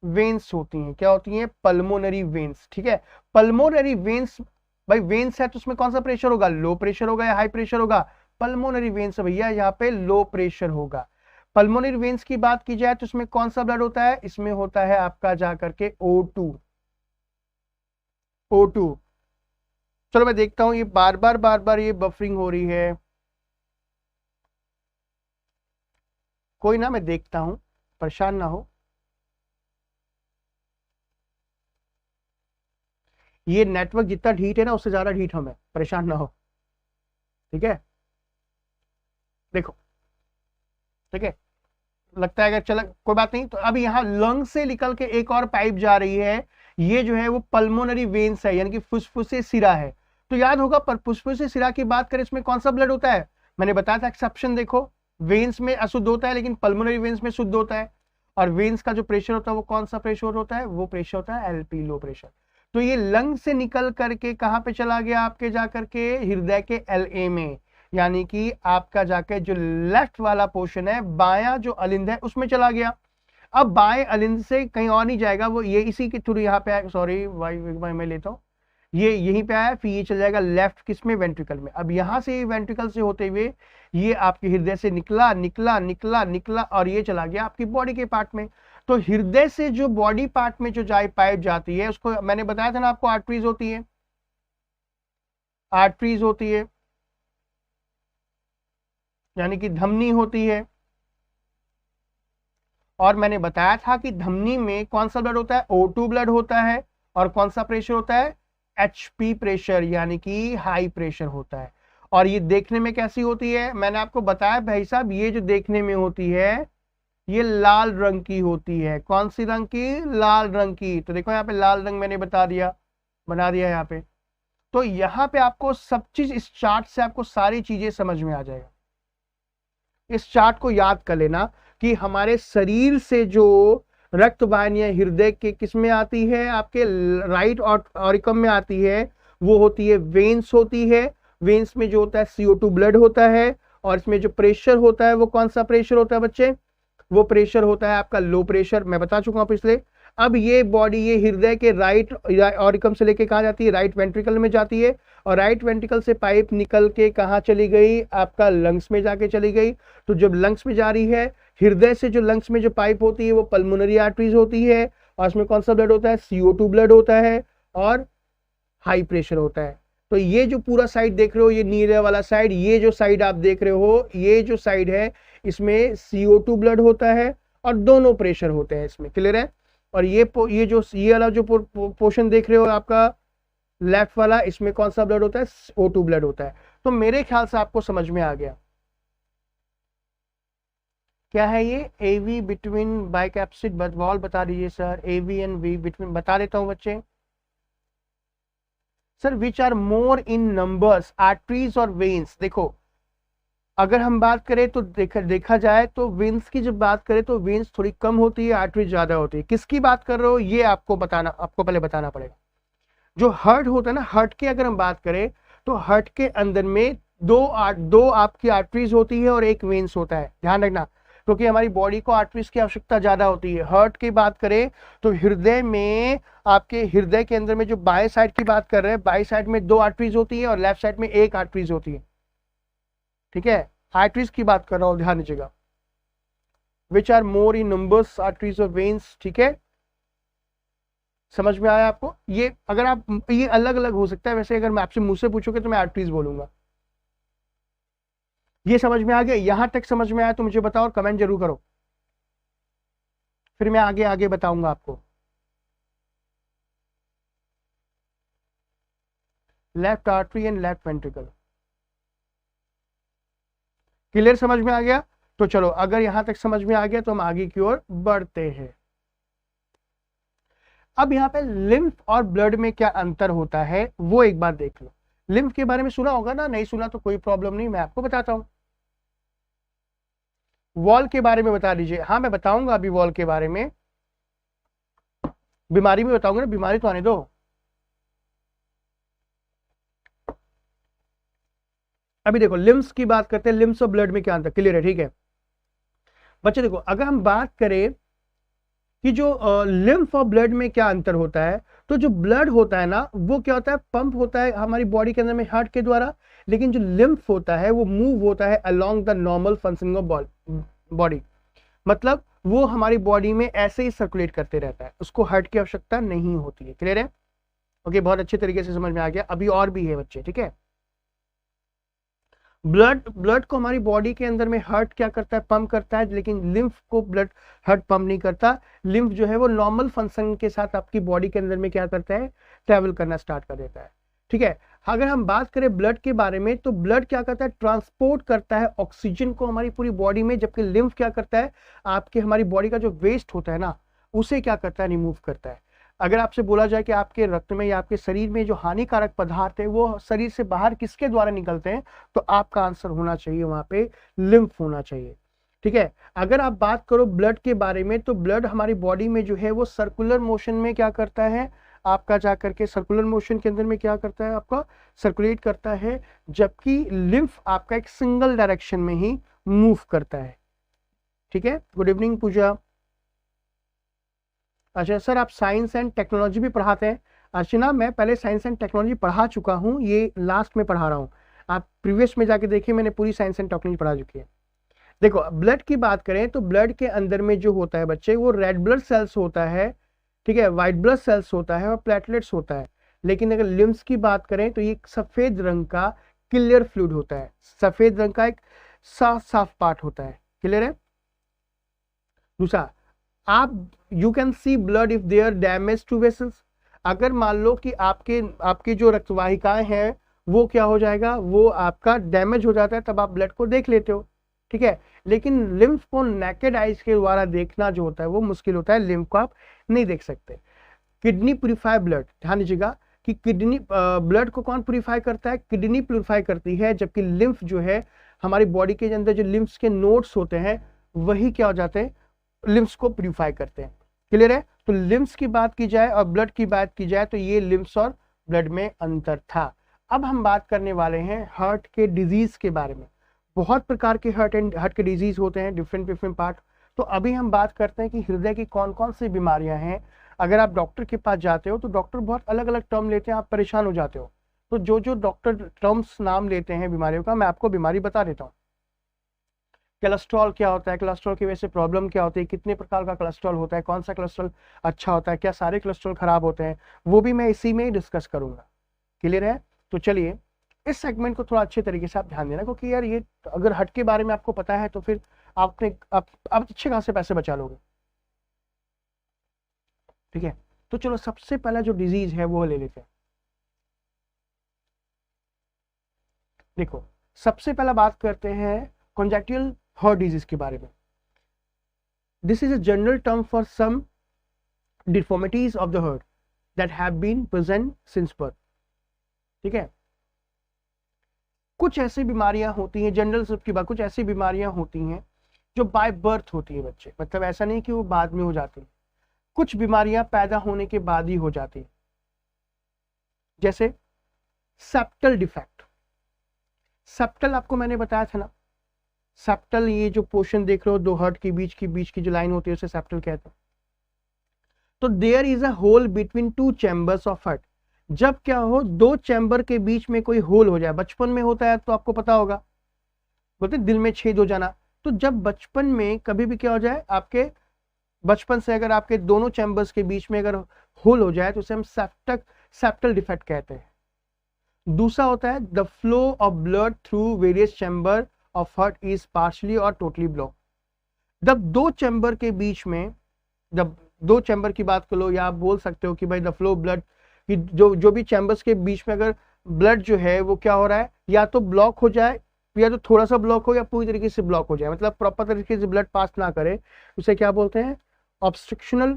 वेन्स होती हैं। क्या होती हैं? Pulmonary veins. ठीक है, पल्मोनरी वेन्स, भाई वेन्स है तो उसमें कौन सा प्रेशर होगा? लो प्रेशर होगा या हाई प्रेशर होगा? पल्मोनरी वेन्स भैया यहाँ पे लो प्रेशर होगा। पल्मोनरी वेन्स की बात की जाए तो इसमें कौन सा ब्लड होता है? इसमें होता है आपका जा करके O2। चलो मैं देखता हूं, ये बार बार ये बफरिंग हो रही है। कोई ना, मैं देखता हूं, परेशान ना हो। ये नेटवर्क जितना ढीठ है ना, उससे ज्यादा ढीठ हमें, परेशान ना हो। ठीक है, देखो, ठीक है, लगता है अगर चला, कोई बात नहीं। तो अब यहाँ लंग से निकल के एक और पाइप जा रही है, ये जो है वो पल्मोनरी वेन्स है, यानी कि फुसफुसे सिरा है। तो याद होगा, पर फुसफुसे सिरा की बात करें, इसमें कौन सा ब्लड होता है? मैंने बताया था एक्सेप्शन, देखो वेन्स में अशुद्ध होता है लेकिन पल्मोनरी वेन्स में शुद्ध होता है। और वेन्स का जो प्रेशर होता है वो कौन सा प्रेशर होता है? वो प्रेशर होता है LP, लो प्रेशर। तो ये लंग से निकल करके कहां पे चला गया? आपके जाकर के हृदय के LA में, यानी कि आपका जाके जो लेफ्ट वाला पोर्शन है, बायां जो अलिंद है, उसमें चला गया। अब बाएं अलिंद से कहीं और नहीं जाएगा, वो ये इसी के थ्रू यहाँ पे आया, सॉरी वाई मैं लेता हूँ, ये यहीं पे आया, फिर ये चल जाएगा लेफ्ट किस में? वेंट्रिकल में। अब यहां से वेंट्रिकल से होते हुए ये आपके हृदय से निकला निकला निकला निकला और ये चला गया आपकी बॉडी के पार्ट में। तो हृदय से जो बॉडी पार्ट में जो पाइप जाती है, उसको मैंने बताया था ना आपको, आर्टरीज होती है, आर्टरीज होती है, यानी कि धमनी होती है। और मैंने बताया था कि धमनी में कौन सा ब्लड होता है, O2 ब्लड होता है, और कौन सा प्रेशर होता है, HP प्रेशर, यानी कि हाई प्रेशर होता है। और ये देखने में कैसी होती है, मैंने आपको बताया भाई साहब, ये जो देखने में होती है ये लाल रंग की होती है। कौन सी रंग की, लाल रंग की। तो देखो यहाँ पे लाल रंग मैंने बता दिया, बना दिया यहाँ पे। तो यहाँ पे आपको सब चीज, इस चार्ट से आपको सारी चीजें समझ में आ जाएगा। इस चार्ट को याद कर लेना कि हमारे शरीर से जो रक्त वाहिनियां हृदय के किस में आती है, आपके राइट ऑरिकम में आती है, वो होती है वेन्स होती है। वेन्स में जो होता है CO2 ब्लड होता है, और इसमें जो प्रेशर होता है वो कौन सा प्रेशर होता है बच्चे, वो प्रेशर होता है आपका लो प्रेशर, मैं बता चुका हूं पिछले। अब ये बॉडी, ये हृदय के राइट ऑरिकम से लेके कहाँ जाती है, राइट वेंट्रिकल में जाती है, और राइट वेंट्रिकल से पाइप निकल के कहाँ चली गई, आपका लंग्स में जाके चली गई। तो जब लंग्स में जा रही है, हृदय से जो लंग्स में जो पाइप होती है वो पल्मोनरी आर्टरीज होती है, और उसमें कौन सा ब्लड होता है, CO2 ब्लड होता है, और हाई प्रेशर होता है। तो ये जो पूरा साइड देख रहे हो, ये नीले वाला साइड, ये जो साइड आप देख रहे हो, ये जो साइड है, इसमें CO2 ब्लड होता है, और दोनों प्रेशर होते हैं इसमें, क्लियर है। और ये वाला जो पोर्शन देख रहे हो आपका लेफ्ट वाला, इसमें कौन सा ब्लड होता है, O2 ब्लड होता है। तो मेरे ख्याल से आपको समझ में आ गया क्या है ये, AV बिटवीन बाइकैप्सिड वॉल, बता दीजिए sir, AV and V between, बता देता हूं बच्चे। Sir which are more in numbers, arteries और वेन्स। देखो अगर हम बात करें तो देखा जाए तो वेन्स की जब बात करें तो वेन्स थोड़ी कम होती है, आर्टरीज ज्यादा होती है। किसकी बात कर रहे हो ये आपको पहले बताना पड़ेगा। जो हार्ट होता है ना, हार्ट की अगर हम बात करें तो हार्ट के अंदर में दो आपकी आर्टरीज होती है और एक वेन्स होता है, ध्यान रखना, क्योंकि हमारी बॉडी को आर्टरीज की आवश्यकता ज्यादा होती है। हार्ट की बात करें तो हृदय में, आपके हृदय के अंदर में जो बाएं साइड की बात कर रहे हैं, बाएं साइड में 2 आर्टरीज होती है और लेफ्ट साइड में 1 आर्टरीज होती है, ठीक है। आर्टरीज की बात कर रहा हूं, ध्यान दीजिएगा। Which are more in numbers, arteries और वेन्स, ठीक है, समझ में आया आपको। ये अगर आप, ये अलग अलग हो सकता है, वैसे अगर मैं आपसे मुंह से पूछोगे तो मैं आर्टरीज बोलूंगा। ये समझ में आ गया, यहां तक समझ में आया तो मुझे बताओ और कमेंट जरूर करो, फिर मैं आगे आगे बताऊंगा आपको। Left artery and left ventricle, clear, समझ में आ गया। तो चलो अगर यहां तक समझ में आ गया तो हम आगे की ओर बढ़ते हैं। अब यहाँ पे लिम्फ और ब्लड में क्या अंतर होता है वो एक बार देख लो। लिम्फ के बारे में सुना होगा ना, नहीं सुना तो कोई प्रॉब्लम नहीं, मैं आपको बताता हूं। वॉल के बारे में बता दीजिए। हाँ मैं बताऊंगा अभी वॉल के बारे में, बीमारी में बताऊंगा ना, बीमारी तो आने दो। अभी देखो लिम्फ्स की बात करते हैं, लिम्फ्स और ब्लड में क्या अंतर, क्लियर है, ठीक है बच्चे। देखो अगर हम बात करें कि जो लिम्फ और ब्लड में क्या अंतर होता है, तो जो ब्लड होता है ना वो क्या होता है, पंप होता है हमारी बॉडी के अंदर में हार्ट के द्वारा, लेकिन जो लिम्फ होता है वो मूव होता है along the normal functioning of body. मतलब वो हमारी बॉडी में ऐसे ही सर्कुलेट करते रहता है, उसको हार्ट की आवश्यकता नहीं होती है, क्लियर है। ओके, बहुत अच्छे तरीके से समझ में आ गया। अभी और भी है बच्चे, ठीक है। ब्लड को हमारी बॉडी के अंदर में हार्ट क्या करता है, पंप करता है, लेकिन लिम्फ को ब्लड हार्ट पंप नहीं करता। लिम्फ जो है वो नॉर्मल फंक्शन के साथ आपकी बॉडी के अंदर में क्या करता है, ट्रैवल करना स्टार्ट कर देता है, ठीक है। अगर हम बात करें ब्लड के बारे में तो ब्लड क्या करता है, ट्रांसपोर्ट करता है ऑक्सीजन को हमारी पूरी बॉडी में, जबकि लिम्फ क्या करता है, आपके हमारी बॉडी का जो वेस्ट होता है ना उसे क्या करता है, रिमूव करता है। अगर आपसे बोला जाए कि आपके रक्त में या आपके शरीर में जो हानिकारक पदार्थ है वो शरीर से बाहर किसके द्वारा निकलते हैं, तो आपका आंसर होना चाहिए वहां पे लिम्फ होना चाहिए, ठीक है। अगर आप बात करो ब्लड के बारे में तो ब्लड हमारी बॉडी में जो है वो सर्कुलर मोशन में क्या करता है, आपका जा करके सर्कुलर मोशन के अंदर में क्या करता है, आपका सर्कुलेट करता है, जबकि लिम्फ आपका एक सिंगल डायरेक्शन में ही मूव करता है, ठीक है। गुड इवनिंग पूजा। अच्छा सर आप साइंस एंड टेक्नोलॉजी भी पढ़ाते हैं। अर्चना मैं पहले साइंस एंड टेक्नोलॉजी पढ़ा चुका हूँ, ये लास्ट में पढ़ा रहा हूँ, आप प्रीवियस में जाके देखिए मैंने पूरी साइंस एंड टेक्नोलॉजी पढ़ा चुकी है। देखो ब्लड की बात करें तो ब्लड के अंदर में जो होता है बच्चे, वो रेड ब्लड सेल्स होता है, ठीक है, व्हाइट ब्लड सेल्स होता है और प्लेटलेट्स होता है। लेकिन अगर लिम्स की बात करें तो ये सफेद रंग का क्लियर फ्लूइड होता है, सफेद रंग का एक साफ साफ पार्ट होता है। क्लियर है? दूसरा, आप you can see blood if there damage to vessels. अगर मान लो कि आपकी जो रक्तवाहिकाएं हैं वो क्या हो जाएगा, वो आपका डैमेज हो जाता है, तब आप ब्लड को देख लेते हो, ठीक है। लेकिन लिम्फ को नेकेड आइज के द्वारा देखना जो होता है वो मुश्किल होता है, लिम्फ को आप नहीं देख सकते। किडनी प्यूरिफाई ब्लड, ध्यान दीजिएगा कि किडनी ब्लड को कौन प्यूरिफाई करता है, किडनी प्यूरिफाई करती है, जबकि लिम्फ जो है हमारी बॉडी के अंदर जो लिम्फ्स के नोड्स होते हैं वही क्या हो जाते हैं, लिम्फ्स को प्यूरिफाई करते हैं। क्लियर है? तो लिम्फ्स की बात की जाए और ब्लड की बात की जाए तो ये लिम्फ्स और ब्लड में अंतर था। अब हम बात करने वाले हैं हार्ट के डिजीज के बारे में। बहुत प्रकार के हार्ट के डिजीज होते हैं, डिफरेंट पार्ट। तो अभी हम बात करते हैं कि हृदय की कौन कौन सी बीमारियां हैं। अगर आप डॉक्टर के पास जाते हो तो डॉक्टर बहुत अलग अलग टर्म लेते हैं, आप परेशान हो जाते हो। तो जो जो डॉक्टर टर्म्स नाम लेते हैं बीमारियों का, मैं आपको बीमारी बता देता हूँ। कोलेस्ट्रॉल क्या होता है, कोलेस्ट्रॉल की वजह से प्रॉब्लम क्या होती है, कितने प्रकार का कोलेस्ट्रॉल होता है, कौन सा कोलेस्ट्रॉल अच्छा होता है, क्या सारे कोलेस्ट्रॉल खराब होते हैं, वो भी मैं इसी में ही डिस्कस करूंगा। क्लियर है? तो चलिए इस सेगमेंट को थोड़ा अच्छे तरीके से आप ध्यान देना, क्योंकि यार ये अगर हट के बारे में आपको पता है तो फिर आप अच्छे खासे पैसे बचा लोगे। ठीक है, तो चलो सबसे पहला जो डिजीज है वो ले लेते हैं। देखो सबसे पहला बात करते हैं कॉन्जेक्टिवल हार्ट डिजीज के बारे में। This is a general term for some deformities of the heart that have been present since birth. ठीक है, कुछ ऐसी बीमारियां होती हैं, जनरल की बात, कुछ ऐसी बीमारियां होती हैं जो बाय बर्थ होती है बच्चे, मतलब ऐसा नहीं कि वो बाद में हो जाती है, कुछ बीमारियां पैदा होने के बाद ही हो जाती है। जैसे सेप्टल डिफेक्ट। सेप्टल आपको मैंने बताया था ना, सेप्टल ये जो पोर्शन देख रहे हो दो हार्ट के बीच की जो लाइन होती है उसे सेप्टल कहते हैं। तो there is a hole between two chambers of heart. जब क्या हो, दो चैम्बर के बीच में कोई होल हो जाए, बचपन में होता है तो आपको पता होगा, बोलते दिल में छेद हो जाना। तो जब बचपन में कभी भी क्या हो जाए, आपके बचपन से अगर आपके दोनों चैम्बर्स के बीच में अगर होल हो जाए तो उसे हम सेप्टल डिफेक्ट कहते हैं। दूसरा होता है the flow of blood through various chamber of heart is partially और टोटली ब्लॉक। जब दो चैम्बर के बीच में, जब दो चैम्बर की बात कर लो, या आप बोल सकते हो कि भाई द फ्लो ब्लड कि जो भी चैम्बर्स के बीच में अगर ब्लड जो है वो क्या हो रहा है, या तो ब्लॉक हो जाए, या तो थोड़ा सा ब्लॉक हो, या पूरी तरीके से ब्लॉक हो जाए, मतलब प्रॉपर तरीके से ब्लड पास ना करे, उसे क्या बोलते हैं, ऑब्स्ट्रक्शनल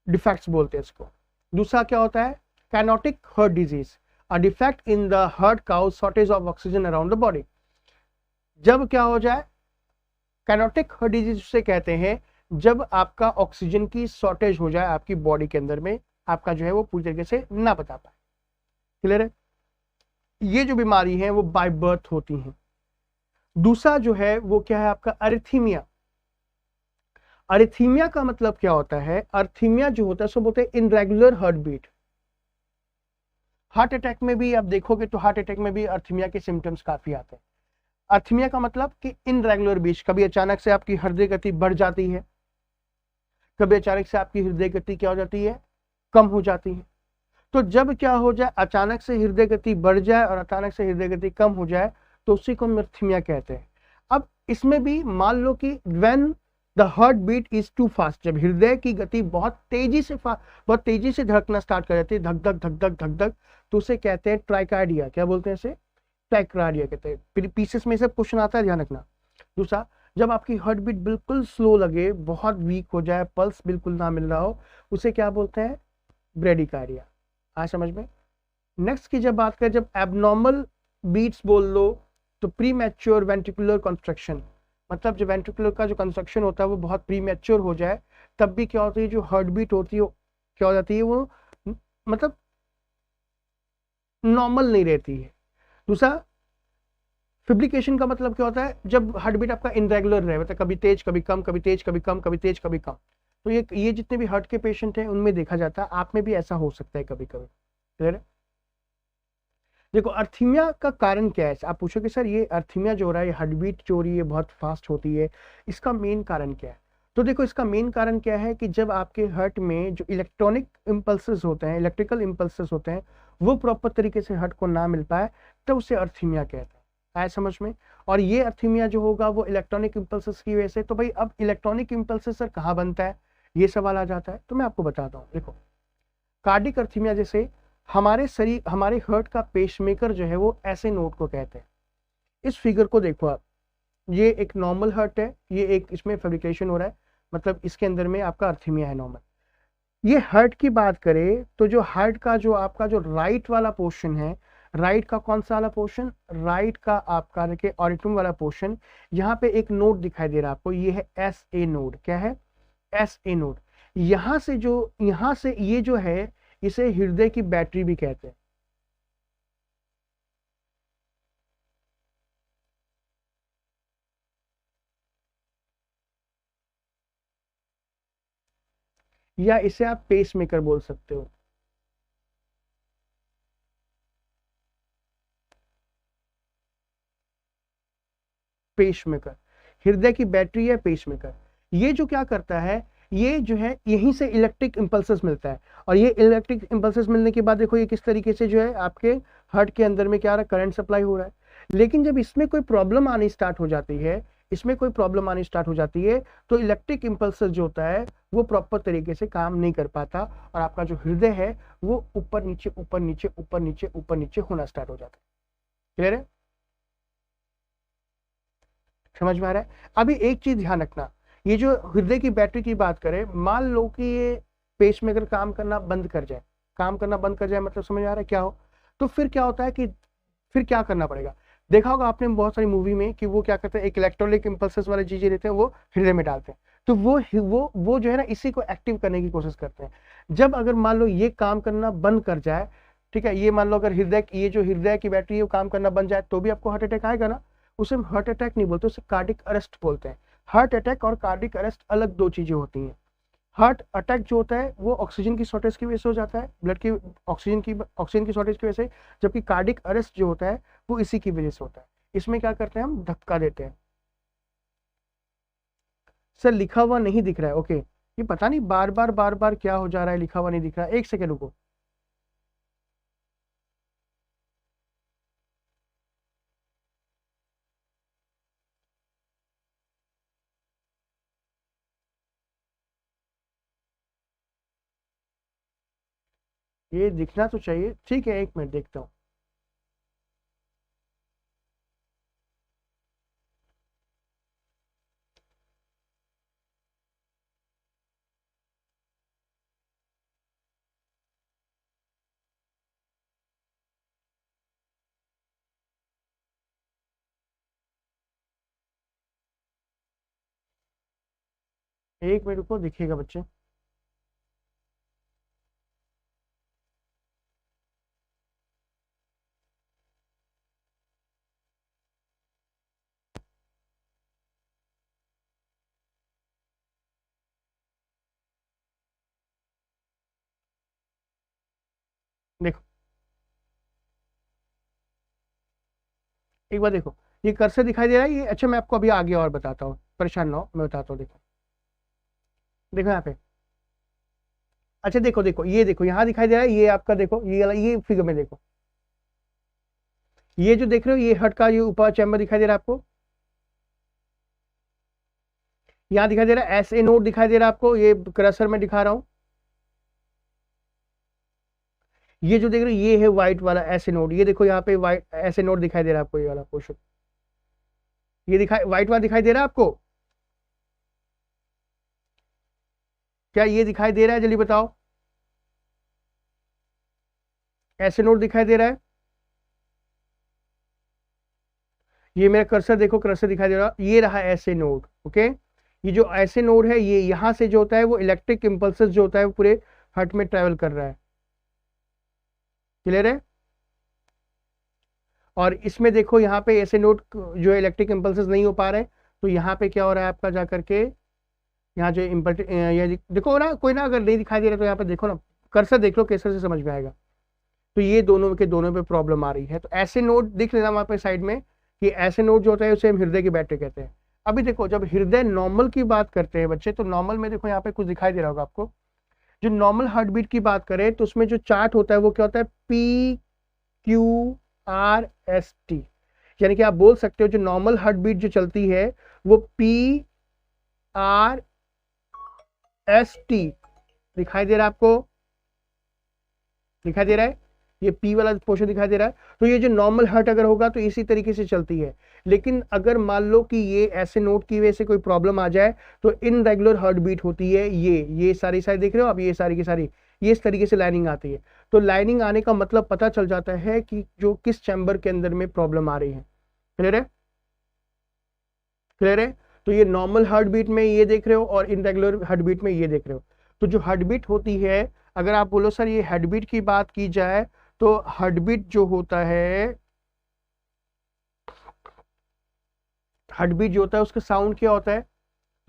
डिफेक्ट्स बोलते हैं इसको। दूसरा क्या होता है, cyanotic heart disease, a defect in the heart cause shortage of oxygen around the body. जब क्या हो जाए, कैनोटिक हार्ट डिजीज उसे कहते हैं जब आपका ऑक्सीजन की शॉर्टेज हो जाए आपकी बॉडी के अंदर में, आपका जो है वो पूरी तरीके से ना बता पाए। क्लियर है? ये जो बीमारी है वो बाय बर्थ होती है। दूसरा जो है वो क्या है आपका, अरिथीमिया। अरिथीमिया का मतलब क्या होता है, अरिथीमिया जो होता है उसको बोलते हैं irregular heart beat. Heart attack में भी आप देखोगे तो हार्ट अटैक में भी अरिथीमिया के सिम्टम्स काफी आते हैं। अरिथीमिया का मतलब कि इनरेगुलर बीट, कभी अचानक से आपकी हृदय गति बढ़ जाती है, कभी अचानक से आपकी हृदय गति क्या हो जाती है, कम हो जाती है। तो जब क्या हो जाए, अचानक से हृदय गति बढ़ जाए और अचानक से हृदय गति कम हो जाए तो उसी को हम अरिथीमिया कहते हैं। अब इसमें भी मान लो कि when the heart beat is too fast, जब हृदय की गति बहुत तेजी से धड़कना स्टार्ट कर जाती है, धक धक धक धक धक धक, तो उसे कहते हैं ट्राइकार्डिया। क्या बोलते हैं इसे, ट्राइकार्डिया कहते हैं। पीसेस में से क्वेश्चन आता है, ध्यान रखना। दूसरा, जब आपकी हार्ट बीट बिल्कुल स्लो लगे, बहुत वीक हो जाए, पल्स बिल्कुल ना मिल रहा हो, उसे क्या बोलते हैं, ब्रेडिकार्डिया। आ समझ में? नेक्स्ट की जब बात करें, जब एबनॉर्मल बीट्स बोल लो तो प्री मैच्योर वेंट्रिकुलर कंस्ट्रक्शन, मतलब जो वेंट्रिकुलर का जो कंस्ट्रक्शन होता है वो बहुत प्री मैच्योर हो जाए, तब भी क्या होती है, जो हार्ट बीट होती है क्या हो जाती है, वो मतलब नॉर्मल नहीं रहती है। दूसरा, फिब्रिकेशन का मतलब क्या होता है, जब हार्ट बीट आपका इनरेगुलर रहे, मतलब कभी तेज कभी कम, कभी तेज कभी कम, कभी तेज कभी कम। तो ये जितने भी हार्ट के पेशेंट हैं उनमें देखा जाता है, आप में भी ऐसा हो सकता है कभी कभी। क्लियर है? देखो अर्थीमिया का कारण क्या है, आप पूछोगे सर ये अर्थीमिया जो हो रहा है, हार्ट बीट जो हो रही है बहुत फास्ट होती है, इसका मेन कारण क्या है? तो देखो इसका मेन कारण क्या है कि जब आपके हार्ट में जो इलेक्ट्रॉनिक इम्पल्सेस होते हैं, इलेक्ट्रिकल इम्पल्सेस होते हैं, वो प्रॉपर तरीके से हार्ट को ना मिल पाए, तो उसे अर्थीमिया कहते हैं। आया समझ में? और ये अर्थीमिया जो होगा वो इलेक्ट्रॉनिक इम्पल्सेस की वजह से। तो भाई अब इलेक्ट्रॉनिक इम्पल्सेस सर कहाँ बनता है, ये सवाल आ जाता है। तो मैं आपको बताता हूँ, देखो कार्डिक अर्थीमिया जैसे हमारे शरीर, हमारे हार्ट का पेसमेकर जो है वो ऐसे नोड को कहते हैं। इस फिगर को देखो आप, ये एक नॉर्मल हार्ट है, ये एक इसमें फेब्रिकेशन हो रहा है, मतलब इसके अंदर में आपका अर्थीमिया है नॉर्मल। ये हार्ट की बात करें तो जो हार्ट का जो आपका जो राइट वाला पोर्शन है, राइट का कौन सा वाला पोर्शन, राइट का आपका देखिए ऑडिटम वाला पोर्शन, यहाँ पे एक नोड दिखाई दे रहा है आपको, ये है एस ए नोड। क्या है? S A node. यहाँ से ये जो है इसे हृदय की बैटरी भी कहते हैं। या इसे आप पेस मेकर बोल सकते हो। पेसमेकर, हृदय की बैटरी है पेसमेकर। ये जो क्या करता है, ये जो है यहीं से इलेक्ट्रिक इंपल्सेस मिलता है, और ये इलेक्ट्रिक इंपल्सेस मिलने के बाद देखो ये किस तरीके से जो है आपके हार्ट के अंदर में क्या आ रहा है, करंट सप्लाई हो रहा है। लेकिन जब इसमें कोई प्रॉब्लम आनी स्टार्ट हो जाती है, इसमें कोई प्रॉब्लम आनी स्टार्ट हो जाती है, तो इलेक्ट्रिक इंपल्सेस जो होता है वो प्रॉपर तरीके से काम नहीं कर पाता, और आपका जो हृदय है वो ऊपर नीचे ऊपर नीचे ऊपर नीचे ऊपर नीचे होना स्टार्ट हो जाता है। क्लियर है? समझ में आ रहा है? अभी एक चीज ध्यान रखना, ये जो हृदय की बैटरी की बात करें, मान लो कि ये पेसमेकर काम करना बंद कर जाए, काम करना बंद कर जाए, मतलब समझ आ रहा है क्या हो? तो फिर क्या होता है कि फिर क्या करना पड़ेगा? देखा होगा आपने बहुत सारी मूवी में कि वो क्या करते हैं, एक इलेक्ट्रॉनिक इंपल्सेस वाली चीजें रहते हैं वो हृदय में डालते हैं, तो वो जो है ना इसी को एक्टिव करने की कोशिश करते हैं। जब अगर मान लो ये काम करना बंद कर जाए, ठीक है, ये मान लो अगर हृदय, ये जो हृदय की बैटरी है वो काम करना बंद जाए, तो भी आपको हार्ट अटैक आएगा ना। उसे हम हार्ट अटैक नहीं बोलते, उसे कार्डिक अरेस्ट बोलते हैं। हार्ट अटैक और कार्डिक अरेस्ट अलग दो चीजें होती हैं। हार्ट अटैक जो होता है वो ऑक्सीजन की शॉर्टेज की वजह से हो जाता है, ब्लड की ऑक्सीजन की शॉर्टेज की वजह से, जबकि कार्डिक अरेस्ट जो होता है वो इसी की वजह से होता है। इसमें क्या करते हैं, हम धक्का देते हैं। सर लिखा हुआ नहीं दिख रहा है, ओके, ये पता नहीं बार बार क्या हो जा रहा है, लिखा हुआ नहीं दिख रहा है, एक सेकेंड रुको। ये दिखना तो चाहिए, ठीक है, एक मिनट देखता हूँ। एक मिनट रुको, दिखेगा बच्चे। देखो एक बार देखो, ये कर्सर दिखाई दे रहा है ये, अच्छा मैं आपको अभी आगे और बताता हूँ, परेशान ना हो, मैं बताता हूँ। देखो देखो यहाँ पे, अच्छा देखो देखो, ये देखो यहाँ दिखाई दे रहा है, ये आपका देखो, ये फिगर में देखो, ये जो देख रहे हो ये हार्ट का ये ऊपर चैम्बर दिखाई दे रहा है आपको, यहाँ दिखाई दे रहा है एस ए नोड दिखाई दे रहा है आपको, ये क्रसर में दिखा रहा हूँ। ये जो देख रहे हो ये है व्हाइट वाला एस ए नोड, ये देखो यहाँ पे व्हाइट एस ए नोड दिखाई दे रहा है आपको, ये वाला पोर्शन, ये दिखाई व्हाइट वाला दिखाई दे रहा है आपको, क्या ये दिखाई दे रहा है, जल्दी बताओ। एस ए नोड दिखाई दे रहा है, ये मेरा कर्सर देखो, कर्सर दिखाई दे रहा है, ये रहा ऐसे नोड, ओके। ये जो ऐसे नोड है, ये यहां से जो होता है वो इलेक्ट्रिक इंपल्सेस जो होता है वो पूरे हार्ट में ट्रेवल कर रहा है। क्लियर है? और इसमें देखो यहाँ पे ऐसे नोड जो इलेक्ट्रिक इंपल्सेस नहीं हो पा रहे, तो यहाँ पे क्या हो रहा है आपका जा करके, यहाँ जो ये देखो ना, कोई ना अगर नहीं दिखाई दे रहा तो यहाँ पे देखो ना, कर्सर देख लो, कैसे से समझ में आएगा। तो ये दोनों के दोनों पे प्रॉब्लम आ रही है। तो ऐसे नोड दिख लेना वहां पे साइड में कि ऐसे नोड जो होता है उसे हम हृदय की बैटरी कहते हैं। अभी देखो जब हृदय नॉर्मल की बात करते हैं बच्चे, तो नॉर्मल में देखो यहाँ पे कुछ दिखाई दे रहा होगा आपको। जो नॉर्मल हार्ट बीट की बात करें तो उसमें जो चार्ट होता है वो क्या होता है, PQRST। यानी कि आप बोल सकते हो जो नॉर्मल हार्ट बीट जो चलती है वो PRST दिखाई दे रहा है आपको, दिखाई दे रहा है, ये P वाला पोर्शन दिखाई दे रहा है। तो ये जो नॉर्मल हार्ट अगर होगा तो इसी तरीके से चलती है। लेकिन अगर मान लो कि ये ऐसे नोट की वजह से कोई प्रॉब्लम आ जाए तो इनरेगुलर हार्ट बीट होती है। ये सारी सारी देख रहे हो आप, ये सारी की सारी ये इस तरीके से लाइनिंग आती है। तो लाइनिंग आने का मतलब पता चल जाता है कि जो किस चैम्बर के अंदर में प्रॉब्लम आ रही है। क्लियर है, क्लियर है। तो ये नॉर्मल हार्ट बीट में ये देख रहे हो और इनरेगुलर हार्ट बीट में ये देख रहे हो। तो जो हार्ट बीट होती है, अगर आप बोलो सर ये हार्ट बीट की बात की जाए तो हार्ट बीट जो होता है, हार्ट बीट जो होता है उसका साउंड क्या होता है,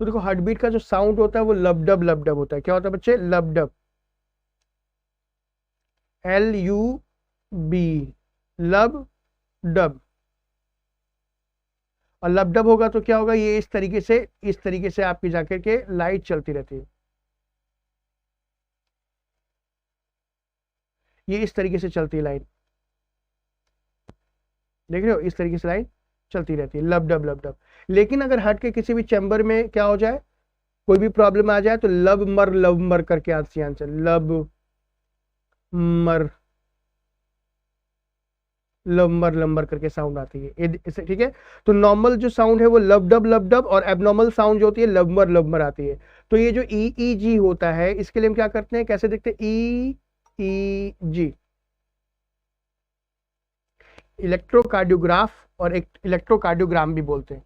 तो देखो हार्ट बीट का जो साउंड होता है वो लबडब लबडब होता है। क्या होता है बच्चे, लबडब, LUB, लब डब। और लबडब होगा तो क्या होगा, ये इस तरीके से आपकी जाकर के लाइट चलती रहती है। ये इस तरीके से चलती है लाइट, देख रहे हो, इस तरीके से लाइट चलती रहती है, लबडब लबडब। लेकिन अगर हार्ट के किसी भी चैम्बर में क्या हो जाए, कोई भी प्रॉब्लम आ जाए तो लब मर करके आती है आंसर, लब मर लंबर लंबर करके साउंड आती है इसे, ठीक है। तो नॉर्मल जो साउंड है वो लब डब और एबनॉर्मल साउंड जो होती है लंबर आती है। तो ये जो EEG होता है इसके लिए हम क्या करते हैं, कैसे देखते हैं, EEG, इलेक्ट्रोकार्डियोग्राफ और एक इलेक्ट्रोकार्डियोग्राम भी बोलते हैं।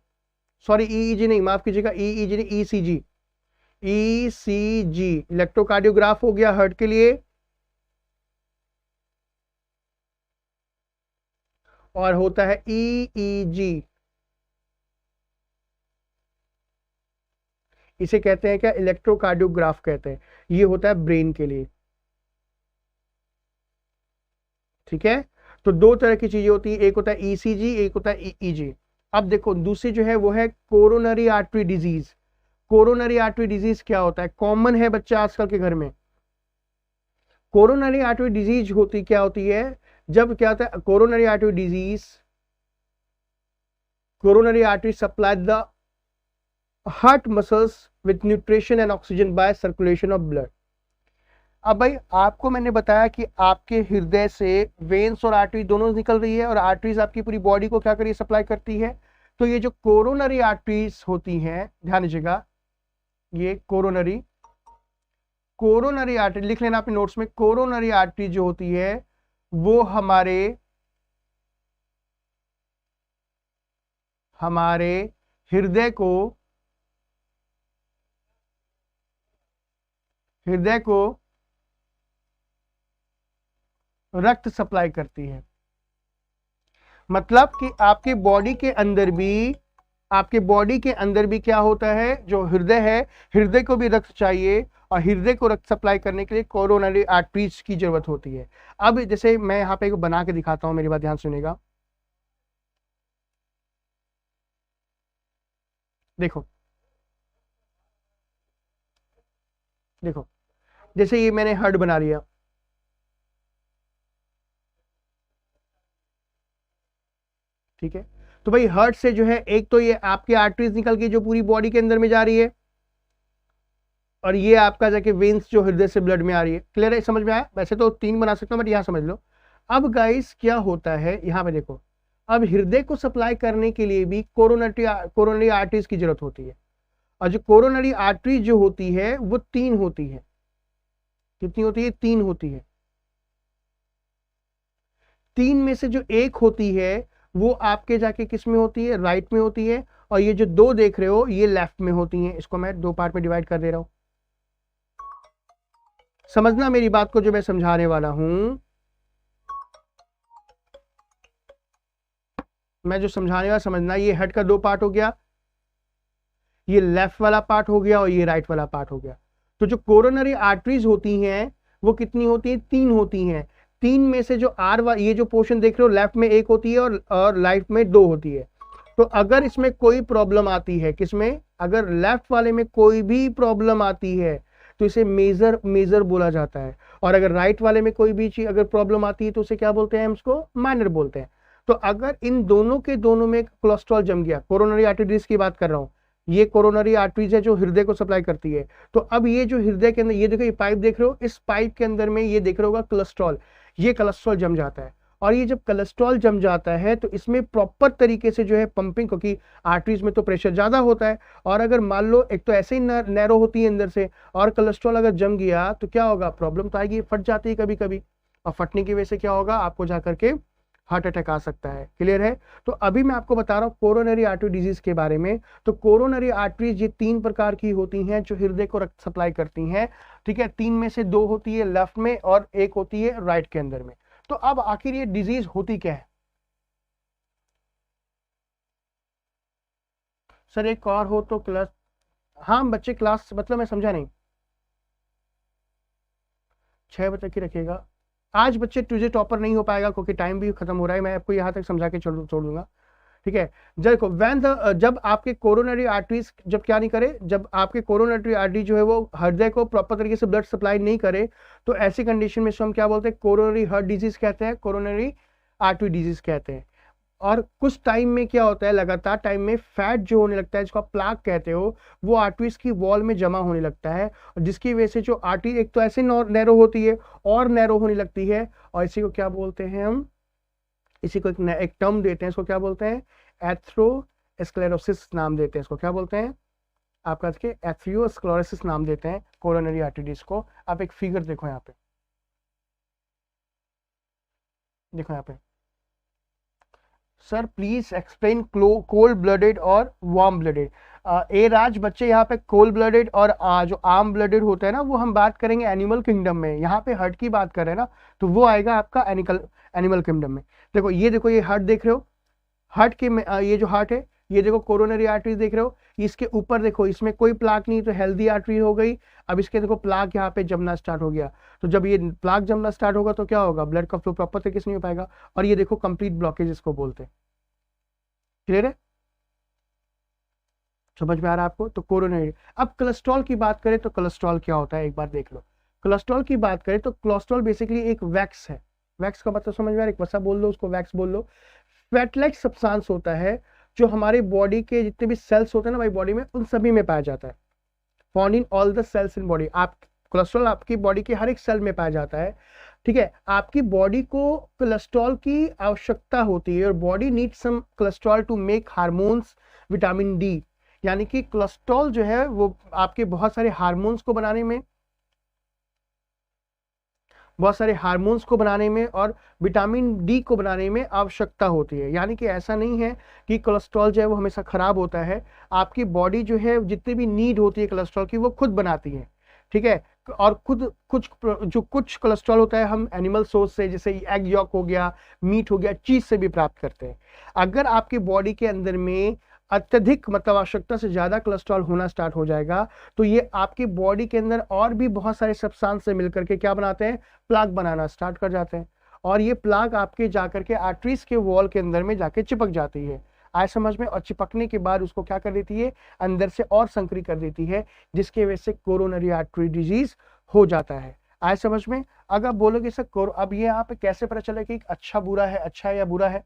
सॉरी EEG नहीं, माफ कीजिएगा, EEG नहीं, ECG, ECG इलेक्ट्रोकार्डियोग्राफ हो गया हार्ट के लिए, और होता है EEG, इसे कहते हैं क्या, इलेक्ट्रोकार्डियोग्राफ कहते हैं। ये होता है ब्रेन के लिए, ठीक है। तो दो तरह की चीजें होती है, एक होता है ECG, एक होता है EEG। अब देखो दूसरी जो है वो है coronary artery disease. Coronary artery disease क्या होता है, कॉमन है बच्चे आजकल के घर में। कोरोनरी आर्टरी डिजीज होती क्या होती है, जब क्या होता है coronary artery disease, coronary artery supply the heart muscles with nutrition and oxygen by circulation of blood. अब भाई आपको मैंने बताया कि आपके हृदय से वेन्स और आर्टरी दोनों निकल रही है और आर्टरीज आपकी पूरी बॉडी को क्या करिए, सप्लाई करती है। तो ये जो कोरोनरी आर्टरीज होती हैं, ध्यान दीजिएगा, ये कोरोनरी आर्टरी लिख लेना अपने नोट्स में। कोरोनरी आर्टरी जो होती है वो हमारे हृदय को रक्त सप्लाई करती है। मतलब कि आपके बॉडी के अंदर भी क्या होता है, जो हृदय है, हृदय को भी रक्त चाहिए और हृदय को रक्त सप्लाई करने के लिए कोरोनरी आर्टरीज की जरूरत होती है। अब जैसे मैं यहाँ पे बना के दिखाता हूं, मेरी बात ध्यान सुनिएगा। देखो देखो, जैसे ये मैंने हार्ट बना लिया, ठीक है। तो भाई हार्ट से जो है एक तो ये आपकी आर्टरीज निकल के जो पूरी बॉडी के अंदर में जा रही है, और ये आपका जाके वेन्स जो हृदय से ब्लड में आ रही है। क्लियर है, समझ में आया। वैसे तो 3 बना सकता हूं बट यहां समझ लो। अब गाइस क्या होता है यहां पे देखो, अब हृदय को सप्लाई करने के लिए भी कोरोनरी आर्टरीज की जरूरत होती है। और जो कोरोनरी आर्टरी जो होती है वो 3 होती है। कितनी होती है, 3 होती है। 3 में से जो एक होती है वो आपके जाके किस में होती है, राइट में होती है। और ये जो 2 देख रहे हो ये लेफ्ट में होती हैं। इसको मैं 2 पार्ट में डिवाइड कर दे रहा हूं, समझना मेरी बात को जो मैं समझाने वाला हूं। मैं जो समझाने वाला समझना, ये हेड का 2 पार्ट हो गया, ये लेफ्ट वाला पार्ट हो गया और ये राइट वाला पार्ट हो गया। तो जो कोरोनरी आर्टरीज होती हैं वो कितनी होती हैं, 3 होती हैं। तीन में से जो ये जो पोर्शन देख रहे हो लेफ्ट में एक होती है और राइट में दो होती है। तो अगर इसमें कोई प्रॉब्लम आती है, किसमें, अगर लेफ्ट वाले में कोई भी प्रॉब्लम आती है तो इसे मेजर बोला जाता है, और अगर राइट वाले में कोई भी चीज अगर प्रॉब्लम आती है तो उसे क्या बोलते हैं, हम उसको माइनर बोलते हैं। तो अगर इन दोनों के दोनों में कोलेस्ट्रॉल जम गया, कोरोनरी आर्टरीज की बात कर रहा हूं, ये कोरोनरी आर्टरीज है जो हृदय को सप्लाई करती है, तो अब ये जो हृदय के अंदर, ये देखो ये पाइप देख रहे हो, इस पाइप के अंदर में ये देख रहे होगा कोलेस्ट्रॉल, ये कोलेस्ट्रॉल जम जाता है। और ये जब कोलेस्ट्रॉल जम जाता है तो इसमें प्रॉपर तरीके से जो है पंपिंग, क्योंकि आर्टरीज में तो प्रेशर ज्यादा होता है, और अगर मान लो एक तो ऐसे ही नैरो होती है अंदर से, और कोलेस्ट्रॉल अगर जम गया तो क्या होगा, प्रॉब्लम तो आएगी, फट जाती है कभी कभी, और फटने की वजह से क्या होगा, आपको जाकर के हार्ट अटैक आ सकता है। क्लियर है। तो अभी मैं आपको बता रहा हूँ कोरोनरी आर्टरी डिजीज के बारे में। तो कोरोनरी आर्टरीज ये तीन प्रकार की होती हैं जो हृदय को रक्त सप्लाई करती हैं, ठीक है। तीन में से दो होती है लेफ्ट में और एक होती है राइट के अंदर में। तो अब आखिर ये डिजीज होती क्या है सर, एक और हो तो क्लास, हाँ बच्चे क्लास, मतलब मैं समझा नहीं, 6 बजे तक ही रखिएगा। आज बच्चे ट्यूजडे टॉपर नहीं हो पाएगा क्योंकि टाइम भी खत्म हो रहा है, मैं आपको यहाँ तक समझा के छोड़ दूंगा, ठीक है। देखो जब आपके कोरोनरी आर्टरीज जब क्या नहीं करे, जब आपके कोरोनरी आर्टरी जो है वो हृदय को प्रॉपर तरीके से ब्लड सप्लाई नहीं करे, तो ऐसी कंडीशन में हम क्या बोलते हैं, कोरोनरी हार्ट डिजीज कहते हैं, कोरोनरी आर्टरी डिजीज कहते हैं। और कुछ टाइम में क्या होता है, लगातार टाइम में फैट जो होने लगता है, जिसको आप प्लाक कहते हो, वो आर्टरीज की वॉल में जमा होने लगता है, और जिसकी वजह से जो आर्टरी एक तो ऐसे नैरो होती है और नैरो होने लगती है, और इसी को क्या बोलते हैं हम, इसी को एक टर्म देते हैं, इसको क्या बोलते हैं, एथेरोस्क्लेरोसिस नाम देते हैं, इसको क्या बोलते हैं आपका, एथेरोस्क्लेरोसिस नाम देते हैं कोरोनरी आर्टरीज को। आप एक फिगर देखो यहाँ पे, देखो यहाँ पे, sir please explain cold blooded और वार्म ब्लडेड। ए राज बच्चे, यहाँ पे कोल्ड ब्लडेड और जो आर्म ब्लडेड होता है ना, वो हम बात करेंगे एनिमल किंगडम में। यहाँ पे हार्ट की बात कर रहे हैं ना, तो वो आएगा आपका एनिमल किंगडम में। देखो ये हार्ट देख रहे हो, हार्ट के ये जो हार्ट है, ये देखो कोरोनरी आर्टरी देख रहे हो, इसके ऊपर देखो इसमें कोई प्लाक नहीं, तो हेल्दी आर्टरी हो गई। अब इसके देखो प्लाक यहाँ पे जमना स्टार्ट हो गया, तो जब ये प्लाक जमना स्टार्ट होगा तो क्या होगा, ब्लड का फ्लो प्रॉपर तरीके से नहीं हो पाएगा, और ये देखो कंप्लीट ब्लॉकेज इसको बोलते हैं। क्लियर है, समझ में आ रहा है आपको। तो कोरोनरी। अब कोलेस्ट्रॉल की बात करें तो कोलेस्ट्रॉल क्या होता है, एक बार देख लो। कोलेस्ट्रॉल की बात करें तो कोलेस्ट्रॉल बेसिकली एक वैक्स है। वैक्स का मतलब समझ में आ रहा है, एक वसा बोल लो, उसको वैक्स बोल लो। फैट लाइक सब्सटेंस होता है जो हमारे बॉडी के जितने भी सेल्स होते हैं ना भाई बॉडी में, उन सभी में पाया जाता है। Found in all the cells in body. आप कोलेस्ट्रॉल आपकी बॉडी के हर एक सेल में पाया जाता है, ठीक है। आपकी बॉडी को कोलेस्ट्रॉल की आवश्यकता होती है, और body need some cholesterol to make hormones, vitamin D, यानी कि कोलेस्ट्रॉल जो है वो आपके बहुत सारे हार्मोन्स को बनाने में, और विटामिन डी को बनाने में आवश्यकता होती है। यानी कि ऐसा नहीं है कि कोलेस्ट्रॉल जो है वो हमेशा खराब होता है, आपकी बॉडी जो है जितनी भी नीड होती है कोलेस्ट्रॉल की वो खुद बनाती है, ठीक है। और कुछ कोलेस्ट्रॉल होता है हम एनिमल सोर्स से, जैसे एग यॉक हो गया, मीट हो गया, चीज से भी प्राप्त करते हैं। अगर आपकी बॉडी के अंदर में अत्यधिक, मतलब आवश्यकता से ज्यादा कोलेस्ट्रॉल होना स्टार्ट हो जाएगा, तो ये आपकी बॉडी के अंदर और भी बहुत सारे सब्सटेंस से मिलकर के क्या बनाते हैं, प्लाक बनाना स्टार्ट कर जाते हैं, और ये प्लाक आपके जाकर के आर्टरीज के वॉल के अंदर में जाके चिपक जाती है। आए समझ में। और चिपकने के बाद उसको क्या कर देती है, अंदर से और संकरी कर देती है, जिसकी वजह से कोरोनरी आर्टरी डिजीज हो जाता है। आए समझ में। अगर बोलोगे सर अब ये यहाँ पे कैसे पता चले कि अच्छा बुरा है, अच्छा या बुरा है,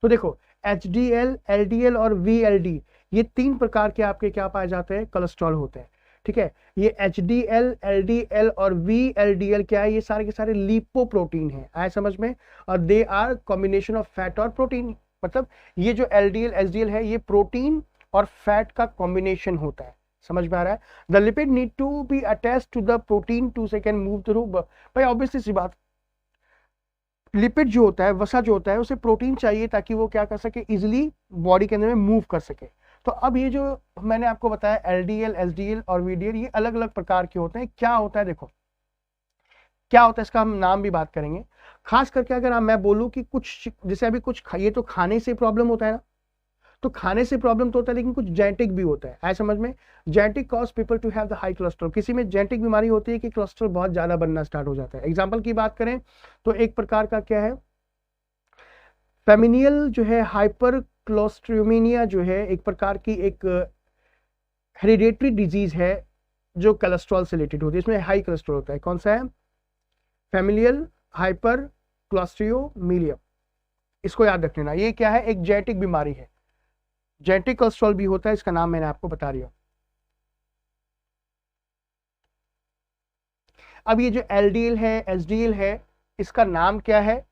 तो देखो HDL, LDL और VLD, ये तीन प्रकार के आपके क्या पाए जाते हैं, कोलेस्ट्रॉल होते हैं, ठीक है। ये HDL, LDL और VLDL क्या है, ये सारे के सारे लिपोप्रोटीन है। आए समझ में। और they are combination of fat और प्रोटीन, मतलब ये जो LDL, HDL है ये प्रोटीन और फैट का कॉम्बिनेशन होता है। समझ में आ रहा है। The lipid need to be attached to the protein to से कैन मूव थ्रू। भाई ऑब्वियसली सी बात, लिपिड जो होता है, वसा जो होता है, उसे प्रोटीन चाहिए ताकि वो क्या कर सके, इजिली बॉडी के अंदर में मूव कर सके। तो अब ये जो मैंने आपको बताया LDL, HDL और VDL, ये अलग अलग प्रकार के होते हैं। क्या होता है, देखो क्या होता है, इसका हम नाम भी बात करेंगे। खास करके अगर मैं बोलूं कि कुछ, जैसे अभी कुछ ये तो खाने से प्रॉब्लम होता है ना, तो खाने से प्रॉब्लम तो होता है, लेकिन कुछ जेनेटिक भी होता है, आए समझ में। Genetic cause people to have the high cholesterol, किसी में जेनेटिक बीमारी होती है कि कोलेस्ट्रॉल बहुत ज्यादा बनना स्टार्ट हो जाता है। एग्जाम्पल की बात करें तो एक प्रकार का क्या है, फेमिनियल जो है हाइपर कोलेस्ट्रोमिनिया जो है एक प्रकार की एक हेरिडेटरी डिजीज है जो कोलेस्ट्रॉल से रिलेटेड होती है, इसमें हाई कोलेस्ट्रॉल होता है। कौन सा है? फेमिलियल हाइपर कोलेस्ट्रोमिनिया, इसको याद रख लेना। ये क्या है? एक जेनेटिक बीमारी है, जेनेटिक कोलेस्ट्रॉल भी होता है, इसका नाम मैंने आपको बता दिया। अब ये जो एलडीएल है, एसडीएल है, इसका नाम क्या है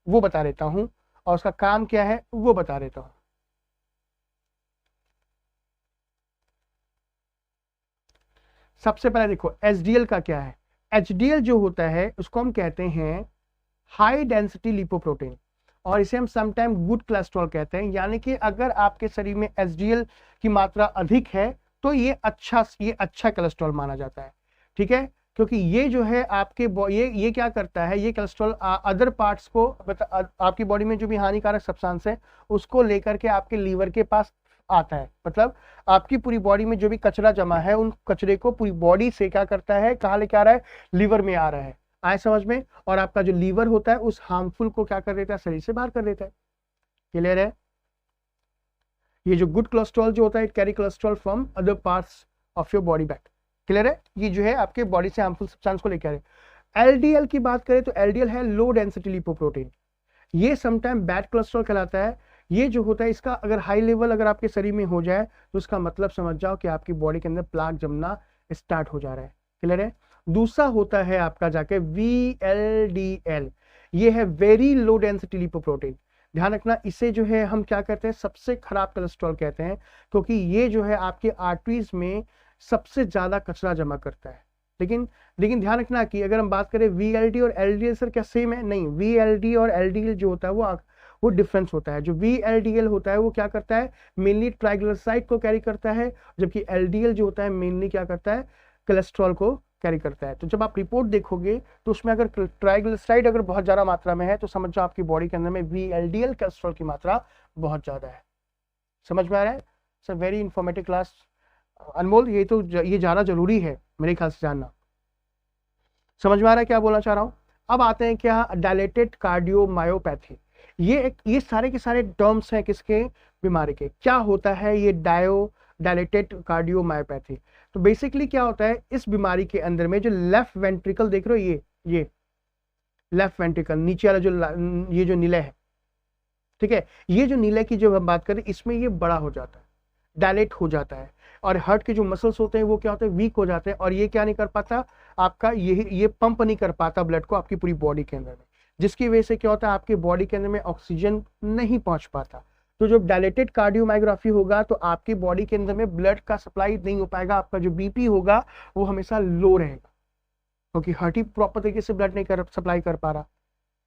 वो बता देता हूं, और उसका काम क्या है वो बता देता हूं। सबसे पहले देखो एसडीएल का क्या है। एचडीएल जो होता है उसको हम कहते हैं हाई डेंसिटी लिपोप्रोटीन, और इसे हम समटाइम गुड कोलेस्ट्रॉल कहते हैं। यानी कि अगर आपके शरीर में एसडीएल की मात्रा अधिक है तो ये अच्छा कोलेस्ट्रॉल माना जाता है, ठीक है। क्योंकि ये जो है आपके ये क्या करता है, ये कोलेस्ट्रॉल अदर पार्ट्स को आपकी बॉडी में जो भी हानिकारक सब्सटेंस है उसको लेकर के आपके लीवर के पास आता है। मतलब आपकी पूरी बॉडी में जो भी कचरा जमा है उन कचरे को पूरी बॉडी से क्या करता है, कहाँ लेके आ रहा है, लीवर में आ रहा है, आए समझ में। और आपका जो लीवर होता है उस हार्मफुल को क्या कर देता है, शरीर से बाहर कर देता है। क्लियर है? ये जो गुड कोलेस्ट्रॉल जो होता है it carry cholesterol from other parts of your body back. Clear है? ये जो है आपके बॉडी से हार्मफुल सब्सटेंस को लेकर आ रहे। एलडीएल की बात करें तो एलडीएल है लो डेंसिटी लिपोप्रोटीन, ये समटाइम बैड कोलेस्ट्रॉल कहलाता है। ये जो होता है इसका अगर हाई लेवल अगर आपके शरीर में हो जाए तो उसका मतलब समझ जाओ कि आपकी बॉडी के अंदर प्लाक जमना स्टार्ट हो जा रहा है। क्लियर है? दूसरा होता है आपका जाके VLDL, ये है वेरी लो डेंसिटी लिपोप्रोटीन। ध्यान रखना, इसे जो है हम क्या कहते हैं, सबसे खराब कोलेस्ट्रॉल कहते हैं, क्योंकि ये जो है आपके आर्टरीज में सबसे ज्यादा कचरा जमा करता है। लेकिन ध्यान रखना कि अगर हम बात करें VLD और LDL सर क्या सेम है? नहीं, VLD और LDL जो होता है वो डिफरेंस होता है। जो VLDL होता है वो क्या करता है, मेनली ट्राइग्लिसराइड को कैरी करता है, जबकि LDL जो होता है मेनली क्या करता है, कोलेस्ट्रॉल को कैरी करता है। तो जब आप रिपोर्ट देखोगे तो उसमें अगर ट्राइग्लिसराइड अगर बहुत ज्यादा मात्रा में है तो समझ जाओ आपकी बॉडी के अंदर में VLDL कोलेस्ट्रॉल की मात्रा बहुत ज्यादा है। समझ में आ रहा है? सर वेरी इंफॉर्मेटिव क्लास अनमोल, ये जाना जरूरी है मेरे ख्याल से जानना। समझ में आ रहा है क्या बोलना चाह रहा हूं? अब आते हैं क्या, डायलेटेड कार्डियोमायोपैथी। ये सारे के सारे टर्म्स हैं किसके, बीमारी के। क्या होता है ये डायलेटेड कार्डियोमायोपैथी? तो बेसिकली क्या होता है, इस बीमारी के अंदर में जो लेफ्ट वेंट्रिकल देख रहे हो, ये लेफ्ट वेंट्रिकल नीचे वाला जो ये जो नीले है, ठीक है, ये जो नीले की जो हम बात करें इसमें ये बड़ा हो जाता है, डायलेट हो जाता है, और हार्ट के जो मसल्स होते हैं वो क्या होते हैं, वीक हो जाते हैं, और ये क्या नहीं कर पाता आपका, ये पंप नहीं कर पाता ब्लड को आपकी पूरी बॉडी के अंदर में, जिसकी वजह से क्या होता है आपके बॉडी के अंदर में ऑक्सीजन नहीं पहुंच पाता। तो जब डायलेटेड कार्डियोमायोग्राफी होगा तो आपकी बॉडी के अंदर में ब्लड का सप्लाई नहीं हो पाएगा, आपका जो बीपी होगा वो हमेशा लो रहेगा, क्योंकि हार्ट ही प्रॉपर तरीके से ब्लड नहीं सप्लाई कर पा रहा।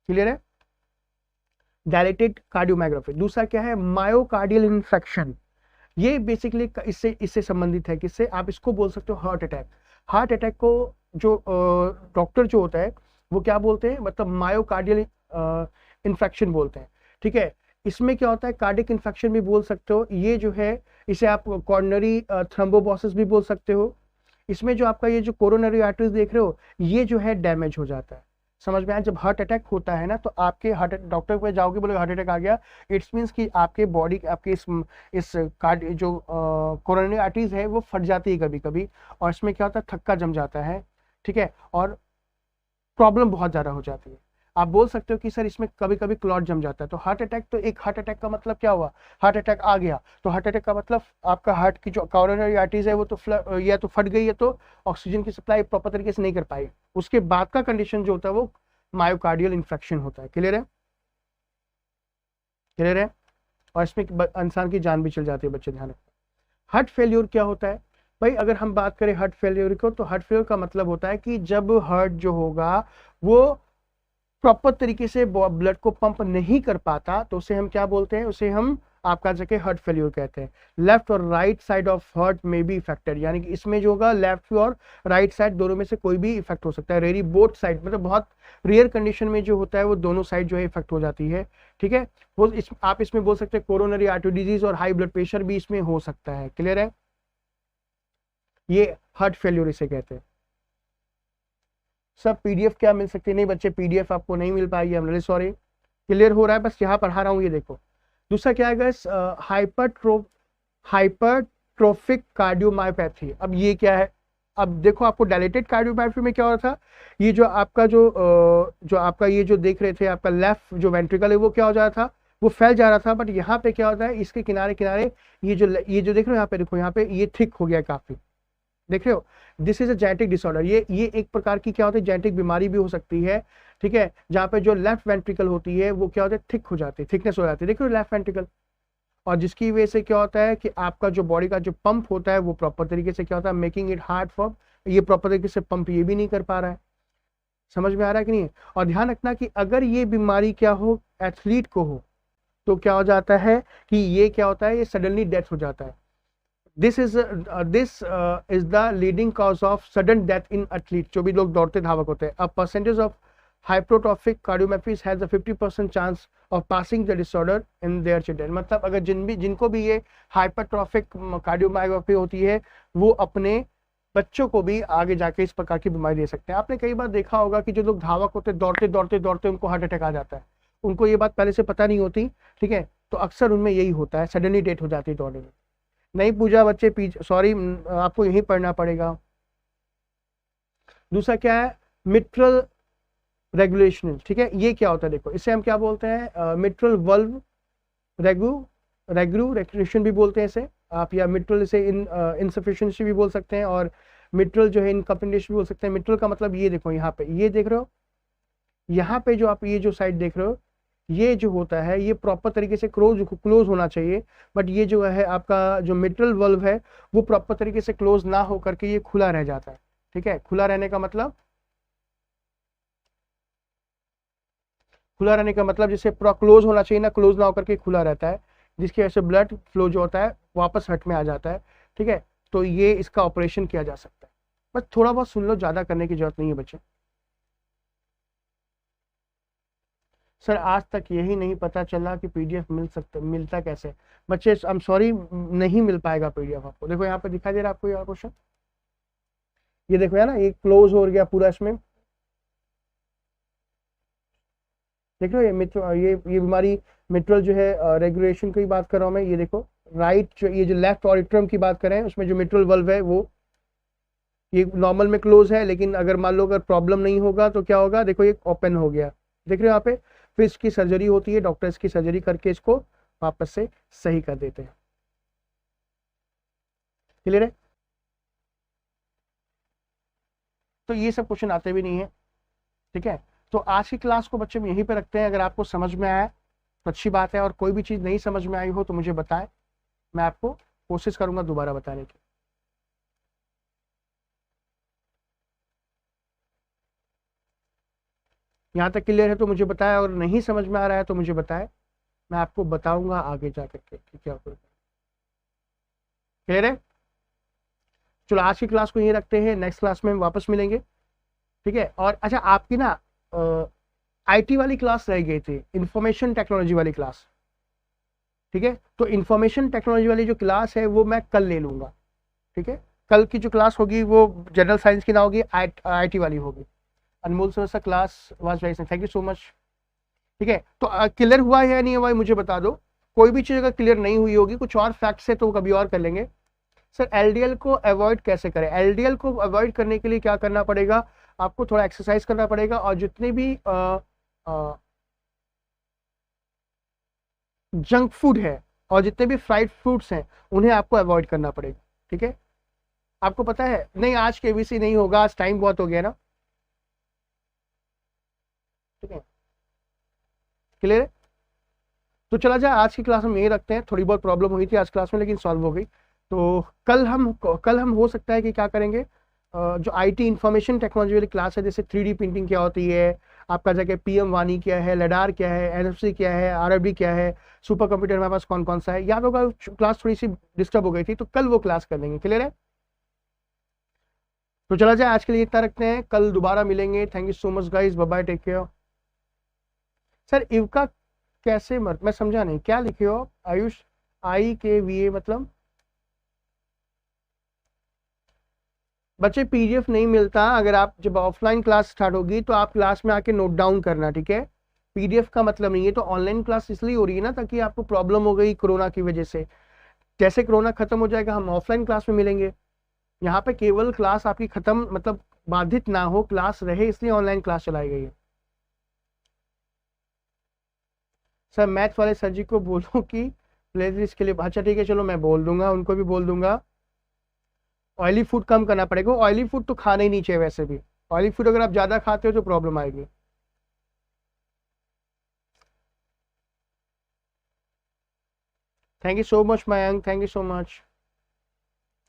क्लियर है? डायलेटेड कार्डियोमायोग्राफी। दूसरा क्या है, मायोकार्डियल इन्फेक्शन। ये बेसिकली इससे संबंधित है, किससे, आप इसको बोल सकते हो हार्ट अटैक। हार्ट अटैक को जो डॉक्टर जो होता है वो क्या बोलते हैं, मतलब मायोकार्डियल इन्फेक्शन बोलते हैं, ठीक है। इसमें क्या होता है, कार्डियक इन्फेक्शन भी बोल सकते हो, ये जो है इसे आप कॉर्नरी थ्रोम्बोसिस भी बोल सकते हो। इसमें जो आपका ये जो कोरोनरी आर्टरीज देख रहे हो ये जो है डैमेज हो जाता है। समझ में आया? जब हार्ट अटैक होता है ना तो आपके डॉक्टर पे जाओगे, बोले हार्ट अटैक आ गया, इट्स मीन्स कि आपके बॉडी आपके इस कार्ड जो कोरोनरी आर्टरीज है वो फट जाती है कभी कभी, और इसमें क्या होता है, थक्का जम जाता है, ठीक है, और प्रॉब्लम बहुत ज्यादा हो जाती है। आप बोल सकते हो कि सर इसमें कभी कभी क्लॉट जम जाता है। तो हार्ट अटैक, तो एक हार्ट अटैक का मतलब क्या हुआ, हार्ट अटैक आ गया तो हार्ट अटैक का मतलब आपका हार्ट की जो कोरोनरी आर्टरीज है वो तो या तो फट गई है, तो ऑक्सीजन की सप्लाई प्रॉपर तरीके से नहीं कर पाई, उसके बाद का कंडीशन जो होता है वो मायोकार्डियल इन्फेक्शन होता है। क्लियर है? क्लियर है? और इसमें इंसान की जान भी चल जाती है, बच्चे ध्यान रखना। हार्ट फेल्योर क्या होता है भाई, अगर हम बात करें हार्ट फेल्योर को, तो हार्ट फेल्योर का मतलब होता है कि जब हार्ट जो होगा वो प्रॉपर तरीके से ब्लड को पंप नहीं कर पाता तो उसे हम क्या बोलते हैं, उसे हम आपका जगह हार्ट फेल्यूर कहते हैं। लेफ्ट और राइट साइड ऑफ हार्ट में बी इफेक्टेड, यानी कि इसमें जो होगा लेफ्ट और राइट साइड दोनों में से कोई भी इफेक्ट हो सकता है। रेरी बोथ साइड, मतलब बहुत रेयर कंडीशन में जो होता है वो दोनों साइड जो है इफेक्ट हो जाती है। ठीक है, वो आप इसमें बोल सकते हैं कोरोनरी आर्टरी डिजीज और हाई ब्लड प्रेशर भी इसमें हो सकता है। क्लियर है, ये हार्ट फेल्यूर इसे कहते हैं। सब पीडीएफ क्या मिल सकती है? नहीं बच्चे, पीडीएफ आपको नहीं मिल पाएगी, I am really sorry. Clear हो रहा है? बस यहाँ पढ़ा रहा हूँ, ये देखो। दूसरा क्या है गाइस? Hypertrophic cardiomyopathy. अब ये क्या है? अब देखो, आपको डायलेटेड कार्डियोमायोपैथी में क्या हो रहा था, ये जो आपका जो आपका ये जो देख रहे थे, आपका लेफ्ट जो वेंट्रिकल है वो क्या हो जा रहा था, वो फैल जा रहा था। बट यहाँ पे क्या होता है, इसके किनारे किनारे ये जो देख रहे हो यहाँ पे, देखो यहाँ पे ये थिक हो गया काफी, देख रहे हो। This is a genetic disorder. ये एक प्रकार की क्या होती है, जेनेटिक बीमारी भी हो सकती है। ठीक है, जहाँ पे जो लेफ्ट वेंट्रिकल होती है वो क्या होता है, थिक हो जाती है, थिकनेस हो जाती है, देख रहे हो लेफ्ट वेंट्रिकल। और जिसकी वजह से क्या होता है कि आपका जो बॉडी का जो पंप होता है वो प्रॉपर तरीके से क्या होता है, मेकिंग इट हार्ड फॉर, ये प्रॉपर तरीके से पंप ये भी नहीं कर पा रहा है। समझ में आ रहा है कि नहीं? और ध्यान रखना कि अगर ये बीमारी क्या हो, एथलीट को हो, तो क्या हो जाता है कि ये क्या होता है, ये सडनली डेथ हो जाता है। This is the leading cause of sudden death in athlete, जो भी लोग दौड़ते धावक होते हैं। A percentage of hypertrophic cardiomyopathy has a 50% chance of passing the disorder in their children. मतलब अगर जिनको भी ये हाइपरट्रोफिक कार्डियोमायोपैथी होती है, वो अपने बच्चों को भी आगे जाके इस प्रकार की बीमारी दे सकते हैं। आपने कई बार देखा होगा कि जो लोग धावक होते हैं, दौड़ते दौड़ते दौड़ते उनको हार्ट अटैक आ जाता है, उनको ये बात पहले से पता नहीं होती। ठीक है, तो अक्सर उनमें यही होता है, सडनली डेथ हो जाती है दौड़ने में। नहीं पूछा बच्चे, सॉरी, आपको यही पढ़ना पड़ेगा। दूसरा क्या है, मिट्रल रेगुलेशन। ठीक है, ये क्या होता है, देखो इसे हम क्या बोलते हैं, मिट्रल वल्व रेगुलेशन भी बोलते हैं इसे आप, या मिट्रल इसे इनसफिशिएंसी भी बोल सकते हैं, और मिट्रल जो है इनकम्प्लीटेशन भी बोल सकते हैं। मिट्रल का मतलब ये देखो, यहाँ पे ये देख रहे हो, यहाँ पे जो आप ये जो साइड देख रहे हो, ये जो होता है ये प्रॉपर तरीके से क्लोज होना चाहिए। बट ये जो है आपका जो मिट्रल वल्व है वो प्रॉपर तरीके से क्लोज ना हो करके ये खुला रह जाता है। ठीक है, खुला रहने का मतलब जैसे पूरा क्लोज होना चाहिए ना, क्लोज ना होकर के खुला रहता है, जिसकी वजह से ब्लड फ्लो जो होता है वापस हट में आ जाता है। ठीक है, तो ये इसका ऑपरेशन किया जा सकता है। बस थोड़ा बहुत सुन लो, ज्यादा करने की जरूरत नहीं है बच्चे। सर आज तक यही नहीं पता चला कि पीडीएफ मिलता कैसे? बच्चे आई एम सॉरी, नहीं मिल पाएगा पीडीएफ आपको। देखो यहाँ पे दिखाई दे रहा है आपको ये क्वेश्चन, ये देखो है ना, ये क्लोज हो गया पूरा इसमें, देख लो ये बीमारी मिट्रल जो है रेगुलेशन की बात कर रहा हूँ मैं। ये देखो राइट जो ये जो लेफ्ट ऑडिट्रम की बात करें, उसमें जो मिट्रल वल्व है वो ये नॉर्मल में क्लोज है, लेकिन अगर मान लो अगर प्रॉब्लम नहीं होगा तो क्या होगा, देखो ये ओपन हो गया, देख रहे हो यहाँ पे। फिर इसकी सर्जरी होती है, डॉक्टर इसकी सर्जरी करके इसको वापस से सही कर देते हैं। क्लियर है? तो ये सब क्वेश्चन आते भी नहीं है। ठीक है, तो आज की क्लास को बच्चे हम यहीं पे रखते हैं। अगर आपको समझ में आया तो अच्छी बात है, और कोई भी चीज नहीं समझ में आई हो तो मुझे बताएं, मैं आपको कोशिश करूंगा दोबारा बताने की। यहाँ तक क्लियर है तो मुझे बताएं, और नहीं समझ में आ रहा है तो मुझे बताएं, मैं आपको बताऊंगा आगे जाकर के क्या करूँ। क्लियर है? चलो आज की क्लास को यहीं रखते हैं, नेक्स्ट क्लास में हम वापस मिलेंगे। ठीक है, और अच्छा आपकी ना आईटी वाली क्लास रह गई थी, इंफॉर्मेशन टेक्नोलॉजी वाली क्लास। ठीक है, तो इंफॉर्मेशन टेक्नोलॉजी वाली जो क्लास है वो मैं कल ले लूंगा। ठीक है, कल की जो क्लास होगी वो जनरल साइंस की ना होगी, आईटी वाली होगी। अनमोल सर सा class was very, thank you so much. ठीक है, तो क्लियर हुआ है या नहीं हुआ मुझे बता दो। कोई भी चीज अगर क्लियर नहीं हुई होगी, कुछ और फैक्ट्स है तो कभी और कर लेंगे। सर एलडीएल को अवॉइड कैसे करें? एलडीएल को अवॉइड करने के लिए क्या करना पड़ेगा, आपको थोड़ा एक्सरसाइज करना पड़ेगा, और जितने भी जंक फूड है और जितने भी फ्राइड फ्रूट्स हैं उन्हें आपको अवॉइड करना पड़ेगा। ठीक है, आपको पता है नहीं आज केबीसी नहीं होगा, आज टाइम बहुत हो गया ना। ठीक है, क्लियर है? तो चला जाए, आज की क्लास हम यही रखते हैं। थोड़ी बहुत प्रॉब्लम हुई थी आज क्लास में, लेकिन सॉल्व हो गई। तो कल हम हो सकता है कि क्या करेंगे, जो आईटी इंफॉर्मेशन टेक्नोलॉजी वाली क्लास है, जैसे 3D प्रिंटिंग क्या होती है, आपका जाके पीएम वानी क्या है, लडार क्या है, एनएफसी क्या है, आरएबडी क्या है, सुपर कंप्यूटर हमारे पास कौन कौन सा है। याद होगा क्लास थोड़ी सी डिस्टर्ब हो गई थी, तो कल वो क्लास कर देंगे। क्लियर है? तो चला जाए, आज के लिए इतना रखते हैं, कल दोबारा मिलेंगे। Thank you so much guys, bye bye, take care. Sir इवका कैसे मैं समझा नहीं, क्या लिखे हो आयुष? IKVA मतलब? बच्चे पीडीएफ नहीं मिलता, अगर आप जब ऑफलाइन क्लास स्टार्ट होगी तो आप क्लास में आके नोट डाउन करना, ठीक है? पीडीएफ का मतलब नहीं है। तो ऑनलाइन क्लास इसलिए हो रही है ना, ताकि आपको प्रॉब्लम हो गई कोरोना की वजह से। जैसे कोरोना खत्म हो जाएगा हम ऑफलाइन क्लास में मिलेंगे। यहाँ पे केवल क्लास आपकी खत्म, मतलब बाधित ना हो, क्लास रहे, इसलिए ऑनलाइन क्लास चलाई गई है। सर मैथ्स वाले सर जी को बोलो कि प्लेलिस्ट के लिए, अच्छा ठीक है चलो मैं बोल दूंगा, उनको भी बोल दूंगा। ऑयली फूड कम करना पड़ेगा, ऑयली फूड तो खाना ही नहीं चाहिए वैसे भी। ऑयली फूड अगर आप ज़्यादा खाते हो तो प्रॉब्लम आएगी। Thank you so much Mayank, thank you so much.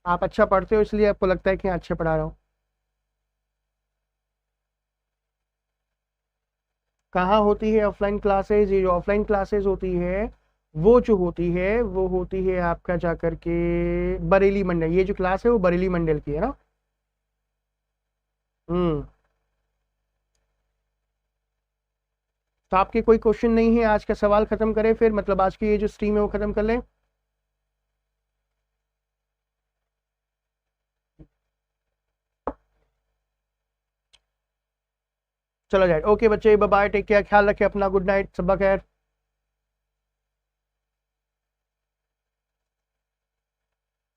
आप अच्छा पढ़ते हो इसलिए आपको लगता है कि अच्छे पढ़ा रहा हूँ। कहाँ होती है ऑफलाइन क्लासेज? ये जो ऑफलाइन क्लासेज होती है वो जो होती है वो होती है आपका जा करके बरेली मंडल। ये जो क्लास है वो बरेली मंडल की है ना। हम्म। तो आपके कोई क्वेश्चन नहीं है? आज का सवाल खत्म करें फिर, मतलब आज की ये जो स्ट्रीम है वो खत्म कर लें। चलो जाए, ओके बच्चे, बाय बाय, टेक केयर, ख्याल रखें अपना, गुड नाइट, सबा खैर।